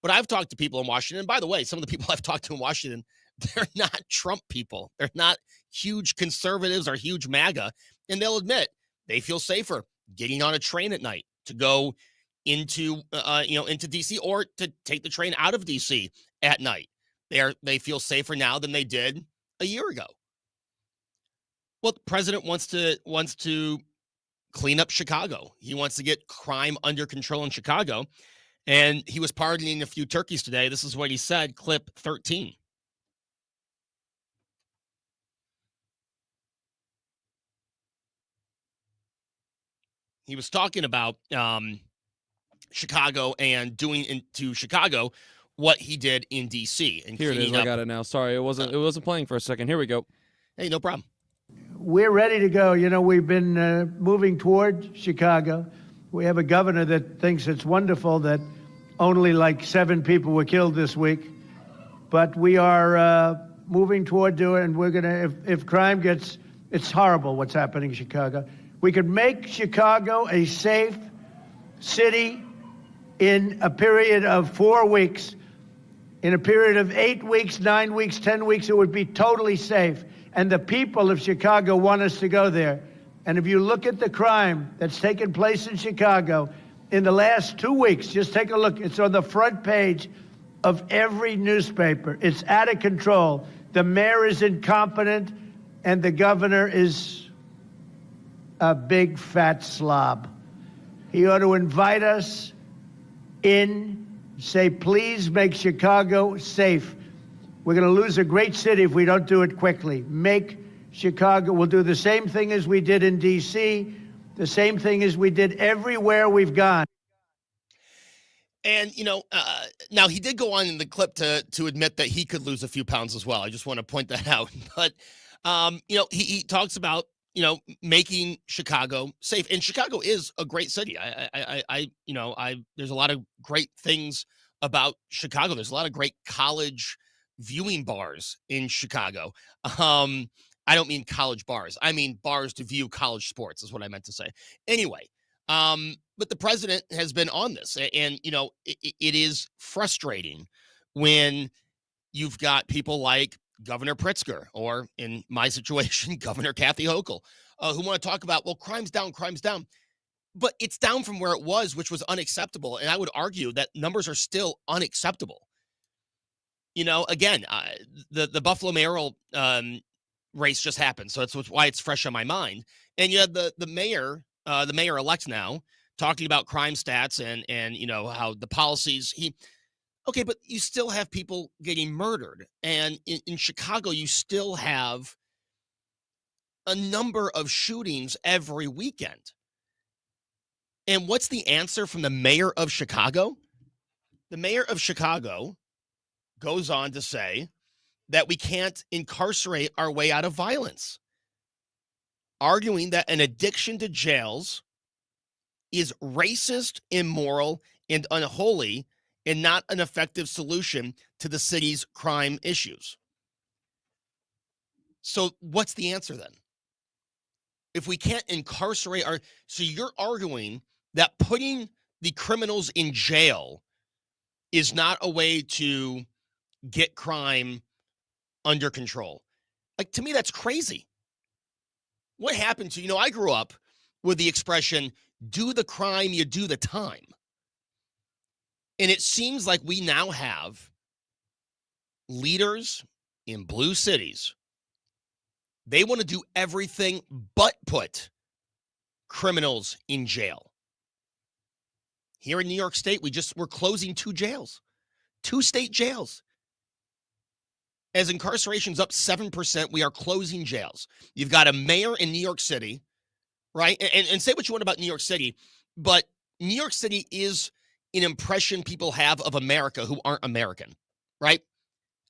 Speaker 10: But I've talked to people in Washington. And by the way, some of the people I've talked to in Washington, they're not Trump people. They're not huge conservatives or huge MAGA. And they'll admit they feel safer getting on a train at night to go into DC, or to take the train out of DC at night. They feel safer now than they did a year ago. Well, the president wants to clean up Chicago. He wants to get crime under control in Chicago. And he was pardoning a few turkeys today. This is what he said, clip 13. He was talking about Chicago and doing into Chicago what he did in D.C. And
Speaker 11: here it is. I got it now. Sorry, it wasn't playing for a second. Here we go.
Speaker 10: Hey, no problem.
Speaker 1: We're ready to go. We've been moving toward Chicago. We have a governor that thinks it's wonderful that only like 7 people were killed this week. But we are moving toward doing, and we're going to, if crime gets, it's horrible what's happening in Chicago. We could make Chicago a safe city in a period of 4 weeks. In a period of 8 weeks, 9 weeks, 10 weeks, it would be totally safe. And the people of Chicago want us to go there. And if you look at the crime that's taken place in Chicago in the last 2 weeks, just take a look. It's on the front page of every newspaper. It's out of control. The mayor is incompetent, and the governor is a big fat slob. He ought to invite us in, say, please make Chicago safe. We're going to lose a great city if we don't do it quickly. Make Chicago, we'll do the same thing as we did in D.C., the same thing as we did everywhere we've gone.
Speaker 10: And, now he did go on in the clip to admit that he could lose a few pounds as well. I just want to point that out. But, he talks about, making Chicago safe. And Chicago is a great city. There's a lot of great things about Chicago. There's a lot of great college viewing bars in Chicago. I don't mean college bars. I mean bars to view college sports is what I meant to say. Anyway, but the president has been on this, and, it is frustrating when you've got people like Governor Pritzker, or in my situation, Governor Kathy Hochul, who want to talk about, well, crime's down. But it's down from where it was, which was unacceptable. And I would argue that numbers are still unacceptable. Again, the Buffalo mayoral race just happened, so that's why it's fresh on my mind. And you had the mayor-elect now, talking about crime stats and how the policies okay, but you still have people getting murdered. And in Chicago, you still have a number of shootings every weekend. And what's the answer from the mayor of Chicago? The mayor of Chicago goes on to say that we can't incarcerate our way out of violence, arguing that an addiction to jails is racist, immoral, and unholy, and not an effective solution to the city's crime issues. So what's the answer then? If we can't incarcerate so you're arguing that putting the criminals in jail is not a way to get crime under control. Like, to me, that's crazy. What happened to, I grew up with the expression, do the crime, you do the time. And it seems like we now have leaders in blue cities. They want to do everything but put criminals in jail. Here in New York State, we're closing 2 jails, 2 state jails. As incarceration's up 7%, we are closing jails. You've got a mayor in New York City, right? And say what you want about New York City, but New York City is an impression people have of America who aren't American, right?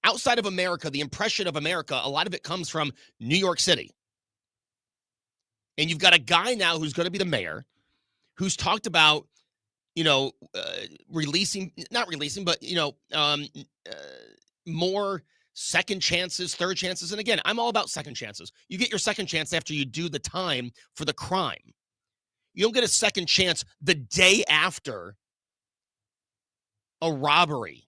Speaker 10: Outside of America, the impression of America, a lot of it comes from New York City. And you've got a guy now who's going to be the mayor, who's talked about, more second chances, third chances. And again, I'm all about second chances. You get your second chance after you do the time for the crime. You don't get a second chance the day after a robbery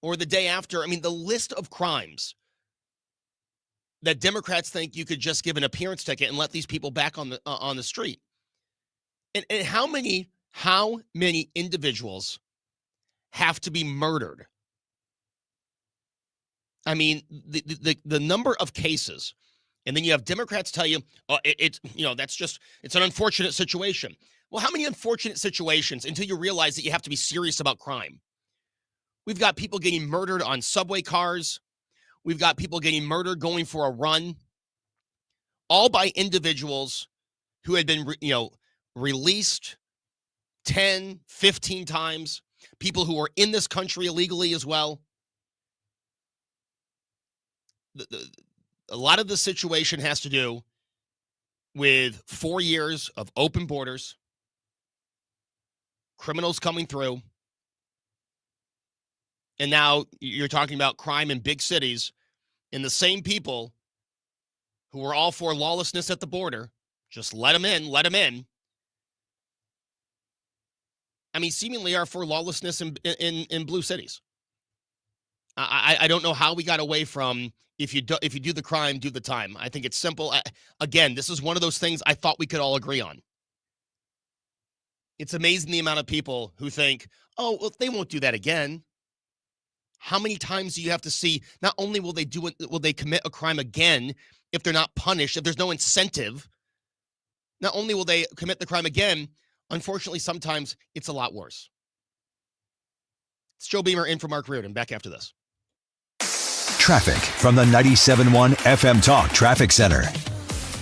Speaker 10: or the day after. I mean, the list of crimes that Democrats think you could just give an appearance ticket and let these people back on the street. And how many individuals have to be murdered? I mean, the number of cases, and then you have Democrats tell you, it's an unfortunate situation. Well, how many unfortunate situations until you realize that you have to be serious about crime? We've got people getting murdered on subway cars. We've got people getting murdered going for a run, all by individuals who had been, released 10, 15 times, people who are in this country illegally as well. A lot of the situation has to do with 4 years of open borders, criminals coming through, and now you're talking about crime in big cities And the same people who were all for lawlessness at the border, just let them in, let them in. I mean, seemingly are for lawlessness in blue cities. I don't know how we got away from if you do the crime, do the time. I think it's simple. Again, this is one of those things I thought we could all agree on. It's amazing the amount of people who think, oh, well, they won't do that again. How many times do you have to see, not only will they commit a crime again if they're not punished, if there's no incentive, not only will they commit the crime again, unfortunately, sometimes it's a lot worse. It's Joe Beamer in for Mark Reardon. Back after this.
Speaker 2: Traffic from the 97.1 FM Talk Traffic Center.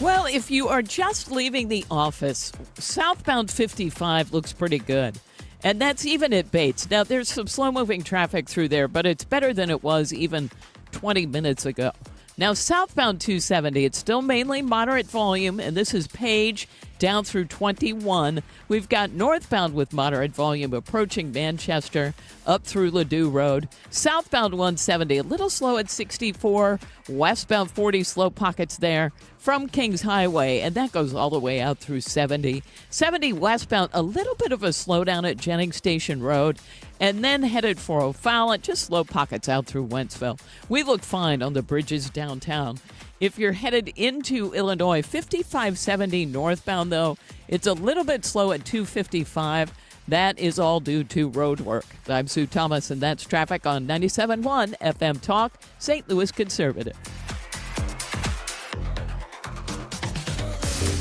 Speaker 12: Well, if you are just leaving the office, southbound 55 looks pretty good. And that's even at Bates. Now, there's some slow-moving traffic through there, but it's better than it was even 20 minutes ago. Now, southbound 270, it's still mainly moderate volume, and this is Page down through 21. We've got northbound with moderate volume approaching Manchester up through Ladue Road. Southbound 170, a little slow at 64. Westbound 40, slow pockets there from Kings Highway, and that goes all the way out through 70. 70 westbound, a little bit of a slowdown at Jennings Station Road, and then headed for O'Fallon, just slow pockets out through Wentzville. We look fine on the bridges downtown. If you're headed into Illinois, 5570 northbound, though, it's a little bit slow at 255. That is all due to road work. I'm Sue Thomas, and that's traffic on 97.1 FM Talk, St. Louis Conservative.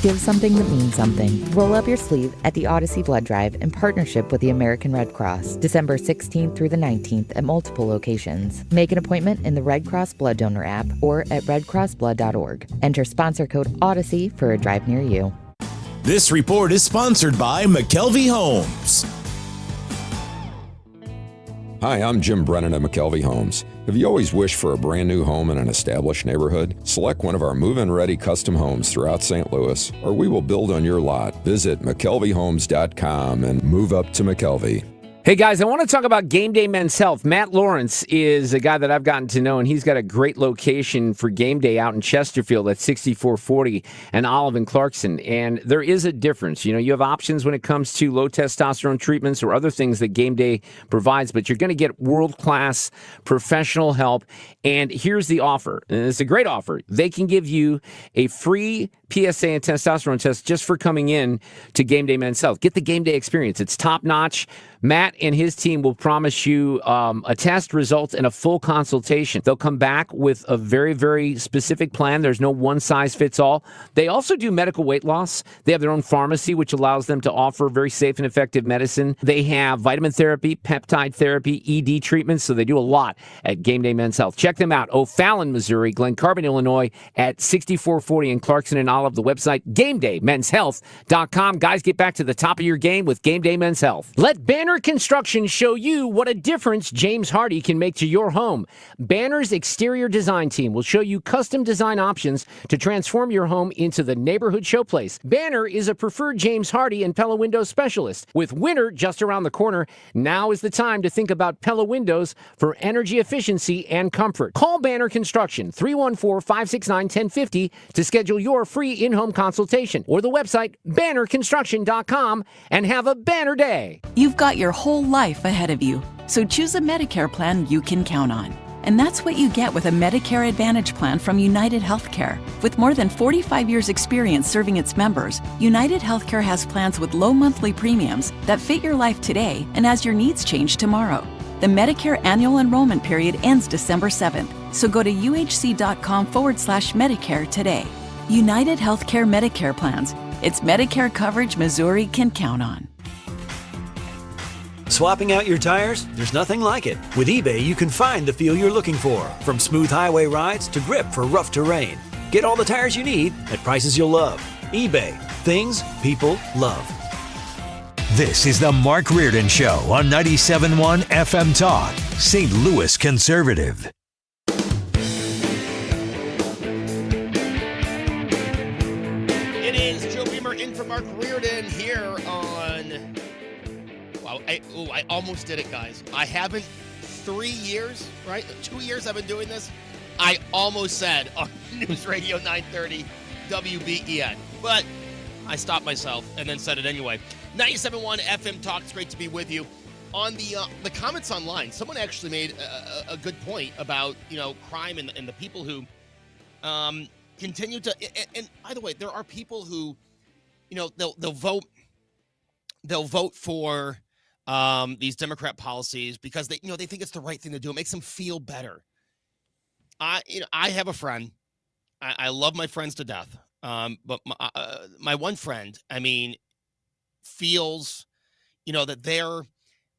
Speaker 3: Give something that means something. Roll up your sleeve at the Odyssey Blood Drive in partnership with the American Red Cross, December 16th through the 19th at multiple locations. Make an appointment in the Red Cross Blood Donor app or at redcrossblood.org. Enter sponsor code Odyssey for a drive near you.
Speaker 4: This report is sponsored by McKelvey Homes.
Speaker 24: Hi, I'm Jim Brennan at McKelvey Homes. Have you always wished for a brand new home in an established neighborhood? Select one of our move-in ready custom homes throughout St. Louis, or we will build on your lot. Visit McKelveyHomes.com and move up to McKelvey.
Speaker 19: Hey guys, I want to talk about Game Day Men's Health. Matt Lawrence is a guy that I've gotten to know, and he's got a great location for game day out in Chesterfield at 6440 and Olive and Clarkson. And there is a difference. You know, you have options when it comes to low testosterone treatments or other things that Game Day provides, but you're going to get world-class professional help. And here's the offer. And it's a great offer. They can give you a free PSA and testosterone test just for coming in to Game Day Men's Health. Get the Game Day experience. It's top-notch. Matt and his team will promise you a test, results, and a full consultation. They'll come back with a very, very specific plan. There's no one-size-fits-all. They also do medical weight loss. They have their own pharmacy, which allows them to offer very safe and effective medicine. They have vitamin therapy, peptide therapy, ED treatments, so they do a lot at Game Day Men's Health. Check them out. O'Fallon, Missouri, Glen Carbon, Illinois, at 6440 in Clarkson and Olive. The website, GameDayMen'sHealth.com. Guys, get back to the top of your game with Game Day Men's Health. Let Banner Construction show you what a difference James Hardy can make to your home. Banner's exterior design team will show you custom design options to transform your home into the neighborhood showplace. Banner is a preferred James Hardy and Pella Windows specialist. With winter just around the corner, now is the time to think about Pella Windows for energy efficiency and comfort. Call Banner Construction, 314-569-1050 to schedule your free in-home consultation, or the website bannerconstruction.com, and have a banner day.
Speaker 20: You've got your whole life ahead of you, so choose a Medicare plan you can count on. And that's what you get with a Medicare Advantage plan from United Healthcare. With more than 45 years' experience serving its members, United Healthcare has plans with low monthly premiums that fit your life today and as your needs change tomorrow. The Medicare annual enrollment period ends December 7th, so go to uhc.com/Medicare today. United Healthcare Medicare plans. It's Medicare coverage Missouri can count on.
Speaker 22: Swapping out your tires? There's nothing like it. With eBay, you can find the feel you're looking for, from smooth highway rides to grip for rough terrain. Get all the tires you need at prices you'll love. eBay. Things people love.
Speaker 2: This is the Mark Reardon Show on 97.1 FM Talk, St. Louis Conservative.
Speaker 10: It is Joe Beamer in for Mark Reardon here on... Wow, I almost did it, guys. I haven't 3 years, right? 2 years I've been doing this. I almost said on News Radio 930 WBEN, but I stopped myself and then said it anyway. 97.1 FM Talk. It's great to be with you. On the comments online, someone actually made a good point about, crime and the people who continue to. And by the way, there are people who, they'll vote for these Democrat policies because they think it's the right thing to do. It makes them feel better. I have a friend. I love my friends to death. But my one friend, feels, that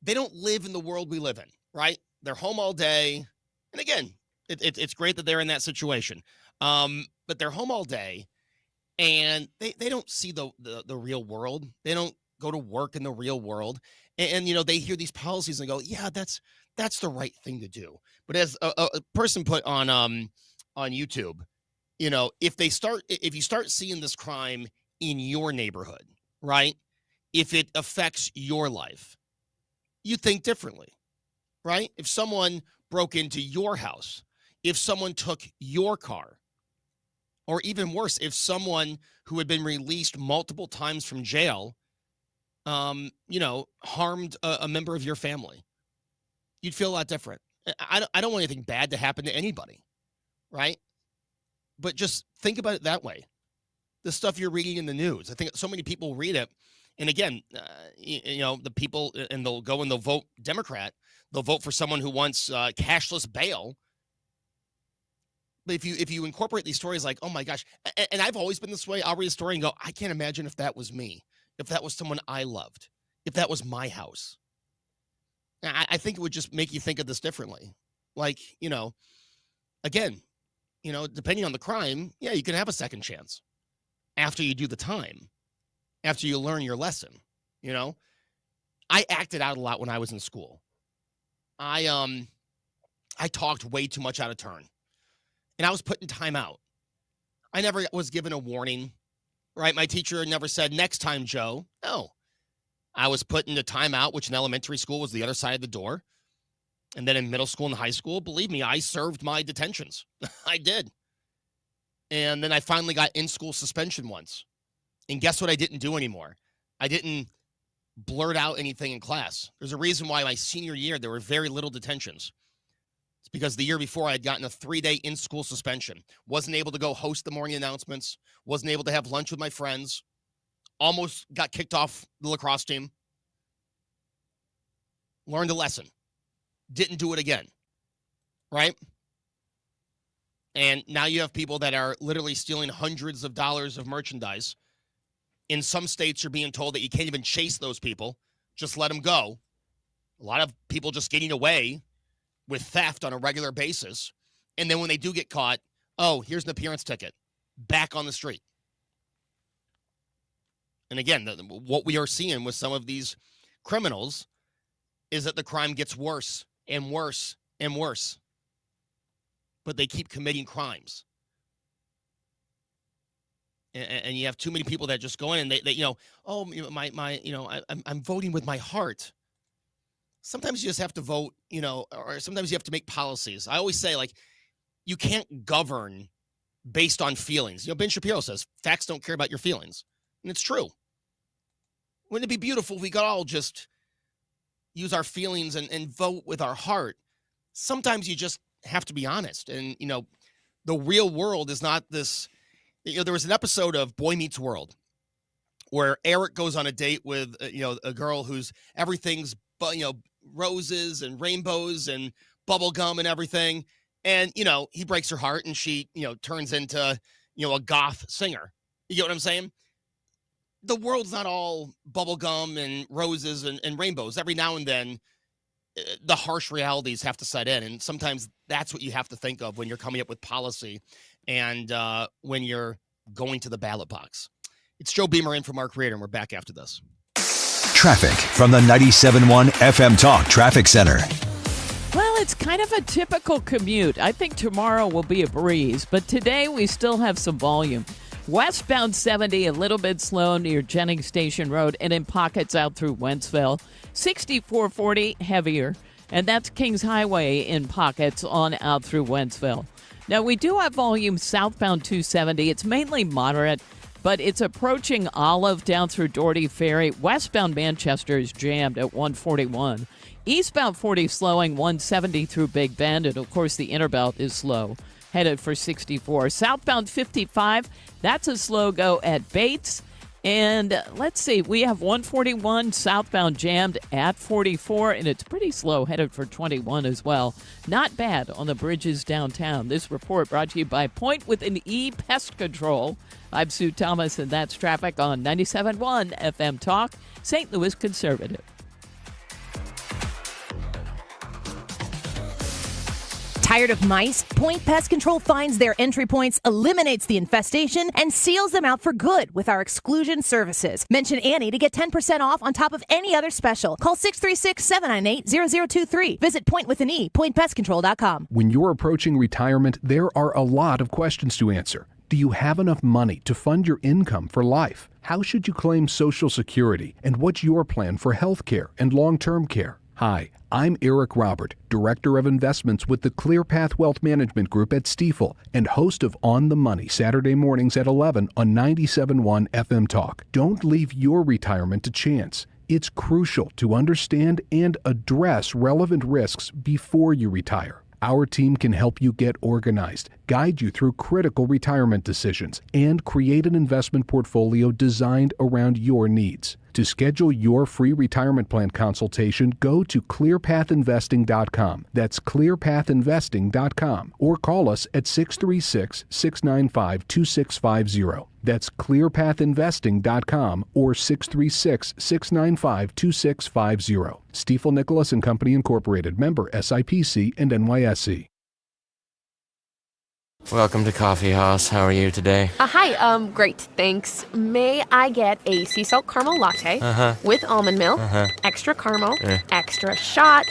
Speaker 10: they don't live in the world we live in, right? They're home all day. And again, it's great that they're in that situation. But they're home all day and they don't see the real world. They don't go to work in the real world. And they hear these policies and go, yeah, that's the right thing to do. But as a person put on YouTube, if you start seeing this crime in your neighborhood, right? If it affects your life, you think differently, right? If someone broke into your house, if someone took your car, or even worse, if someone who had been released multiple times from jail, harmed a member of your family, you'd feel a lot different. I don't want anything bad to happen to anybody, right? But just think about it that way. The stuff you're reading in the news, I think so many people read it. And again, the people, and they'll go and they'll vote Democrat. They'll vote for someone who wants cashless bail. But if you incorporate these stories like, oh my gosh, and I've always been this way, I'll read a story and go, I can't imagine if that was me, if that was someone I loved, if that was my house. I think it would just make you think of this differently. Like, again, depending on the crime, yeah, you can have a second chance after you do the time, after you learn your lesson. I acted out a lot when I was in school. I talked way too much out of turn, and I was put in timeout. I never was given a warning, right? My teacher never said, next time, Joe. No. I was put into timeout, which in elementary school was the other side of the door. And then in middle school and high school, believe me, I served my detentions. I did. And then I finally got in-school suspension once. And guess what I didn't do anymore? I didn't blurt out anything in class. There's a reason why my senior year, there were very little detentions. It's because the year before I had gotten a 3-day in-school suspension. Wasn't able to go host the morning announcements. Wasn't able to have lunch with my friends. Almost got kicked off the lacrosse team. Learned a lesson. Didn't do it again. Right? And now you have people that are literally stealing hundreds of dollars of merchandise. In some states, you're being told that you can't even chase those people. Just let them go. A lot of people just getting away with theft on a regular basis. And then when they do get caught, oh, here's an appearance ticket. Back on the street. And again, what we are seeing with some of these criminals is that the crime gets worse and worse and worse. But they keep committing crimes. And you have too many people that just go in and they I'm voting with my heart. Sometimes you just have to vote, or sometimes you have to make policies. I always say, like, you can't govern based on feelings. Ben Shapiro says, facts don't care about your feelings. And it's true. Wouldn't it be beautiful if we could all just use our feelings and vote with our heart? Sometimes you just have to be honest. And, the real world is not this. There was an episode of Boy Meets World where Eric goes on a date with, a girl who's everything's, roses and rainbows and bubble gum and everything. And, he breaks her heart and she, turns into, a goth singer. You get what I'm saying? The world's not all bubblegum and roses and rainbows. Every now and then, the harsh realities have to set in. And sometimes that's what you have to think of when you're coming up with policy and when you're going to the ballot box. It's Joe Beamer in for Mark Reardon. We're back after this.
Speaker 2: Traffic from the 97.1 FM Talk Traffic Center.
Speaker 12: Well, it's kind of a typical commute. I think tomorrow will be a breeze, but today we still have some volume. Westbound 70, a little bit slow near Jennings Station Road and in pockets out through Wentzville. 6440, heavier, and that's Kings Highway in pockets on out through Wentzville. Now, we do have volume southbound 270. It's mainly moderate, but it's approaching Olive down through Doherty Ferry. Westbound Manchester is jammed at 141. Eastbound 40 slowing 170 through Big Bend, and of course the inner belt is slow, headed for 64. Southbound 55, that's a slow go at Bates. And let's see, we have 141 southbound jammed at 44, and it's pretty slow, headed for 21 as well. Not bad on the bridges downtown. This report brought to you by Point with an E Pest Control. I'm Sue Thomas, and that's traffic on 97.1 FM Talk, St. Louis Conservative.
Speaker 5: Tired of mice? Point Pest Control finds their entry points, eliminates the infestation, and seals them out for good with our exclusion services. Mention Annie to get 10% off on top of any other special. Call 636-798-0023. Visit Point with an E, pointpestcontrol.com.
Speaker 6: When you're approaching retirement, there are a lot of questions to answer. Do you have enough money to fund your income for life? How should you claim Social Security? And what's your plan for health care and long-term care? Hi, I'm Eric Robert, Director of Investments with the ClearPath Wealth Management Group at Stifel and host of On the Money Saturday mornings at 11 on 97.1 FM Talk. Don't leave your retirement to chance. It's crucial to understand and address relevant risks before you retire. Our team can help you get organized, guide you through critical retirement decisions, and create an investment portfolio designed around your needs. To schedule your free retirement plan consultation, go to clearpathinvesting.com. That's clearpathinvesting.com. Or call us at 636-695-2650. That's clearpathinvesting.com or 636-695-2650. Stifel Nicholas and Company Incorporated. Member SIPC and NYSE.
Speaker 7: Welcome to Coffee House. How are you today?
Speaker 8: Hi, great, thanks. May I get a sea salt caramel latte with almond milk, extra caramel, extra shot,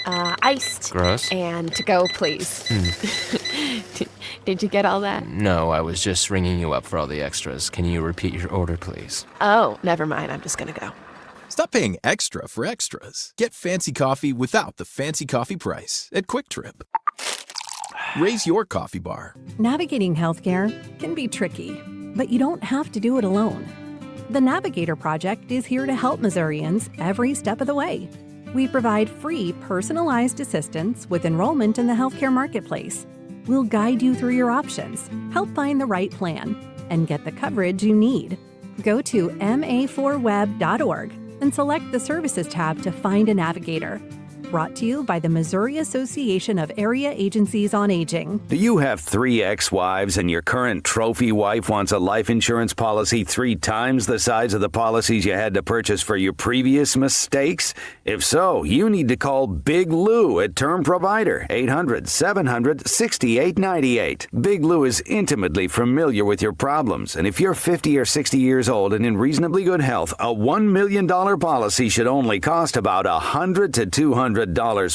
Speaker 8: iced,
Speaker 7: Gross.
Speaker 8: and to go, please. Did you get all that?
Speaker 7: No, I was just ringing you up for all the extras. Can you repeat your order, please?
Speaker 8: Oh, never mind. I'm just gonna go.
Speaker 9: Stop paying extra for extras. Get fancy coffee without the fancy coffee price at Quick Trip. Raise your coffee bar.
Speaker 23: Navigating healthcare can be tricky, but you don't have to do it alone. The Navigator Project is here to help Missourians every step of the way. We provide free, personalized assistance with enrollment in the healthcare marketplace. We'll guide you through your options, help find the right plan, and get the coverage you need. Go to ma4web.org and select the Services tab to find a navigator. Brought to you by the Missouri Association of Area Agencies on Aging.
Speaker 27: Do you have 3 ex-wives and your current trophy wife wants a life insurance policy 3 times the size of the policies you had to purchase for your previous mistakes? If so, you need to call Big Lou at Term Provider, 800-700-6898. Big Lou is intimately familiar with your problems, and if you're 50 or 60 years old and in reasonably good health, a $1 million policy should only cost about $100 to $200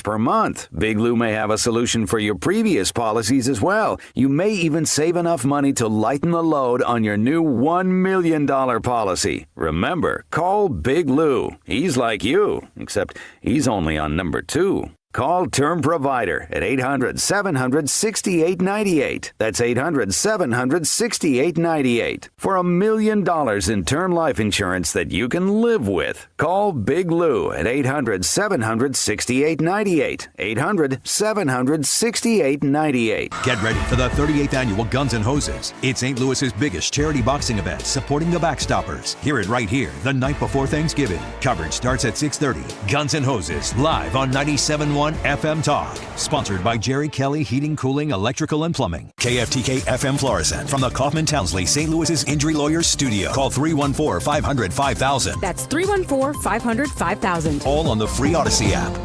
Speaker 27: per month. Big Lou may have a solution for your previous policies as well. You may even save enough money to lighten the load on your new $1 million policy. Remember, call Big Lou. He's like you, except he's only on number 2. Call Term Provider at 800-700-6898. That's 800-700-6898. For $1 million in term life insurance that you can live with. Call Big Lou at 800-700-6898. 800-700-6898.
Speaker 2: Get ready for the 38th annual Guns N' Hoses. It's St. Louis's biggest charity boxing event supporting the Backstoppers. Hear it right here the night before Thanksgiving. Coverage starts at 6:30. Guns N' Hoses live on 97.1 FM Talk. Sponsored by Jerry Kelly Heating, Cooling, Electrical, and Plumbing. KFTK FM Florissant from the Kaufman Townsley St. Louis's Injury Lawyers Studio. Call 314-500-5000.
Speaker 28: That's 314-500-5000.
Speaker 2: All on the free Odyssey app.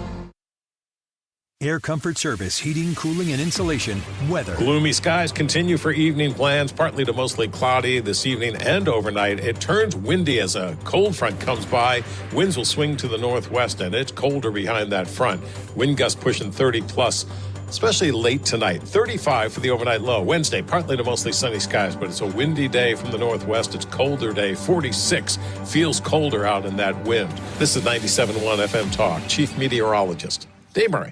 Speaker 2: Air Comfort Service, heating, cooling, and insulation. Weather.
Speaker 29: Gloomy skies continue for evening plans, partly to mostly cloudy this evening and overnight. It turns windy as a cold front comes by. Winds will swing to the northwest, and it's colder behind that front. Wind gusts pushing 30 plus, especially late tonight. 35 for the overnight low. Wednesday, partly to mostly sunny skies, but it's a windy day from the northwest. It's a colder day. 46 feels colder out in that wind. This is 97.1 FM Talk. Chief Meteorologist Dave Murray.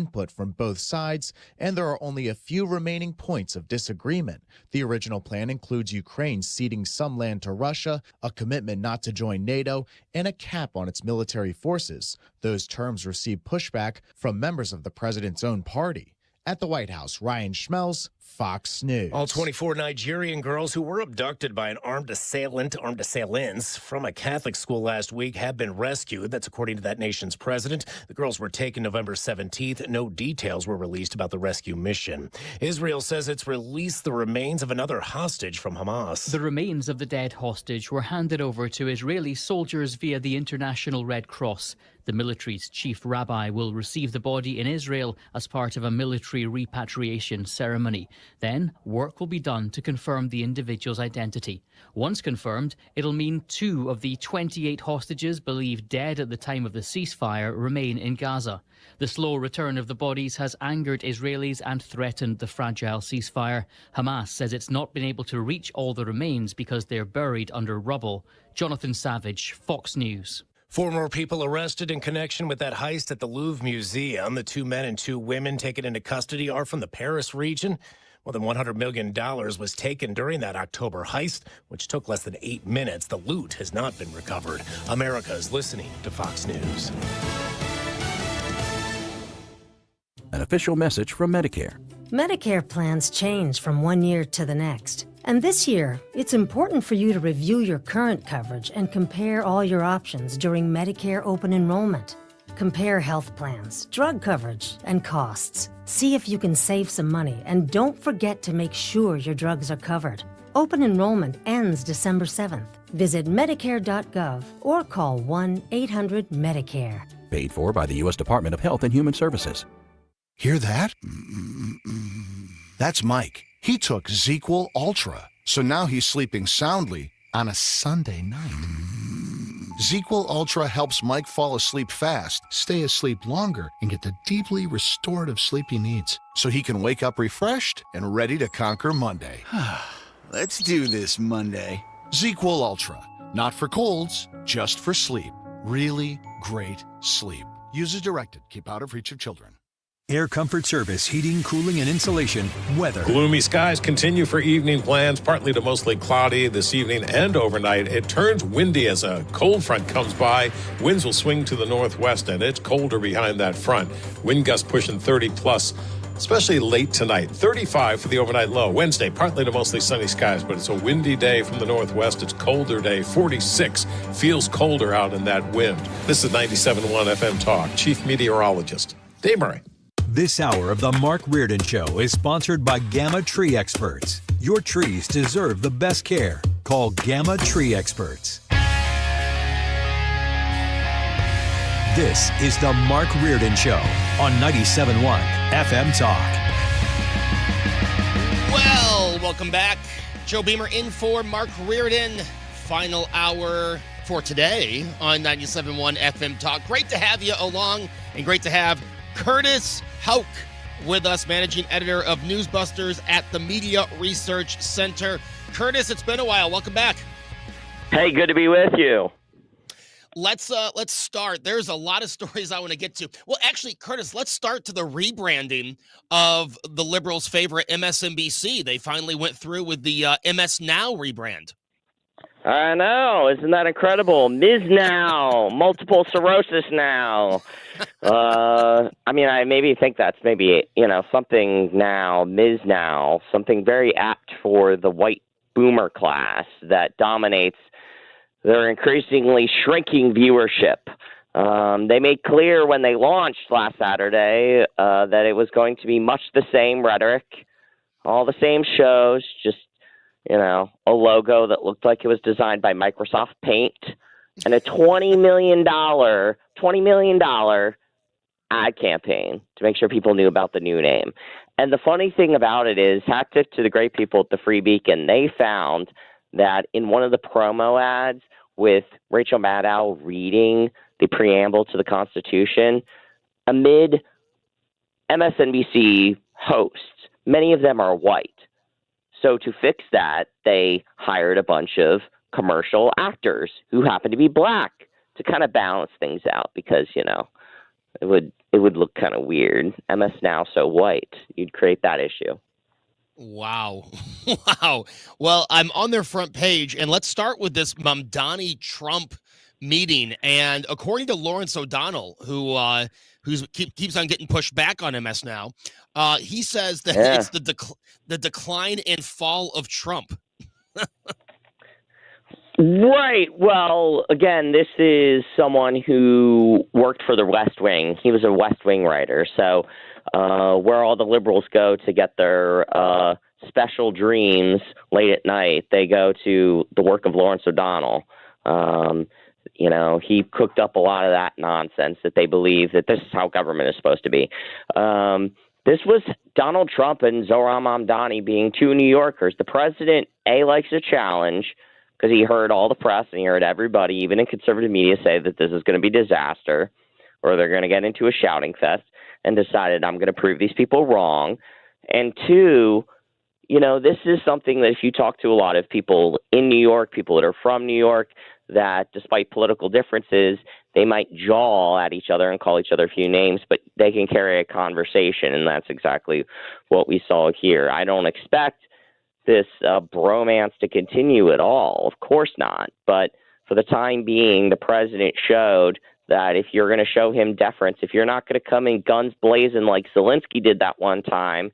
Speaker 13: input from both sides, and there are only a few remaining points of disagreement. The original plan includes Ukraine ceding some land to Russia, a commitment not to join NATO, and a cap on its military forces. Those terms received pushback from members of the president's own party. At the White House, Ryan Schmelz, Fox News.
Speaker 14: All 24 Nigerian girls who were abducted by an armed assailants from a Catholic school last week have been rescued. That's according to that nation's president. The girls were taken November 17th. No details were released about the rescue mission. Israel says it's released the remains of another hostage from Hamas.
Speaker 15: The remains of the dead hostage were handed over to Israeli soldiers via the International Red Cross. The military's chief rabbi will receive the body in Israel as part of a military repatriation ceremony. Then, work will be done to confirm the individual's identity. Once confirmed, it'll mean 2 of the 28 hostages believed dead at the time of the ceasefire remain in Gaza. The slow return of the bodies has angered Israelis and threatened the fragile ceasefire. Hamas says it's not been able to reach all the remains because they're buried under rubble. Jonathan Savage, Fox News.
Speaker 14: 4 more people arrested in connection with that heist at the Louvre Museum. The 2 men and 2 women taken into custody are from the Paris region. More than $100 million was taken during that October heist, which took less than 8 minutes. The loot has not been recovered. America is listening to Fox News.
Speaker 16: An official message from Medicare.
Speaker 17: Medicare plans change from one year to the next. And this year, it's important for you to review your current coverage and compare all your options during Medicare open enrollment. Compare health plans, drug coverage, and costs. See if you can save some money, and don't forget to make sure your drugs are covered. Open enrollment ends December 7th. Visit Medicare.gov or call 1-800-MEDICARE.
Speaker 16: Paid for by the U.S. Department of Health and Human Services.
Speaker 18: Hear that? That's Mike. He took ZQL Ultra, so now he's sleeping soundly on a Sunday night. ZQL Ultra helps Mike fall asleep fast, stay asleep longer, and get the deeply restorative sleep he needs, so he can wake up refreshed and ready to conquer Monday.
Speaker 21: Let's do this Monday.
Speaker 18: ZQL Ultra, not for colds, just for sleep. Really great sleep. Use as directed. Keep out of reach of children.
Speaker 2: Air Comfort Service, heating, cooling, and insulation, weather.
Speaker 29: Gloomy skies continue for evening plans, partly to mostly cloudy this evening and overnight. It turns windy as a cold front comes by. Winds will swing to the northwest, and it's colder behind that front. Wind gusts pushing 30 plus, especially late tonight. 35 for the overnight low. Wednesday, partly to mostly sunny skies, but it's a windy day from the northwest. It's colder day. 46 feels colder out in that wind. This is 97.1 FM Talk. Chief Meteorologist Dave Murray.
Speaker 2: This hour of the Mark Reardon Show is sponsored by Gamma Tree Experts. Your trees deserve the best care. Call Gamma Tree Experts. This is the Mark Reardon Show on 97.1 FM Talk.
Speaker 10: Well, welcome back. Joe Beamer in for Mark Reardon. Final hour for today on 97.1 FM Talk. Great to have you along, and great to have Curtis Houck with us, managing editor of Newsbusters at the Media Research Center. Curtis, it's been a while. Welcome back.
Speaker 25: Hey, good to be with you.
Speaker 10: Let's start. There's a lot of stories I want to get to. Well, actually, Curtis, let's start to the rebranding of the Liberals' favorite MSNBC. They finally went through with the MS Now rebrand.
Speaker 25: I know. Isn't that incredible? Ms. Now, multiple sclerosis now. I mean, I maybe think that's maybe, something now, Ms. Now, something very apt for the white boomer class that dominates their increasingly shrinking viewership. They made clear when they launched last Saturday that it was going to be much the same rhetoric, all the same shows, just a logo that looked like it was designed by Microsoft Paint, and a $20 million ad campaign to make sure people knew about the new name. And the funny thing about it is, hats off to the great people at the Free Beacon. They found that in one of the promo ads with Rachel Maddow reading the preamble to the Constitution, amid MSNBC hosts, many of them are white. So to fix that, they hired a bunch of commercial actors who happen to be black to kind of balance things out because, It would look kind of weird. MS Now so white. You'd create that issue.
Speaker 10: Wow. Wow. Well, I'm on their front page, and let's start with this Mamdani Trump meeting. And according to Lawrence O'Donnell, who keeps on getting pushed back on MS Now, he says that it's the decline and fall of Trump.
Speaker 25: Right. Well, again, this is someone who worked for the West Wing. He was a West Wing writer. So where all the liberals go to get their special dreams late at night, they go to the work of Lawrence O'Donnell. He cooked up a lot of that nonsense that they believe that this is how government is supposed to be. This was Donald Trump and Zohran Mamdani being two New Yorkers. The president, likes a challenge because he heard all the press and he heard everybody, even in conservative media, say that this is going to be disaster or they're going to get into a shouting fest, and decided, I'm going to prove these people wrong. And two, this is something that if you talk to a lot of people in New York, people that are from New York, that despite political differences, they might jaw at each other and call each other a few names, but they can carry a conversation, and that's exactly what we saw here. I don't expect this bromance to continue at all. Of course not. But for the time being, the president showed that if you're going to show him deference, if you're not going to come in guns blazing like Zelensky did that one time,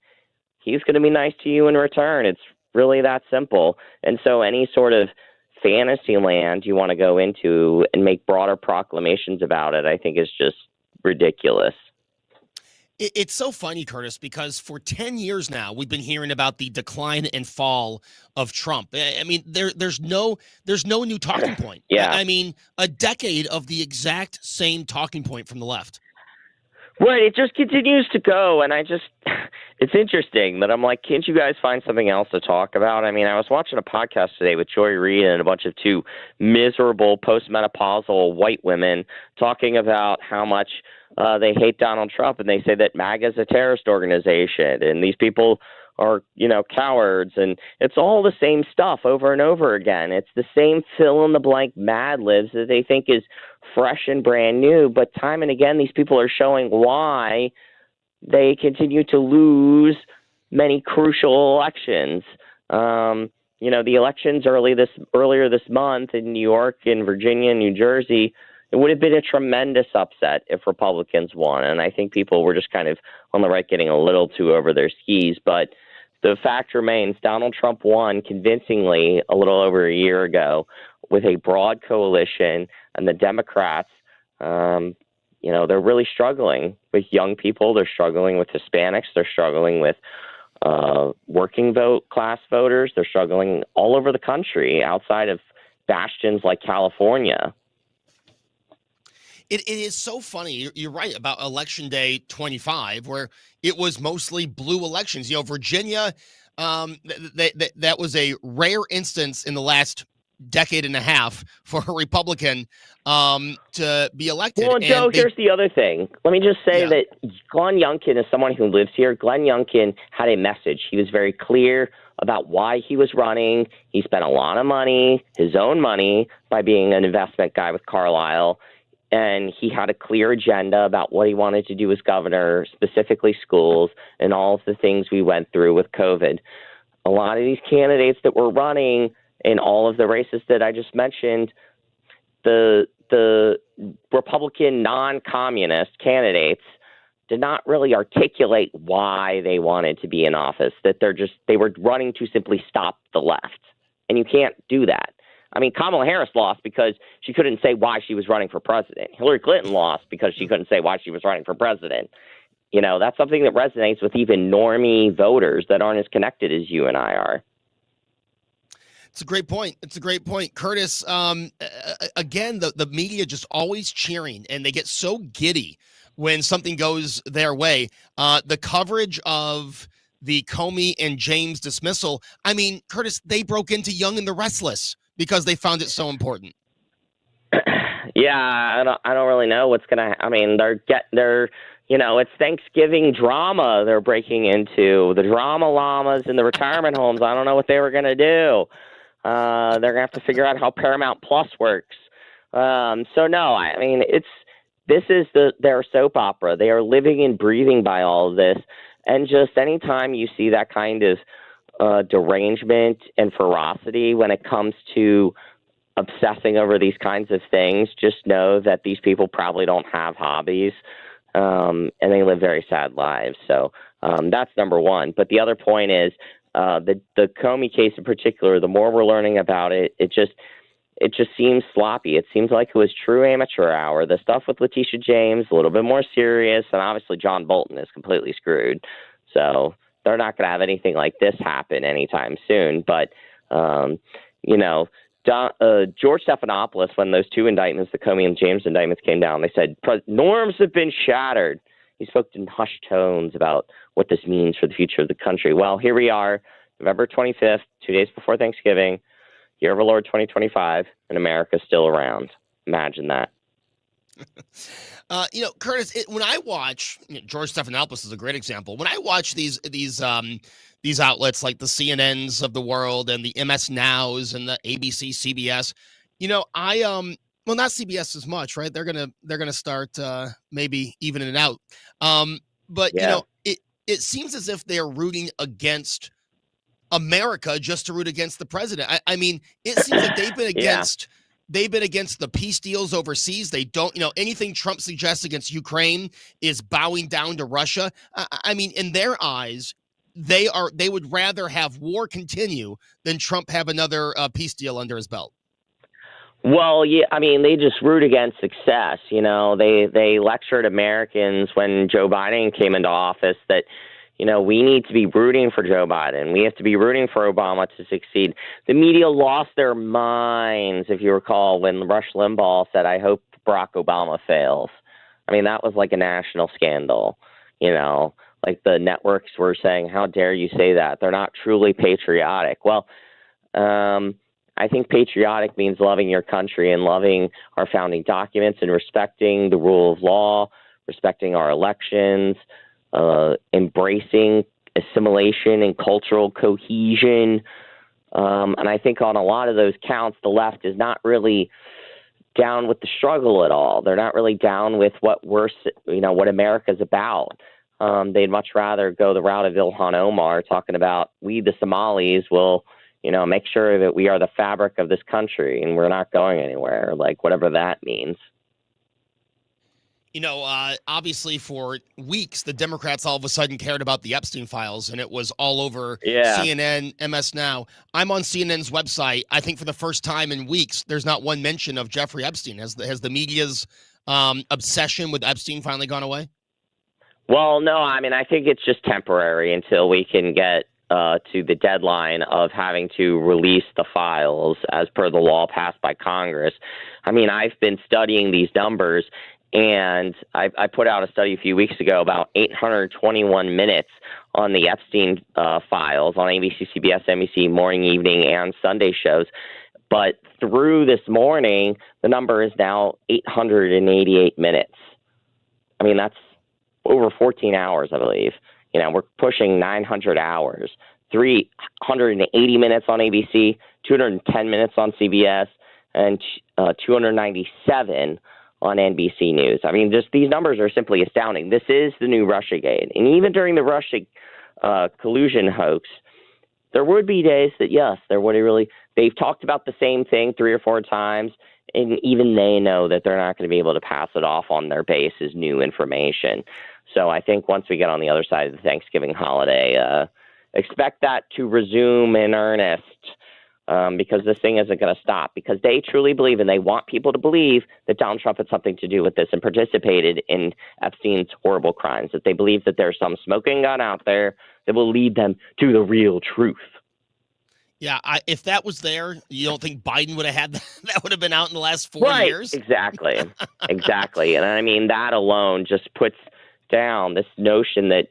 Speaker 25: he's going to be nice to you in return. It's really that simple. And so any sort of fantasy land you want to go into and make broader proclamations about it, I think is just ridiculous.
Speaker 10: It's so funny, Curtis, because for 10 years now, we've been hearing about the decline and fall of Trump. I mean, there's no new talking point.
Speaker 25: Yeah.
Speaker 10: I mean, a decade of the exact same talking point from the left.
Speaker 25: Right. It just continues to go. And it's interesting that I'm like, can't you guys find something else to talk about? I mean, I was watching a podcast today with Joy Reid and a bunch of two miserable postmenopausal white women talking about how much they hate Donald Trump, and they say that MAGA is a terrorist organization and these people are, cowards. And it's all the same stuff over and over again. It's the same fill in the blank Mad Libs that they think is fresh and brand new. But time and again, these people are showing why they continue to lose many crucial elections. The elections earlier this month in New York, in Virginia, New Jersey, it would have been a tremendous upset if Republicans won. And I think people were just kind of on the right getting a little too over their skis. But the fact remains, Donald Trump won convincingly a little over a year ago with a broad coalition, and the Democrats, they're really struggling with young people. They're struggling with Hispanics. They're struggling with working class voters. They're struggling all over the country outside of bastions like California.
Speaker 10: It is so funny. You're right about Election Day 25, where it was mostly blue elections. Virginia, that was a rare instance in the last decade and a half for a Republican to be elected.
Speaker 25: Well, Joe, here's the other thing. Let me just say that Glenn Youngkin is someone who lives here. Glenn Youngkin had a message. He was very clear about why he was running. He spent a lot of money, his own money, by being an investment guy with Carlyle. And he had a clear agenda about what he wanted to do as governor, specifically schools, and all of the things we went through with COVID. A lot of these candidates that were running in all of the races that I just mentioned, the Republican non-communist candidates did not really articulate why they wanted to be in office, that they were running to simply stop the left. And you can't do that. I mean, Kamala Harris lost because she couldn't say why she was running for president. Hillary Clinton lost because she couldn't say why she was running for president. That's something that resonates with even normie voters that aren't as connected as you and I are.
Speaker 10: It's a great point. Curtis, again, the media just always cheering, and they get so giddy when something goes their way. The coverage of the Comey and James dismissal, I mean, Curtis, they broke into Young and the Restless because they found it so important.
Speaker 25: Yeah, I don't really know what's gonna. I mean, they're it's Thanksgiving drama they're breaking into. The drama llamas in the retirement homes. I don't know what they were gonna do. They're gonna have to figure out how Paramount Plus works. So no, I mean, this is their soap opera. They are living and breathing by all of this. And just anytime you see that kind of derangement and ferocity when it comes to obsessing over these kinds of things, just know that these people probably don't have hobbies, and they live very sad lives. So that's number one. But the other point is the Comey case in particular, the more we're learning about it, it just seems sloppy. It seems like it was true amateur hour. The stuff with Letitia James, a little bit more serious, and obviously John Bolton is completely screwed. So they're not going to have anything like this happen anytime soon. But, George Stephanopoulos, when those two indictments, the Comey and James indictments came down, they said, norms have been shattered. He spoke in hushed tones about what this means for the future of the country. Well, here we are, November 25th, 2 days before Thanksgiving, year of our Lord 2025, and America's still around. Imagine that.
Speaker 10: Curtis, when I watch, George Stephanopoulos is a great example. When I watch these outlets like the CNNs of the world and the MS Nows and the ABC, CBS, well, not CBS as much, right? They're gonna start maybe evening it out. But
Speaker 25: yeah.
Speaker 10: It seems as if they're rooting against America just to root against the president. I mean, it seems like they've been against. Yeah. They've been against the peace deals overseas. They don't, anything Trump suggests against Ukraine is bowing down to Russia. I mean, in their eyes, they would rather have war continue than Trump have another peace deal under his belt.
Speaker 25: Well, yeah, I mean, they just root against success. They lectured Americans when Joe Biden came into office that, we need to be rooting for Joe Biden. We have to be rooting for Obama to succeed. The media lost their minds, if you recall, when Rush Limbaugh said, I hope Barack Obama fails. I mean, that was like a national scandal. Like the networks were saying, how dare you say that? They're not truly patriotic. Well, I think patriotic means loving your country and loving our founding documents and respecting the rule of law, respecting our elections, embracing assimilation and cultural cohesion. And I think on a lot of those counts, the left is not really down with the struggle at all. They're not really down with what what America's about. They'd much rather go the route of Ilhan Omar talking about we, the Somalis, will, make sure that we are the fabric of this country and we're not going anywhere, like whatever that means.
Speaker 10: Obviously for weeks, the Democrats all of a sudden cared about the Epstein files, and it was all over CNN, MS Now. I'm on CNN's website. I think for the first time in weeks, there's not one mention of Jeffrey Epstein. Has the media's obsession with Epstein finally gone away?
Speaker 25: Well, no, I mean, I think it's just temporary until we can get to the deadline of having to release the files as per the law passed by Congress. I mean, I've been studying these numbers, and I put out a study a few weeks ago about 821 minutes on the Epstein files on ABC, CBS, NBC, morning, evening, and Sunday shows. But through this morning, the number is now 888 minutes. I mean, that's over 14 hours, I believe. We're pushing 900 hours, 380 minutes on ABC, 210 minutes on CBS, and 297 on NBC News. I mean, just these numbers are simply astounding. This is the new Russiagate. And even during the Russia collusion hoax, there would be days that, yes, they've talked about the same thing 3 or 4 times, and even they know that they're not going to be able to pass it off on their base as new information. So I think once we get on the other side of the Thanksgiving holiday, expect that to resume in earnest, because this thing isn't going to stop, because they truly believe, and they want people to believe, that Donald Trump had something to do with this and participated in Epstein's horrible crimes, that they believe that there's some smoking gun out there that will lead them to the real truth.
Speaker 10: Yeah, if that was there, you don't think Biden would have had that? That would have been out in the last 4 years?
Speaker 25: Exactly. Exactly. And I mean, that alone just puts down this notion that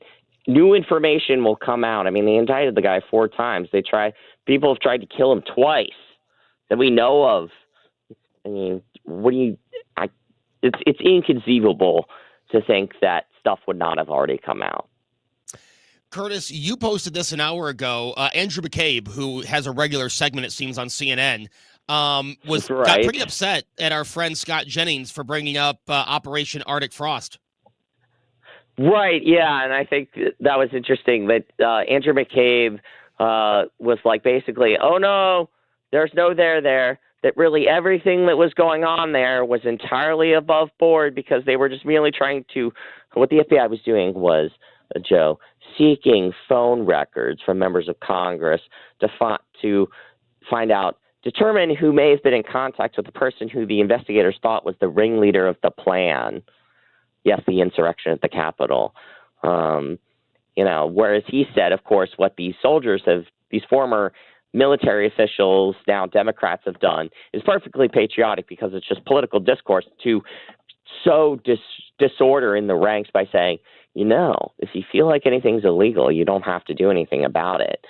Speaker 25: new information will come out. I mean, they indicted the guy 4 times. People have tried to kill him twice that we know of. I mean, it's inconceivable to think that stuff would not have already come out.
Speaker 10: Curtis, you posted this an hour ago. Andrew McCabe, who has a regular segment, it seems, on CNN, got pretty upset at our friend Scott Jennings for bringing up Operation Arctic Frost.
Speaker 25: Right, yeah, and I think that was interesting that Andrew McCabe was like basically, oh no, there's no there, that really everything that was going on there was entirely above board because they were just merely trying to, what the FBI was doing was, Joe, seeking phone records from members of Congress to find out, determine who may have been in contact with the person who the investigators thought was the ringleader of the plan. Yes, the insurrection at the Capitol. Whereas he said, of course, what these former military officials, now Democrats, have done is perfectly patriotic because it's just political discourse to sow disorder in the ranks by saying, if you feel like anything's illegal, you don't have to do anything about it.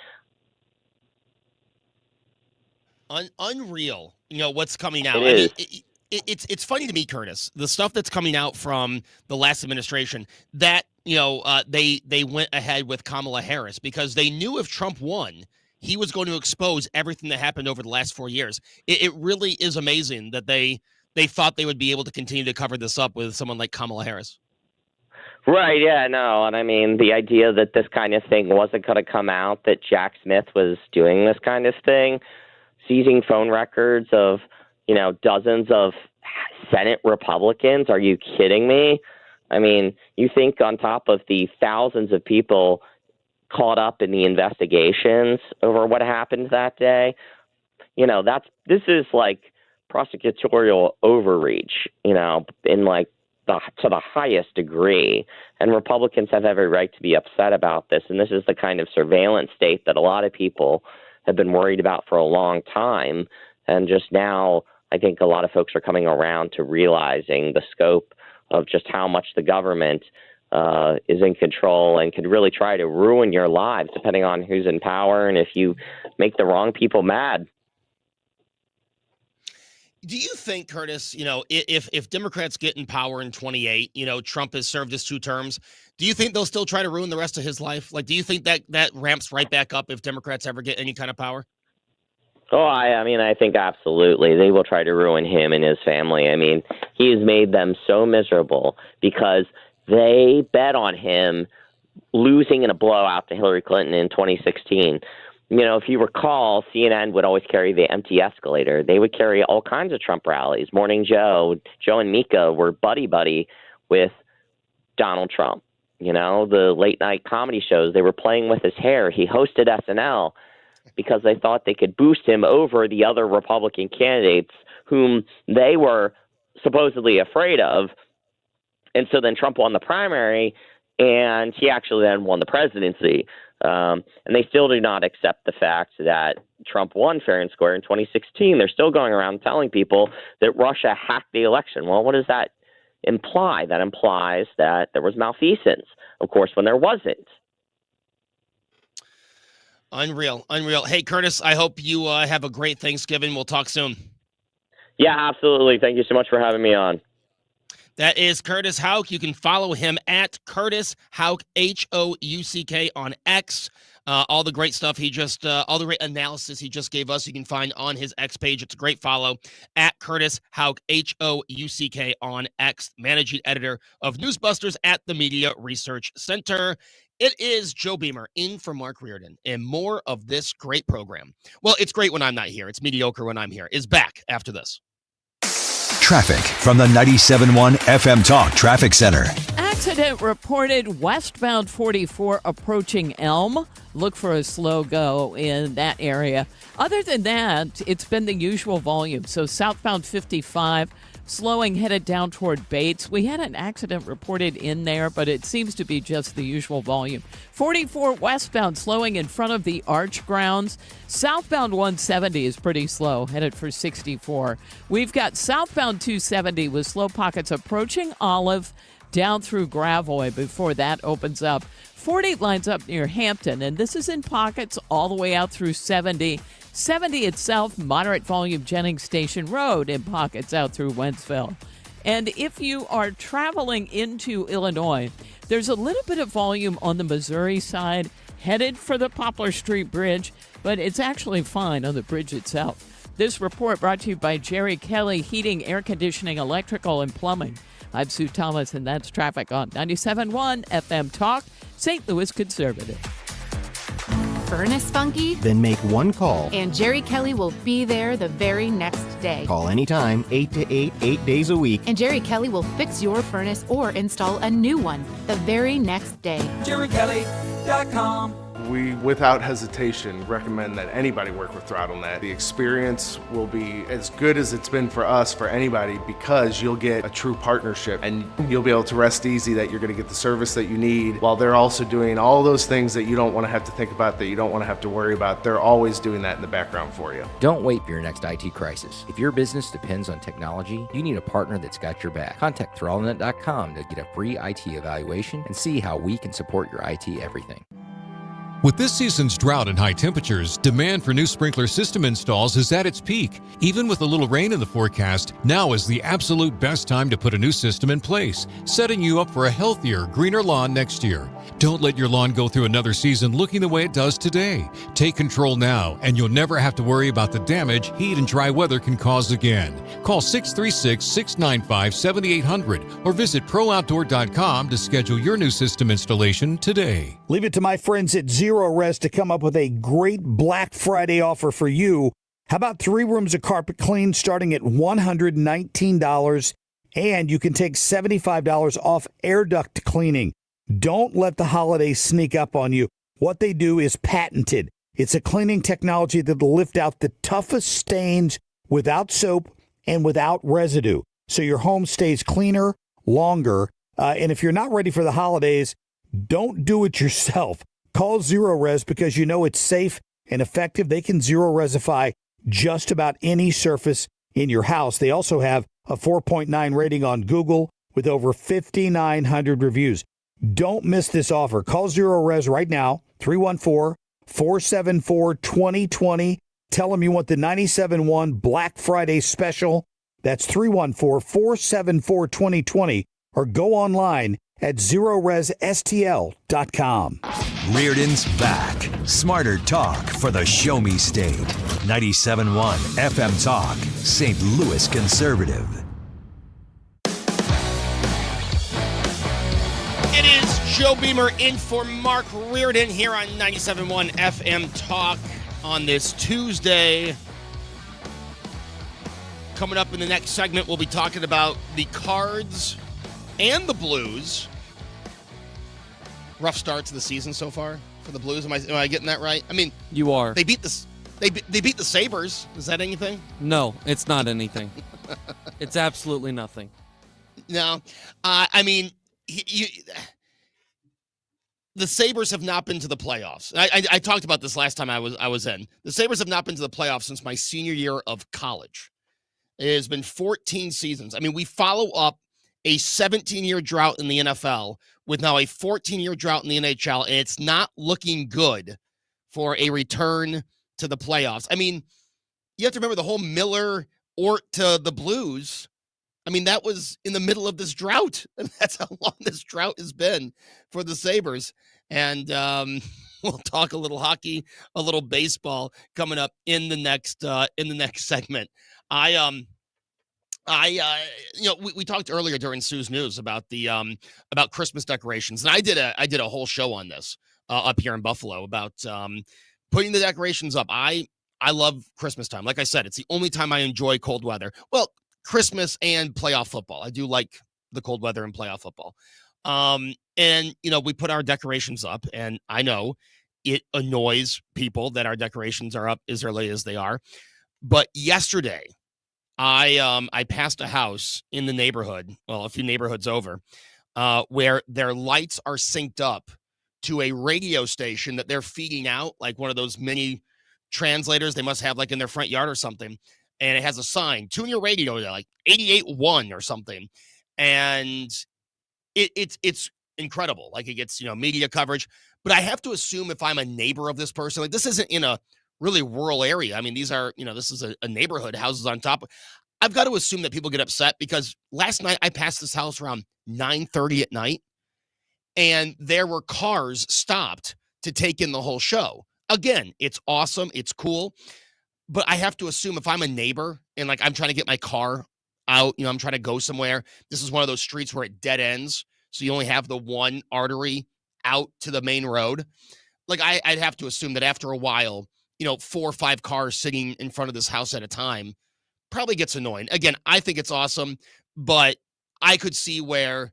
Speaker 10: Unreal, what's coming out.
Speaker 25: It is.
Speaker 10: I mean, it's funny to me, Curtis, the stuff that's coming out from the last administration that, they went ahead with Kamala Harris because they knew if Trump won, he was going to expose everything that happened over the last 4 years. It really is amazing that they thought they would be able to continue to cover this up with someone like Kamala Harris.
Speaker 25: Right, yeah, no, and I mean, the idea that this kind of thing wasn't going to come out, that Jack Smith was doing this kind of thing, seizing phone records of, dozens of Senate Republicans. Are you kidding me? I mean, you think on top of the thousands of people caught up in the investigations over what happened that day, this is like prosecutorial overreach, in like to the highest degree. And Republicans have every right to be upset about this. And this is the kind of surveillance state that a lot of people have been worried about for a long time. And just now, I think a lot of folks are coming around to realizing the scope of just how much the government is in control and can really try to ruin your lives depending on who's in power and if you make the wrong people mad.
Speaker 10: Do you think, Curtis, if Democrats get in power in 28, Trump has served his 2 terms, do you think they'll still try to ruin the rest of his life? Like, do you think that ramps right back up if Democrats ever get any kind of power?
Speaker 25: Oh, I think absolutely. They will try to ruin him and his family. I mean, he has made them so miserable because they bet on him losing in a blowout to Hillary Clinton in 2016. If you recall, CNN would always carry the empty escalator. They would carry all kinds of Trump rallies. Morning Joe and Mika were buddy with Donald Trump. The late night comedy shows, they were playing with his hair. He hosted SNL because they thought they could boost him over the other Republican candidates whom they were supposedly afraid of. And so then Trump won the primary, and he actually then won the presidency. And they still do not accept the fact that Trump won fair and square in 2016. They're still going around telling people that Russia hacked the election. Well, what does that imply? That implies that there was malfeasance, of course, when there wasn't.
Speaker 10: Unreal. Hey, Curtis, I hope you have a great Thanksgiving. We'll talk soon.
Speaker 25: Yeah, absolutely. Thank you so much for having me on.
Speaker 10: That is Curtis Houck. You can follow him at Curtis Houck, Houck on X. All the great stuff all the great analysis he just gave us, you can find on his X page. It's a great follow at Curtis Houck, Houck on X, managing editor of Newsbusters at the Media Research Center. It is Joe Beamer in for Mark Reardon, and more of this great program. Well, it's great when I'm not here. It's mediocre when I'm here. Is back after this.
Speaker 2: Traffic from the 97.1 FM Talk Traffic Center.
Speaker 12: Accident reported westbound 44 approaching Elm. Look for a slow go in that area. Other than that, it's been the usual volume. So southbound 55, slowing headed down toward Bates. We had an accident reported in there, but it seems to be just the usual volume. 44 westbound, slowing in front of the Arch grounds. Southbound 170 is pretty slow, headed for 64. We've got southbound 270 with slow pockets approaching Olive down through Gravois before that opens up. 40 lines up near Hampton, and this is in pockets all the way out through 70. 70 itself, moderate volume Jennings Station Road in pockets out through Wentzville. And if you are traveling into Illinois, there's a little bit of volume on the Missouri side headed for the Poplar Street Bridge, but it's actually fine on the bridge itself. This report brought to you by Jerry Kelly Heating, Air Conditioning, Electrical, and Plumbing. I'm Sue Thomas, and that's traffic on 97.1 FM Talk, St. Louis Conservative.
Speaker 1: Furnace funky?
Speaker 3: Then make one call.
Speaker 1: And Jerry Kelly will be there the very next day.
Speaker 3: Call anytime, 8 to 8, 8 days a week.
Speaker 1: And Jerry Kelly will fix your furnace or install a new one the very next day.
Speaker 4: JerryKelly.com. We, without hesitation, recommend that anybody work with ThrottleNet. The experience will be as good as it's been for us, for anybody, because you'll get a true partnership and you'll be able to rest easy that you're going to get the service that you need while they're also doing all those things that you don't want to have to think about, that you don't want to have to worry about. They're always doing that in the background for you.
Speaker 11: Don't wait for your next IT crisis. If your business depends on technology, you need a partner that's got your back. Contact ThrottleNet.com to get a free IT evaluation and see how we can support your IT everything.
Speaker 19: With this season's drought and high temperatures, demand for new sprinkler system installs is at its peak. Even with a little rain in the forecast, now is the absolute best time to put a new system in place, setting you up for a healthier, greener lawn next year. Don't let your lawn go through another season looking the way it does today. Take control now, and you'll never have to worry about the damage heat and dry weather can cause again. Call 636-695-7800 or visit ProOutdoor.com to schedule your new system installation today.
Speaker 20: Leave it to my friends at Zero Res to come up with a great Black Friday offer for you. How about 3 rooms of carpet clean starting at $119, and you can take $75 off air duct cleaning. Don't let the holidays sneak up on you. What they do is patented. It's a cleaning technology that will lift out the toughest stains without soap and without residue, so your home stays cleaner longer. And if you're not ready for the holidays, don't do it yourself. Call Zero Res because you know it's safe and effective. They can Zero Resify just about any surface in your house. They also have a 4.9 rating on Google with over 5,900 reviews. Don't miss this offer. Call Zero Res right now, 314-474-2020. Tell them you want the 97.1 Black Friday special. That's 314-474-2020. Or go online at ZeroResSTL.com.
Speaker 2: Reardon's back. Smarter talk for the Show Me State. 97.1 FM Talk, St. Louis Conservative.
Speaker 10: It is Joe Beamer in for Mark Reardon here on 97.1 FM Talk on this Tuesday. Coming up in the next segment, we'll be talking about the Cards and the Blues. Rough start to the season so far for the Blues. Am I getting that right? I mean,
Speaker 22: you are.
Speaker 10: They beat the Sabres. Is that anything?
Speaker 22: No, it's not anything. It's absolutely nothing.
Speaker 10: No, I mean, the Sabres have not been to the playoffs. I talked about this last time I was in. The Sabres have not been to the playoffs since my senior year of college. It has been 14 seasons. I mean, we follow up a 17-year drought in the NFL with now a 14-year drought in the NHL, and it's not looking good for a return to the playoffs. I mean, you have to remember the whole Miller Ort to the Blues. I mean, that was in the middle of this drought. And that's how long this drought has been for the Sabres. And we'll talk a little hockey, a little baseball coming up in the next segment. We talked earlier during Sue's News about the about Christmas decorations, and I did a whole show on this up here in Buffalo about putting the decorations up. I love Christmas time. Like I said, it's the only time I enjoy cold weather. Well, Christmas and playoff football. I do like the cold weather and playoff football. And we put our decorations up, and I know it annoys people that our decorations are up as early as they are. But yesterday, I passed a house in the neighborhood, well, a few neighborhoods over, where their lights are synced up to a radio station that they're feeding out, like one of those mini translators they must have like in their front yard or something. And it has a sign, tune your radio, like 88.1 or something. And it's incredible. Like it gets, media coverage. But I have to assume if I'm a neighbor of this person, like this isn't in a really rural area. I mean, these are, this is a neighborhood, houses on top. I've got to assume that people get upset because last night I passed this house around 9:30 at night, and there were cars stopped to take in the whole show. Again, it's awesome. It's cool. But I have to assume if I'm a neighbor and like I'm trying to get my car out, I'm trying to go somewhere. This is one of those streets where it dead ends. So you only have the one artery out to the main road. Like I'd have to assume that after a while, 4 or 5 cars sitting in front of this house at a time probably gets annoying. Again, I think it's awesome, but I could see where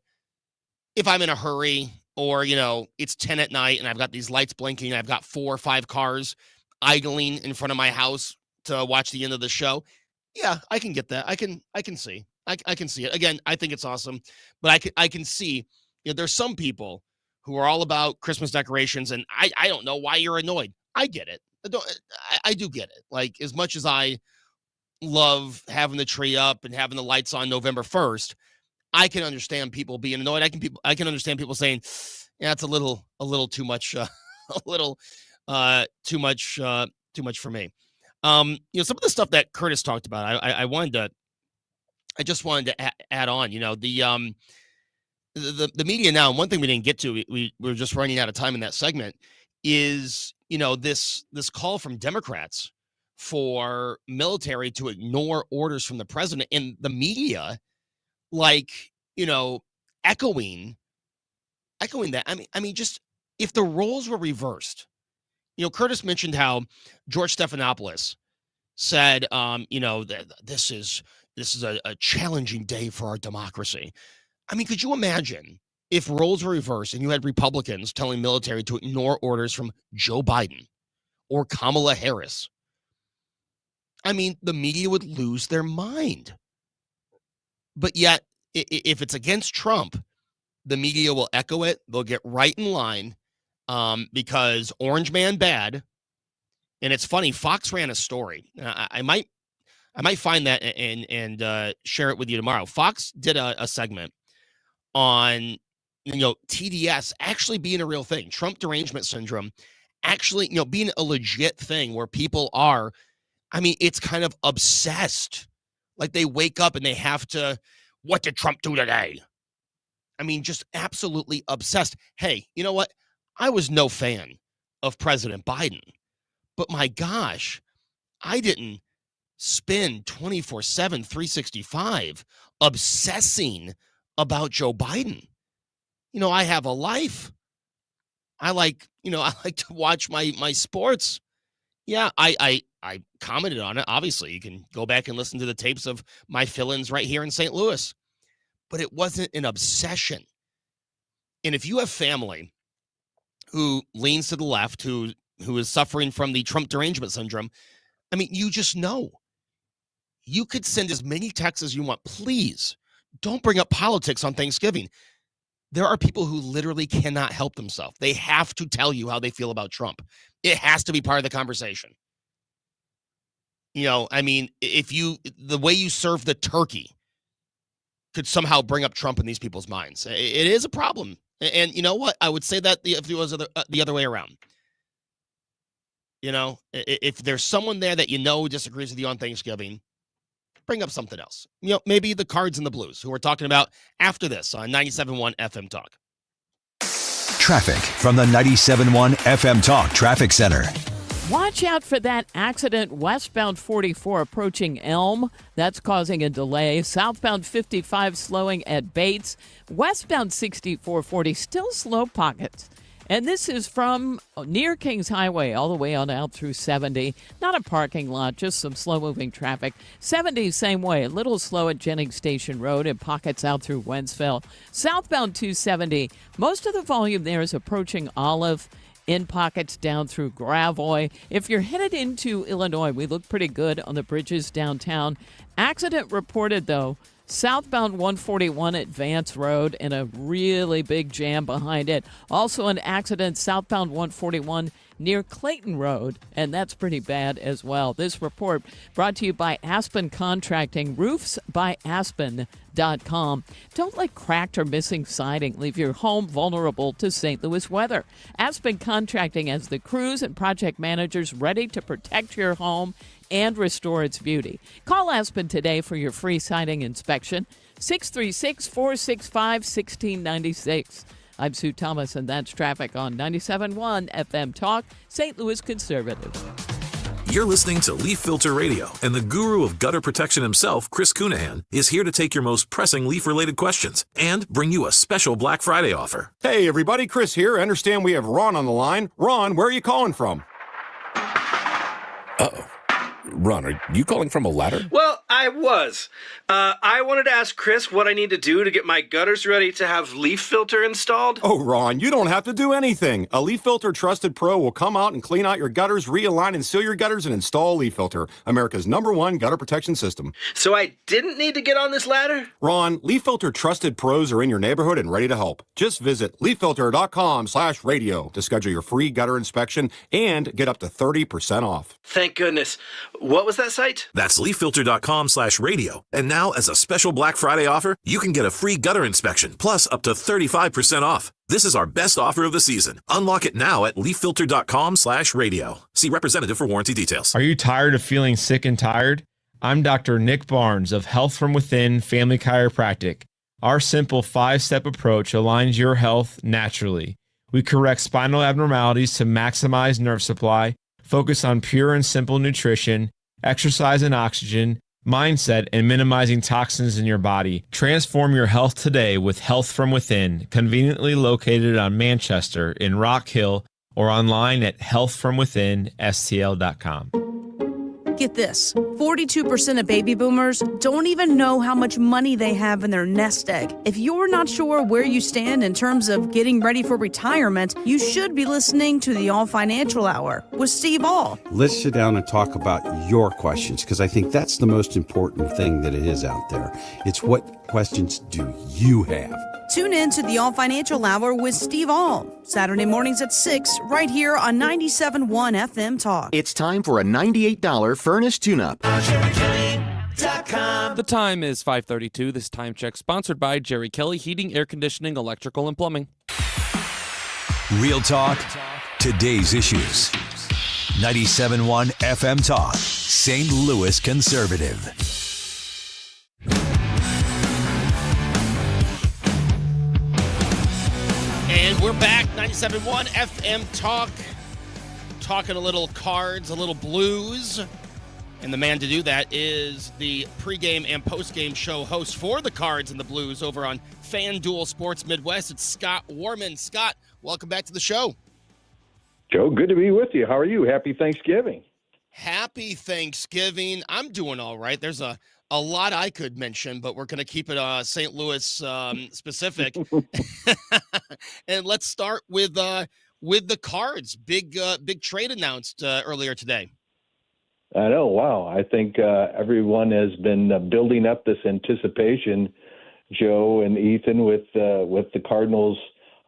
Speaker 10: if I'm in a hurry or, it's 10 at night and I've got these lights blinking, and I've got 4 or 5 cars idling in front of my house to watch the end of the show. Yeah, I can get that. I can see. I can see it. Again, I think it's awesome, but I can see, there's some people who are all about Christmas decorations, and I don't know why you're annoyed. I get it. I do get it. Like, as much as I love having the tree up and having the lights on November 1st, I can understand people being annoyed. I can understand people saying, yeah, it's a little too much, too much for me. Some of the stuff that Curtis talked about, I just wanted to add on, the media now, and one thing we didn't get to, we were just running out of time in that segment, is, this call from Democrats for military to ignore orders from the president, and the media, like, echoing that. I mean, just if the roles were reversed, Curtis mentioned how George Stephanopoulos said, that this is a challenging day for our democracy. I mean, could you imagine if roles were reversed and you had Republicans telling military to ignore orders from Joe Biden or Kamala Harris? I mean, the media would lose their mind. But yet, if it's against Trump, the media will echo it. They'll get right in line because Orange Man bad. And it's funny, Fox ran a story. I might find that and share it with you tomorrow. Fox did a segment on, TDS actually being a real thing. Trump derangement syndrome actually, being a legit thing where people are, it's kind of obsessed. Like they wake up and they have to, what did Trump do today? Just absolutely obsessed. Hey, you know what? I was no fan of President Biden, but my gosh, I didn't spend 24/7, 365 obsessing about Joe Biden. I have a life. I like to watch my sports. Yeah, I commented on it. Obviously, you can go back and listen to the tapes of my fill-ins right here in St. Louis. But it wasn't an obsession. And if you have family who leans to the left, who is suffering from the Trump derangement syndrome, you just know. You could send as many texts as you want. Please don't bring up politics on Thanksgiving. There are people who literally cannot help themselves. They have to tell you how they feel about Trump. It has to be part of the conversation. The way you serve the turkey could somehow bring up Trump in these people's minds. It is a problem. And you know what? I would say that if it was the other way around. If there's someone there that disagrees with you on Thanksgiving, bring up something else. Maybe the Cards and the Blues, who we're talking about after this on 97.1 FM Talk.
Speaker 2: Traffic from the 97.1 FM Talk Traffic Center.
Speaker 12: Watch out for that accident westbound 44 approaching Elm. That's causing a delay. Southbound 55 slowing at Bates. Westbound 6440 still slow pockets. And this is from near Kings Highway all the way on out through 70. Not a parking lot, just some slow-moving traffic. 70, same way. A little slow at Jennings Station Road and pockets out through Wentzville. Southbound 270, most of the volume there is approaching Olive. In pockets down through Gravois. If you're headed into Illinois, we look pretty good on the bridges downtown. Accident reported, though. Southbound 141 at Vance Road and a really big jam behind it. Also an accident southbound 141 near Clayton Road, and that's pretty bad as well. This report brought to you by Aspen Contracting, roofsbyaspen.com. Don't let cracked or missing siding leave your home vulnerable to St. Louis weather. Aspen Contracting has the crews and project managers ready to protect your home and restore its beauty. Call Aspen today for your free siding inspection, 636-465-1696. I'm Sue Thomas, and that's traffic on 97.1 FM Talk, St. Louis Conservative.
Speaker 5: You're listening to Leaf Filter Radio, and the guru of gutter protection himself, Chris Cunahan, is here to take your most pressing leaf-related questions and bring you a special Black Friday offer.
Speaker 6: Hey, everybody, Chris here. I understand we have Ron on the line. Ron, where are you calling from?
Speaker 7: Uh-oh. Ron, are you calling from a ladder?
Speaker 8: Well, I was. I wanted to ask Chris what I need to do to get my gutters ready to have leaf filter installed.
Speaker 6: Oh, Ron, you don't have to do anything. A Leaf Filter Trusted Pro will come out and clean out your gutters, realign and seal your gutters, and install Leaf Filter, America's #1 gutter protection system.
Speaker 8: So I didn't need to get on this ladder?
Speaker 6: Ron, Leaf Filter Trusted Pros are in your neighborhood and ready to help. Just visit leaffilter.com/radio to schedule your free gutter inspection and get up to 30% off.
Speaker 8: Thank goodness. What was that site?
Speaker 5: That's leaffilter.com/radio. And now, as a special Black Friday offer, you can get a free gutter inspection, plus up to 35% off. This is our best offer of the season. Unlock it now at leaffilter.com/radio. See representative for warranty details.
Speaker 9: Are you tired of feeling sick and tired? I'm Dr. Nick Barnes of Health From Within Family Chiropractic. Our simple 5-step approach aligns your health naturally. We correct spinal abnormalities to maximize nerve supply, focus on pure and simple nutrition, exercise and oxygen, mindset, and minimizing toxins in your body. Transform your health today with Health From Within, conveniently located on Manchester in Rock Hill or online at healthfromwithinstl.com.
Speaker 23: Get this, 42% of baby boomers don't even know how much money they have in their nest egg. If you're not sure where you stand in terms of getting ready for retirement, you should be listening to the All Financial Hour with Steve All.
Speaker 24: Let's sit down and talk about your questions, because I think that's the most important thing that it is out there. It's what questions do you have?
Speaker 23: Tune in to the All Financial Hour with Steve All, Saturday mornings at 6, right here on 97.1 FM Talk.
Speaker 3: It's time for a $98 furnace tune-up.
Speaker 22: The time is 5:32. This time check sponsored by Jerry Kelly Heating, Air Conditioning, Electrical, and Plumbing.
Speaker 2: Real talk, today's issues. 97.1 FM Talk, St. Louis Conservative.
Speaker 10: And we're back, 97.1 FM Talk, talking a little Cards, a little Blues. And the man to do that is the pregame and postgame show host for the Cards and the Blues over on FanDuel Sports Midwest. It's Scott Warmann. Scott, welcome back to the show.
Speaker 26: Joe, good to be with you. How are you? Happy Thanksgiving.
Speaker 10: Happy Thanksgiving. I'm doing all right. There's a lot I could mention, but we're going to keep it St. Louis specific. And let's start with the Cards. Big trade announced earlier today.
Speaker 26: I know. Wow. I think everyone has been building up this anticipation, Joe and Ethan, with the Cardinals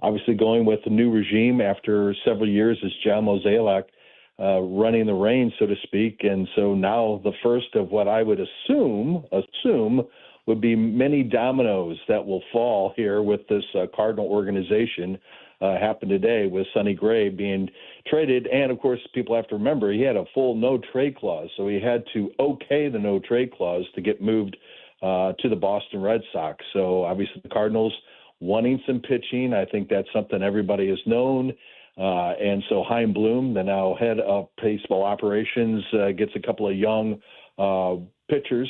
Speaker 26: obviously going with the new regime after several years as John Mozeliak running the reins, so to speak. And so now the first of what I would assume would be many dominoes that will fall here with this Cardinal organization happened today with Sonny Gray being traded. And, of course, people have to remember he had a full no-trade clause, so he had to okay the no-trade clause to get moved to the Boston Red Sox. So, obviously, the Cardinals wanting some pitching. I think that's something everybody has known. And so Chaim Bloom, the now head of baseball operations, gets a couple of young pitchers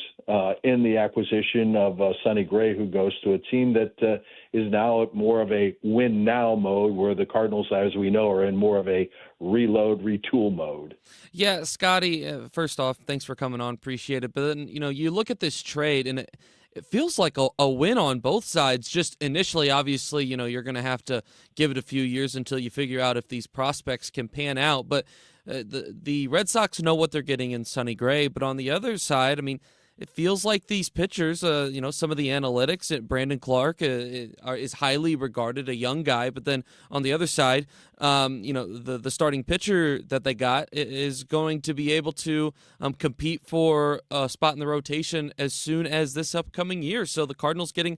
Speaker 26: in the acquisition of Sonny Gray, who goes to a team that is now at more of a win-now mode, where the Cardinals, as we know, are in more of a reload, retool mode.
Speaker 22: Yeah, Scotty, first off, thanks for coming on. Appreciate it. But then, you look at this trade, and it feels like a win on both sides. Just initially, obviously, you're going to have to give it a few years until you figure out if these prospects can pan out. But the Red Sox know what they're getting in Sonny Gray. But on the other side, I mean, it feels like these pitchers, some of the analytics, Brandon Clark is highly regarded, a young guy. But then on the other side, the starting pitcher that they got is going to be able to compete for a spot in the rotation as soon as this upcoming year. So the Cardinals getting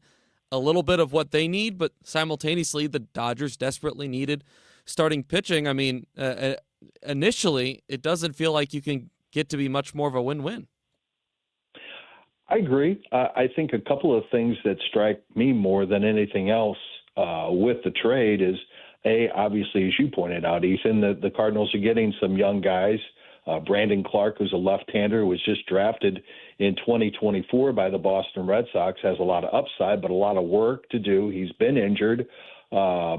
Speaker 22: a little bit of what they need, but simultaneously the Dodgers desperately needed starting pitching. I mean, initially, it doesn't feel like you can get to be much more of a win-win.
Speaker 26: I agree. I think a couple of things that strike me more than anything else with the trade is, obviously, as you pointed out, Ethan, the Cardinals are getting some young guys Brandon Clark, who's a left-hander, was just drafted in 2024 by the Boston Red Sox, has a lot of upside, but a lot of work to do. He's been injured.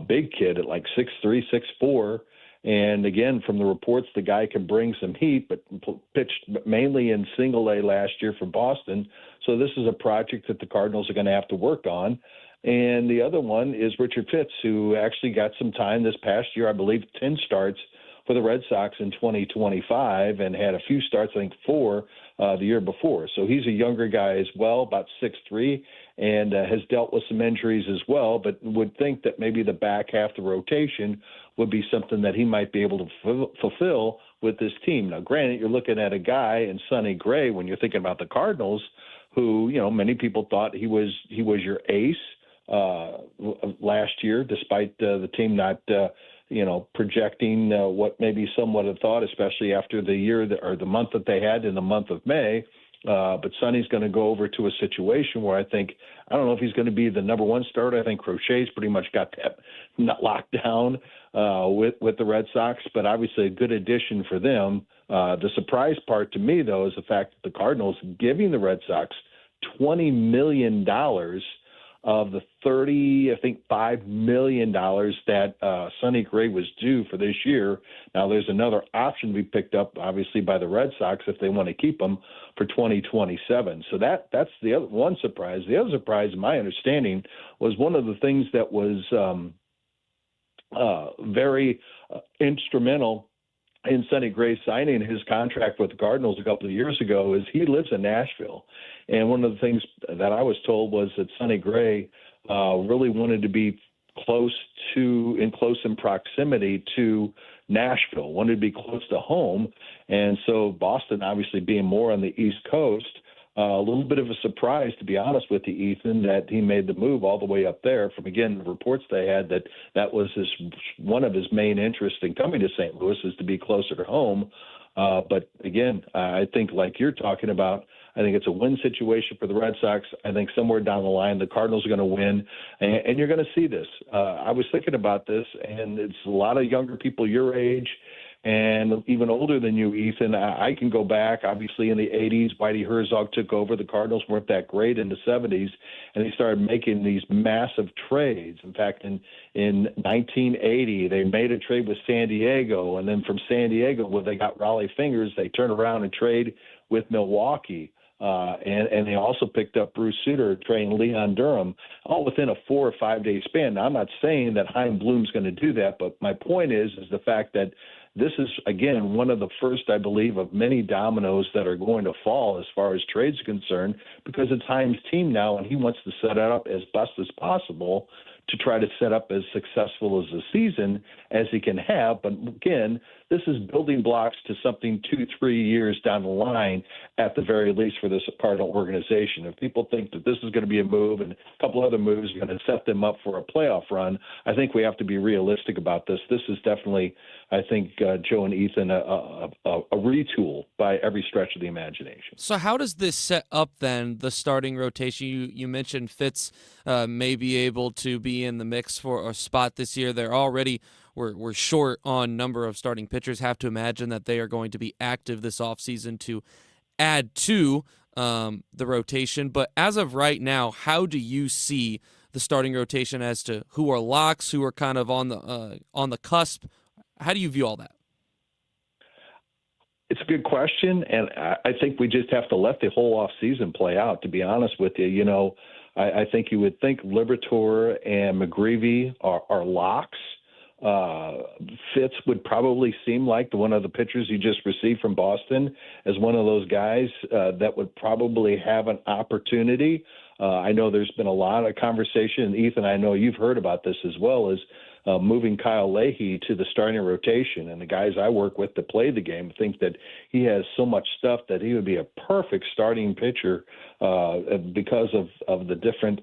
Speaker 26: Big kid at like 6'3", 6'4". And again, from the reports, the guy can bring some heat, but pitched mainly in single A last year for Boston. So this is a project that the Cardinals are going to have to work on. And the other one is Richard Fitz, who actually got some time this past year, I believe 10 starts for the Red Sox in 2025, and had a few starts, I think 4 the year before. So he's a younger guy as well, about 6'3", and has dealt with some injuries as well, but would think that maybe the back half of the rotation would be something that he might be able to fulfill with this team. Now, granted, you're looking at a guy in Sonny Gray when you're thinking about the Cardinals, who, you know, many people thought he was your ace last year, despite the team not projecting what maybe some would have thought, especially after the year or the month that they had in the month of May. But Sonny's going to go over to a situation where I don't know if he's going to be the number one starter. I think Crochet's pretty much got that locked down with the Red Sox, but obviously a good addition for them. The surprise part to me, though, is the fact that the Cardinals giving the Red Sox $20 million of the $5 million that Sonny Gray was due for this year. Now, there's another option to be picked up, obviously, by the Red Sox if they want to keep him for 2027. So that's the other one surprise. The other surprise, in my understanding, was one of the things that was very instrumental in Sonny Gray signing his contract with the Cardinals a couple of years ago is he lives in Nashville. And one of the things that I was told was that Sonny Gray really wanted to be close in proximity to Nashville, wanted to be close to home. And so Boston, obviously being more on the East Coast, a little bit of a surprise, to be honest with you, Ethan, that he made the move all the way up there. From, again, the reports they had that was one of his main interests in coming to St. Louis is to be closer to home. But, again, I think like you're talking about, I think it's a win situation for the Red Sox. I think somewhere down the line the Cardinals are going to win, and you're going to see this. I was thinking about this, and it's a lot of younger people your age and even older than you, Ethan. I can go back, obviously, in the 80s. Whitey Herzog took over. The Cardinals weren't that great in the 70s, and they started making these massive trades. In fact, in 1980, they made a trade with San Diego, and then from San Diego, when they got Raleigh Fingers, they turned around and trade with Milwaukee. And they also picked up Bruce Sutter, trading Leon Durham, all within a 4 or 5 day span. Now, I'm not saying that Chaim Bloom's going to do that, but my point is the fact that this is, again, one of the first, I believe, of many dominoes that are going to fall as far as trades are concerned, because it's Chaim's team now, and he wants to set it up as best as possible to try to set up as successful as a season as he can have. But again, this is building blocks to something 2-3 years down the line at the very least for this Cardinal organization. If people think that this is going to be a move and a couple other moves are going to set them up for a playoff run, I think we have to be realistic about this. This is definitely, I think, Joe and Ethan, a retool by every stretch of the imagination.
Speaker 22: So how does this set up then the starting rotation? You mentioned Fitz may be able to be in the mix for a spot this year. They're already we're short on number of starting pitchers. Have to imagine that they are going to be active this offseason to add to the rotation. But as of right now, how do you see the starting rotation as to who are locks, who are kind of on the cusp? How do you view all that?
Speaker 26: It's a good question, and I think we just have to let the whole offseason play out, to be honest with you. You know, I think you would think Liberatore and McGreevy are locks. Fitz would probably seem like one of the pitchers you just received from Boston as one of those guys that would probably have an opportunity. I know there's been a lot of conversation, and Ethan, I know you've heard about this as well, as moving Kyle Leahy to the starting rotation. And the guys I work with that play the game think that he has so much stuff that he would be a perfect starting pitcher because of the different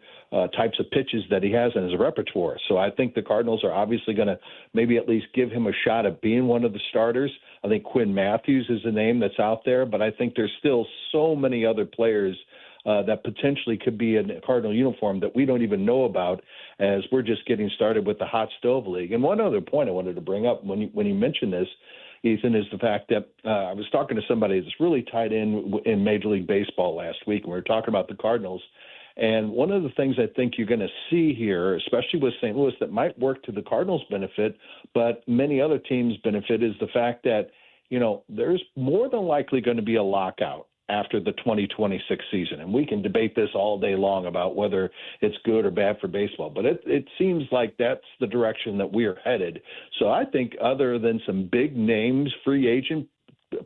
Speaker 26: types of pitches that he has in his repertoire. So I think the Cardinals are obviously going to maybe at least give him a shot at being one of the starters. I think Quinn Matthews is a name that's out there, but I think there's still so many other players that potentially could be in a Cardinal uniform that we don't even know about, as we're just getting started with the Hot Stove League. And one other point I wanted to bring up when you mentioned this, Ethan, is the fact that I was talking to somebody that's really tied in Major League Baseball last week, and we were talking about the Cardinals. And one of the things I think you're going to see here, especially with St. Louis, that might work to the Cardinals' benefit, but many other teams' benefit, is the fact that, there's more than likely going to be a lockout after the 2026 season. And we can debate this all day long about whether it's good or bad for baseball. But it seems like that's the direction that we are headed. So I think other than some big names, free agent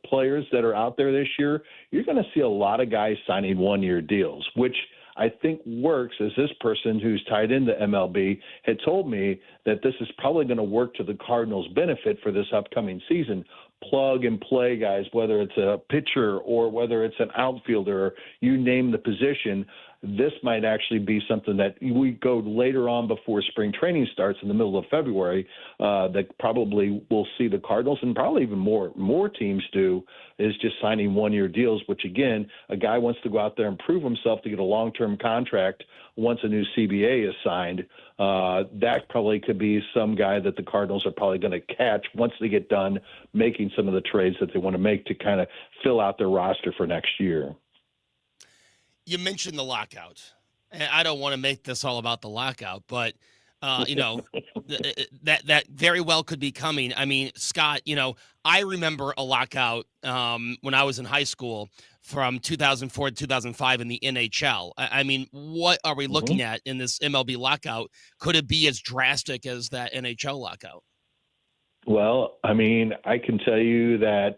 Speaker 26: players that are out there this year, you're going to see a lot of guys signing one-year deals, which I think works, as this person who's tied into MLB had told me, that this is probably going to work to the Cardinals' benefit for this upcoming season. Plug and play guys, whether it's a pitcher or whether it's an outfielder, or you name the position. This might actually be something that we go later on before spring training starts in the middle of February, that probably will see the Cardinals, and probably even more teams do, is just signing one-year deals, which, again, a guy wants to go out there and prove himself to get a long-term contract once a new CBA is signed. That probably could be some guy that the Cardinals are probably going to catch once they get done making some of the trades that they want to make to kind of fill out their roster for next year.
Speaker 10: You mentioned the lockout, and I don't want to make this all about the lockout, but that very well could be coming. I mean, Scott, I remember a lockout when I was in high school from 2004 to 2005 in the NHL. I mean, what are we looking at in this MLB lockout? Could it be as drastic as that NHL lockout?
Speaker 26: Well, I mean, I can tell you that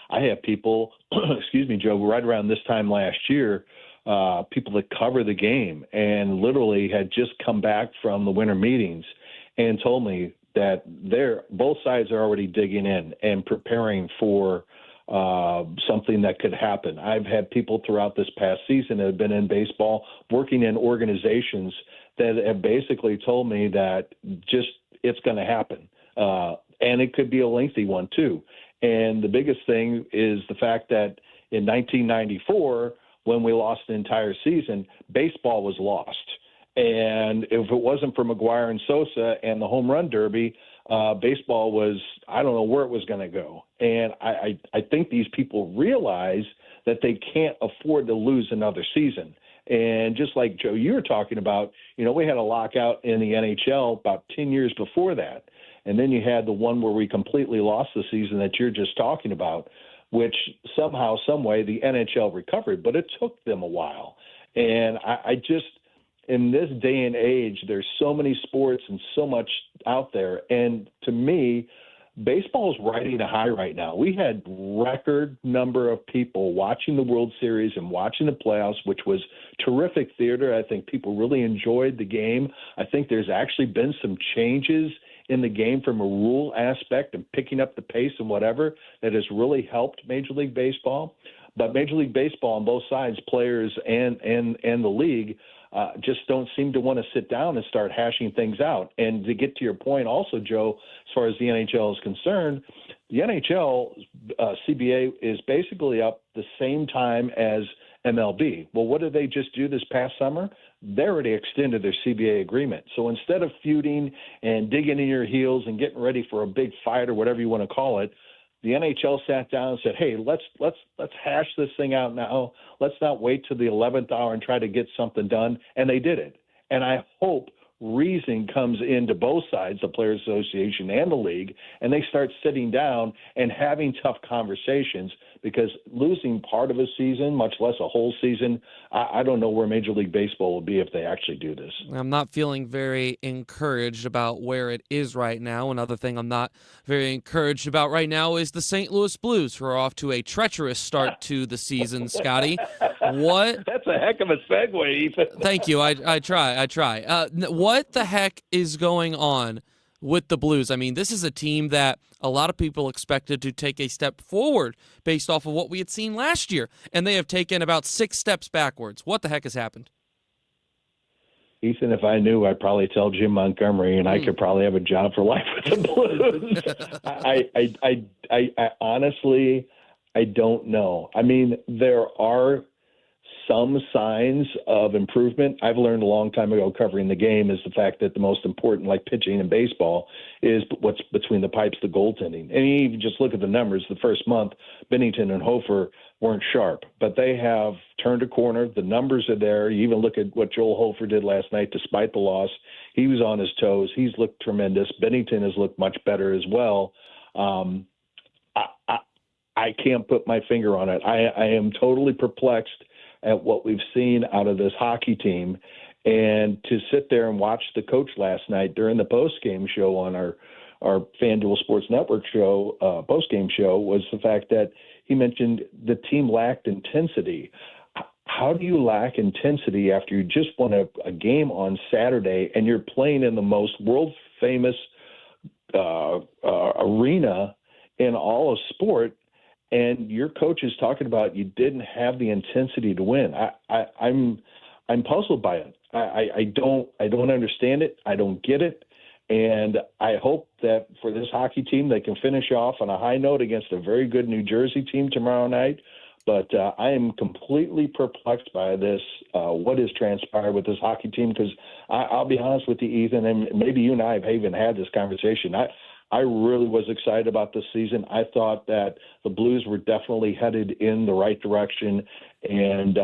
Speaker 26: I have people, excuse me, Joe, right around this time last year, people that cover the game and literally had just come back from the winter meetings and told me that both sides are already digging in and preparing for something that could happen. I've had people throughout this past season that have been in baseball working in organizations that have basically told me that just it's going to happen. And it could be a lengthy one too. And the biggest thing is the fact that in 1994, when we lost the entire season, baseball was lost. And if it wasn't for McGuire and Sosa and the home run derby, baseball was, I don't know where it was going to go. And I think these people realize that they can't afford to lose another season. And just like, Joe, you were talking about, we had a lockout in the NHL about 10 years before that. And then you had the one where we completely lost the season that you're just talking about, which somehow, some way, the NHL recovered, but it took them a while. And I just, in this day and age, there's so many sports and so much out there. And to me, baseball is riding a high right now. We had record number of people watching the World Series and watching the playoffs, which was terrific theater. I think people really enjoyed the game. I think there's actually been some changes in the game from a rule aspect and picking up the pace and whatever that has really helped Major League Baseball. But Major League Baseball on both sides, players and the league, just don't seem to want to sit down and start hashing things out. And to get to your point also, Joe, as far as the NHL is concerned, the NHL CBA is basically up the same time as MLB. Well, what did they just do this past summer? They already extended their CBA agreement. So instead of feuding and digging in your heels and getting ready for a big fight or whatever you want to call it, the NHL sat down and said, hey, let's hash this thing out now. Let's not wait till the 11th hour and try to get something done. And they did it. And I hope reason comes into both sides, the Players Association and the league, and they start sitting down and having tough conversations, because losing part of a season, much less a whole season, I don't know where Major League Baseball will be if they actually do this.
Speaker 22: I'm not feeling very encouraged about where it is right now. Another thing I'm not very encouraged about right now is the St. Louis Blues, who are off to a treacherous start to the season, Scotty. What?
Speaker 26: That's a heck of a segue, Ethan.
Speaker 22: Thank you. I try. What the heck is going on with the Blues? I mean, this is a team that a lot of people expected to take a step forward based off of what we had seen last year, and they have taken about 6 steps backwards. What the heck has happened?
Speaker 26: Ethan, if I knew, I'd probably tell Jim Montgomery, and I could probably have a job for life with the Blues. I honestly, I don't know. I mean, there are some signs of improvement. I've learned a long time ago covering the game is the fact that the most important, like pitching in baseball, is what's between the pipes, the goaltending. And you even just look at the numbers. The first month, Bennington and Hofer weren't sharp, but they have turned a corner. The numbers are there. You even look at what Joel Hofer did last night, despite the loss. He was on his toes. He's looked tremendous. Bennington has looked much better as well. I can't put my finger on it. I am totally perplexed at what we've seen out of this hockey team. And to sit there and watch the coach last night during the post-game show on our FanDuel Sports Network show, post-game show, was the fact that he mentioned the team lacked intensity. How do you lack intensity after you just won a game on Saturday and you're playing in the most world-famous arena in all of sport, and your coach is talking about you didn't have the intensity to win? I'm puzzled by it. I don't understand it. I don't get it. And I hope that for this hockey team, they can finish off on a high note against a very good New Jersey team tomorrow night. But I am completely perplexed by this, what has transpired with this hockey team, because I'll be honest with you, Ethan, and maybe you and I have even had this conversation. I really was excited about this season. I thought that the Blues were definitely headed in the right direction, and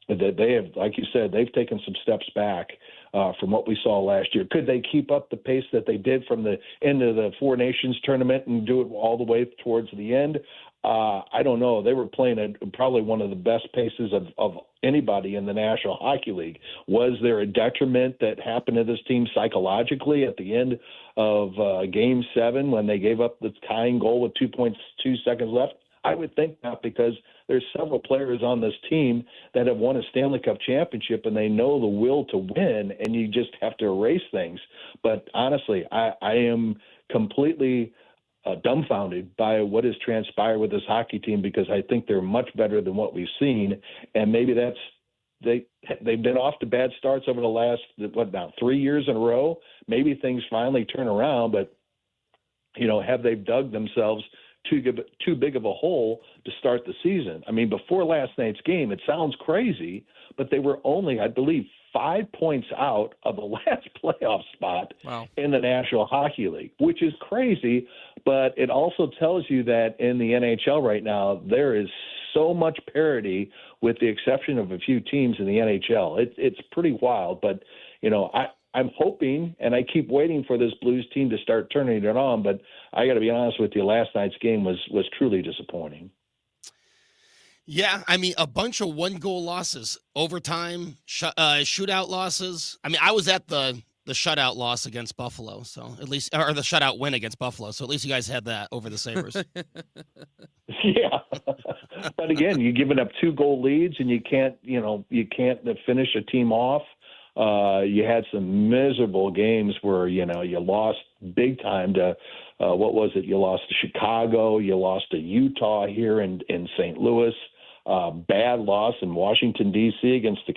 Speaker 26: that they have, like you said, they've taken some steps back from what we saw last year. Could they keep up the pace that they did from the end of the Four Nations tournament and do it all the way towards the end? I don't know. They were playing at probably one of the best paces of anybody in the National Hockey League. Was there a detriment that happened to this team psychologically at the end of Game 7 when they gave up the tying goal with 2.2 seconds left? I would think not, because there's several players on this team that have won a Stanley Cup championship and they know the will to win, and you just have to erase things. But honestly, I am completely dumbfounded by what has transpired with this hockey team, because I think they're much better than what we've seen. And maybe they've been off to bad starts over the last, 3 years in a row. Maybe things finally turn around, but have they dug themselves too big of a hole to start the season? I mean, before last night's game, it sounds crazy, but they were only, I believe, 5 points out of the last playoff spot in the National Hockey League, which is crazy. But it also tells you that in the NHL right now, there is so much parity, with the exception of a few teams in the NHL. It's pretty wild. But, I'm hoping, and I keep waiting for this Blues team to start turning it on. But I got to be honest with you, last night's game was truly disappointing.
Speaker 10: Yeah, I mean, a bunch of one-goal losses, overtime, shootout losses. I mean, I was at the shutout loss against Buffalo, so at least, or the shutout win against Buffalo, so at least you guys had that over the Sabres.
Speaker 26: Yeah, but again, you're giving up 2-goal leads, and you can't finish a team off. You had some miserable games where you lost big time to what was it? You lost to Chicago, you lost to Utah here in St. Louis. Bad loss in Washington, D.C. against the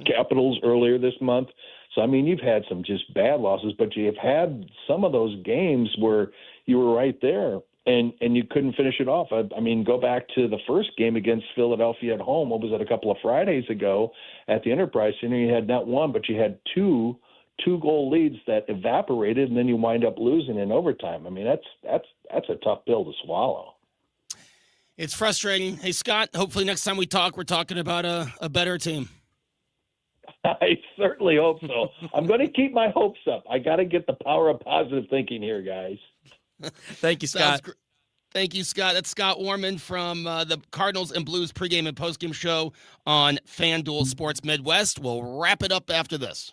Speaker 26: Capitals earlier this month. So, I mean, you've had some just bad losses, but you've had some of those games where you were right there and you couldn't finish it off. I mean, go back to the first game against Philadelphia at home. What was it, a couple of Fridays ago at the Enterprise Center? You had not one, but you had two-goal leads that evaporated, and then you wind up losing in overtime. I mean, that's a tough pill to swallow.
Speaker 10: It's frustrating. Hey, Scott, hopefully next time we talk, we're talking about a better team.
Speaker 26: I certainly hope so. I'm going to keep my hopes up. I got to get the power of positive thinking here, guys.
Speaker 10: Thank you, Scott. Thank you, Scott. That's Scott Warmann from the Cardinals and Blues pregame and postgame show on FanDuel Sports Midwest. We'll wrap it up after this.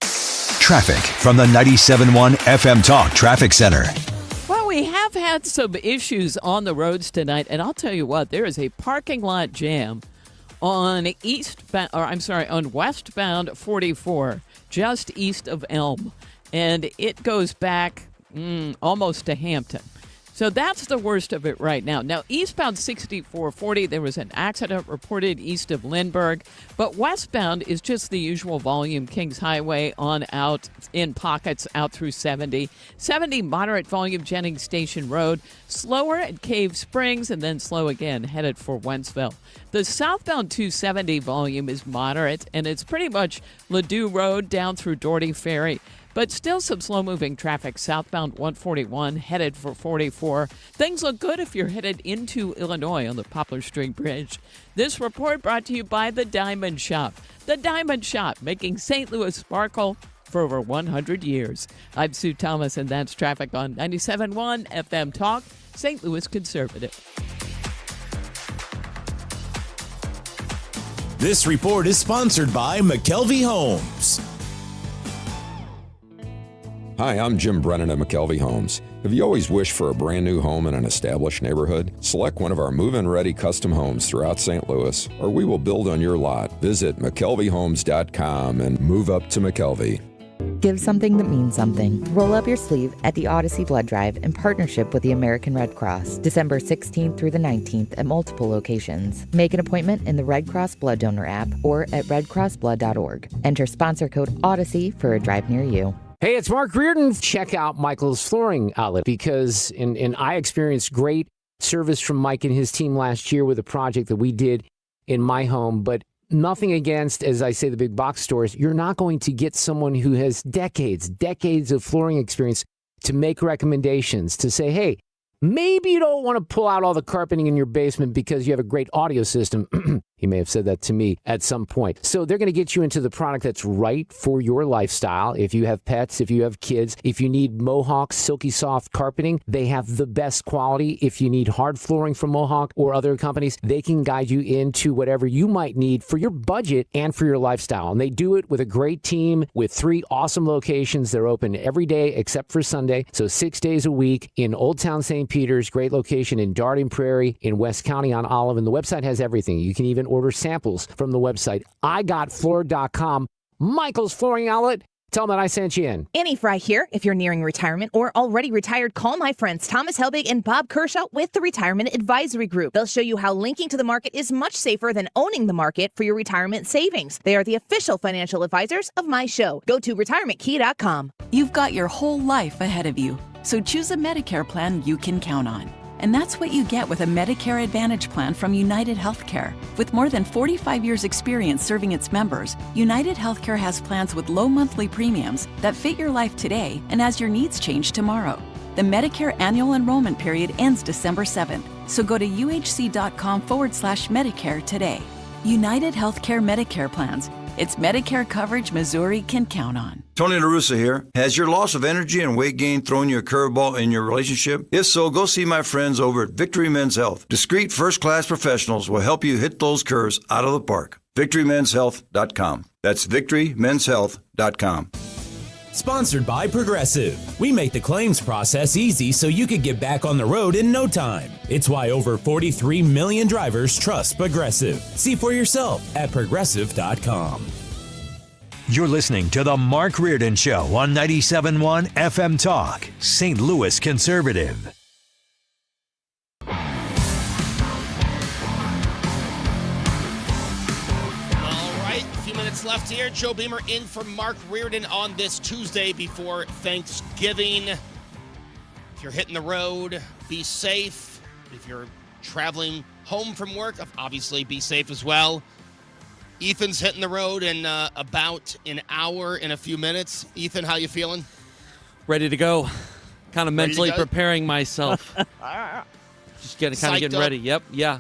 Speaker 2: Traffic from the 97.1 FM Talk Traffic Center.
Speaker 12: Well, we have had some issues on the roads tonight, and I'll tell you what, there is a parking lot jam on westbound 44, just east of Elm, and it goes back almost to Hampton. So that's the worst of it right now. Now, eastbound 6440, there was an accident reported east of Lindbergh, but westbound is just the usual volume. Kings Highway on out in pockets out through 70. 70, moderate volume, Jennings Station Road. Slower at Cave Springs and then slow again, headed for Wentzville. The southbound 270 volume is moderate, and it's pretty much Ladue Road down through Doherty Ferry. But still some slow-moving traffic southbound 141, headed for 44. Things look good if you're headed into Illinois on the Poplar String Bridge. This report brought to you by The Diamond Shop. The Diamond Shop, making St. Louis sparkle for over 100 years. I'm Sue Thomas, and that's traffic on 97.1 FM Talk, St. Louis Conservative.
Speaker 13: This report is sponsored by McKelvey Homes.
Speaker 7: Hi, I'm Jim Brennan at McKelvey Homes. Have you always wished for a brand new home in an established neighborhood? Select one of our move-in ready custom homes throughout St. Louis, or we will build on your lot. Visit McKelveyHomes.com and move up to McKelvey.
Speaker 14: Give something that means something. Roll up your sleeve at the Odyssey Blood Drive in partnership with the American Red Cross, December 16th through the 19th at multiple locations. Make an appointment in the Red Cross Blood Donor app or at redcrossblood.org. Enter sponsor code Odyssey for a drive near you.
Speaker 15: Hey, it's Mark Reardon. Check out Michael's Flooring Outlet because I experienced great service from Mike and his team last year with a project that we did in my home. But nothing against, as I say, the big box stores. You're not going to get someone who has decades of flooring experience to make recommendations, to say, hey, maybe you don't want to pull out all the carpeting in your basement because you have a great audio system. He may have said that to me at some point. So they're going to get you into the product that's right for your lifestyle. If you have pets, if you have kids, if you need Mohawk silky soft carpeting, they have the best quality. If you need hard flooring from Mohawk or other companies, they can guide you into whatever you might need for your budget and for your lifestyle. And they do it with a great team with 3 awesome locations. They're open every day except for Sunday. So 6 days a week in Old Town St. Peter's, great location in Darden Prairie, in West County on Olive. And the website has everything. You can even order samples from the website. IGotFloor.com. Michael's Flooring Outlet. Tell them that I sent you in.
Speaker 16: Annie Fry here. If you're nearing retirement or already retired, call my friends Thomas Helbig and Bob Kershaw with the Retirement Advisory Group. They'll show you how linking to the market is much safer than owning the market for your retirement savings. They are the official financial advisors of my show. Go to retirementkey.com.
Speaker 17: You've got your whole life ahead of you, so choose a Medicare plan you can count on. And that's what you get with a Medicare Advantage plan from United Healthcare. With more than 45 years' experience serving its members, United Healthcare has plans with low monthly premiums that fit your life today and as your needs change tomorrow. The Medicare annual enrollment period ends December 7th, so go to uhc.com/Medicare today. United Healthcare Medicare plans. It's Medicare coverage Missouri can count on.
Speaker 18: Tony La Russa here. Has your loss of energy and weight gain thrown you a curveball in your relationship? If so, go see my friends over at Victory Men's Health. Discreet first-class professionals will help you hit those curves out of the park. VictoryMen'sHealth.com. That's VictoryMen'sHealth.com.
Speaker 13: Sponsored by Progressive. We make the claims process easy so you could get back on the road in no time. It's why over 43 million drivers trust Progressive. See for yourself at Progressive.com.
Speaker 2: You're listening to The Mark Reardon Show on 97.1 FM Talk, St. Louis Conservative.
Speaker 10: Left here, Joe Beamer in for Mark Reardon on this Tuesday before Thanksgiving. If you're hitting the road, be safe. If you're traveling home from work, obviously be safe as well. Ethan's hitting the road in about an hour and a few minutes. Ethan, how you feeling?
Speaker 22: Ready to go. Kind of mentally preparing myself. Just getting ready. Yep. Yeah.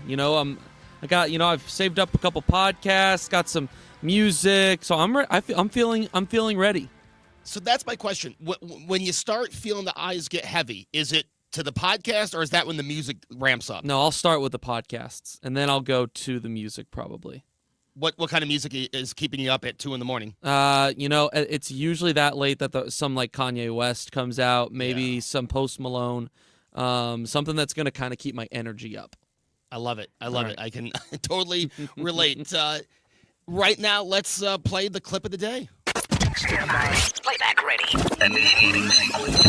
Speaker 22: I've saved up a couple podcasts, got some music, so I'm feeling ready.
Speaker 10: So that's my question. When you start feeling the eyes get heavy, is it to the podcast or is that when the music ramps up?
Speaker 22: No, I'll start with the podcasts and then I'll go to the music probably.
Speaker 10: What kind of music is keeping you up at 2 a.m?
Speaker 22: It's usually that late that some like Kanye West comes out, maybe some Post Malone, something that's going to kind of keep my energy up.
Speaker 10: I love it. I can totally relate. Right now, let's play the clip of the day.
Speaker 21: Stand by. Playback ready.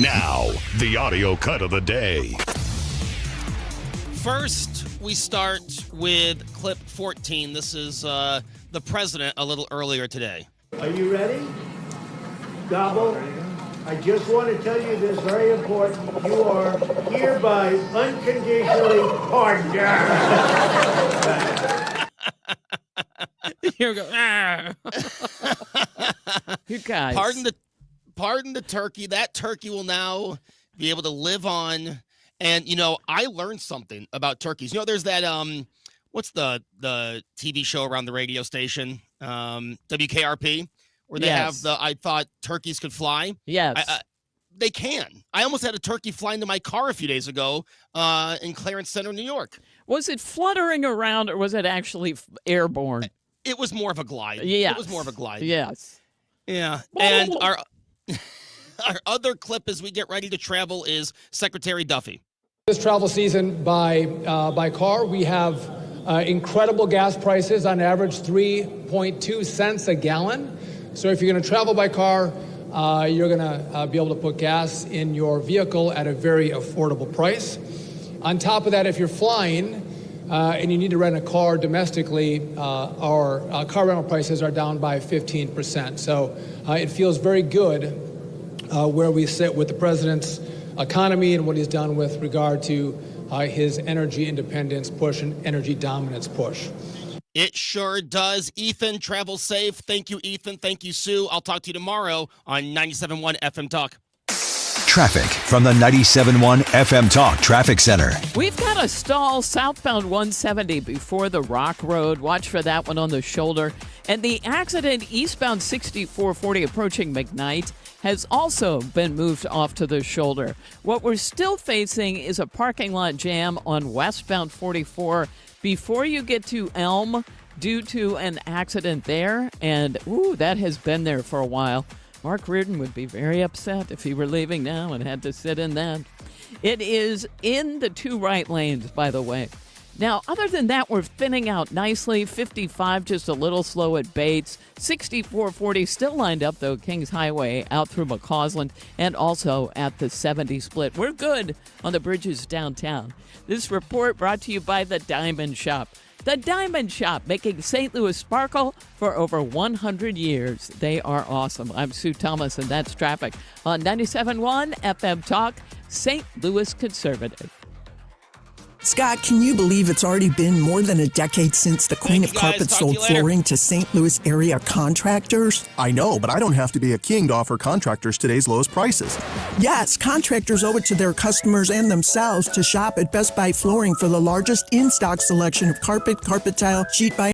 Speaker 27: Now, the audio cut of the day.
Speaker 10: First, we start with clip 14. This is the president a little earlier today.
Speaker 1: Are you ready? Gobble. I just want to tell you this very important. You are hereby unconditionally pardoned.
Speaker 10: Here we go.
Speaker 12: You guys.
Speaker 10: Pardon the turkey. That turkey will now be able to live on. And, I learned something about turkeys. There's that, what's the TV show around the radio station? WKRP, where they have I thought turkeys could fly.
Speaker 12: Yes.
Speaker 10: They can. I almost had a turkey fly into my car a few days ago in Clarence Center, New York.
Speaker 12: Was it fluttering around or was it actually airborne?
Speaker 10: It was more of a glide.
Speaker 12: Yes.
Speaker 10: It was more of a glide.
Speaker 12: Yes.
Speaker 10: Yeah. And our other clip as we get ready to travel is Secretary Duffy.
Speaker 4: This travel season by car, we have incredible gas prices, on average 3.2 cents a gallon. So if you're going to travel by car, you're going to be able to put gas in your vehicle at a very affordable price. On top of that, if you're flying and you need to rent a car domestically, our car rental prices are down by 15%. So it feels very good where we sit with the president's economy and what he's done with regard to his energy independence push and energy dominance push.
Speaker 10: It sure does. Ethan, travel safe. Thank you, Ethan. Thank you, Sue. I'll talk to you tomorrow on 97.1 FM Talk.
Speaker 2: Traffic from the 97.1 FM Talk Traffic Center.
Speaker 12: We've got a stall southbound 170 before the Rock Road. Watch for that one on the shoulder. And the accident eastbound 6440 approaching McKnight has also been moved off to the shoulder. What we're still facing is a parking lot jam on westbound 44 before you get to Elm due to an accident there. And, that has been there for a while. Mark Reardon would be very upset if he were leaving now and had to sit in that. It is in the two right lanes, by the way. Now, other than that, we're thinning out nicely. 55 just a little slow at Bates. 6440 still lined up, though, Kings Highway out through McCausland and also at the 70 split. We're good on the bridges downtown. This report brought to you by the Diamond Shop. The Diamond Shop, making St. Louis sparkle for over 100 years. They are awesome. I'm Sue Thomas, and that's traffic on 97.1 FM Talk, St. Louis Conservative.
Speaker 11: Scott, can you believe it's already been more than a decade since the Queen of Carpets sold flooring to St. Louis area contractors?
Speaker 19: I know, but I don't have to be a king to offer contractors today's lowest prices.
Speaker 11: Yes, contractors owe it to their customers and themselves to shop at Best Buy Flooring for the largest in-stock selection of carpet, carpet tile, sheet by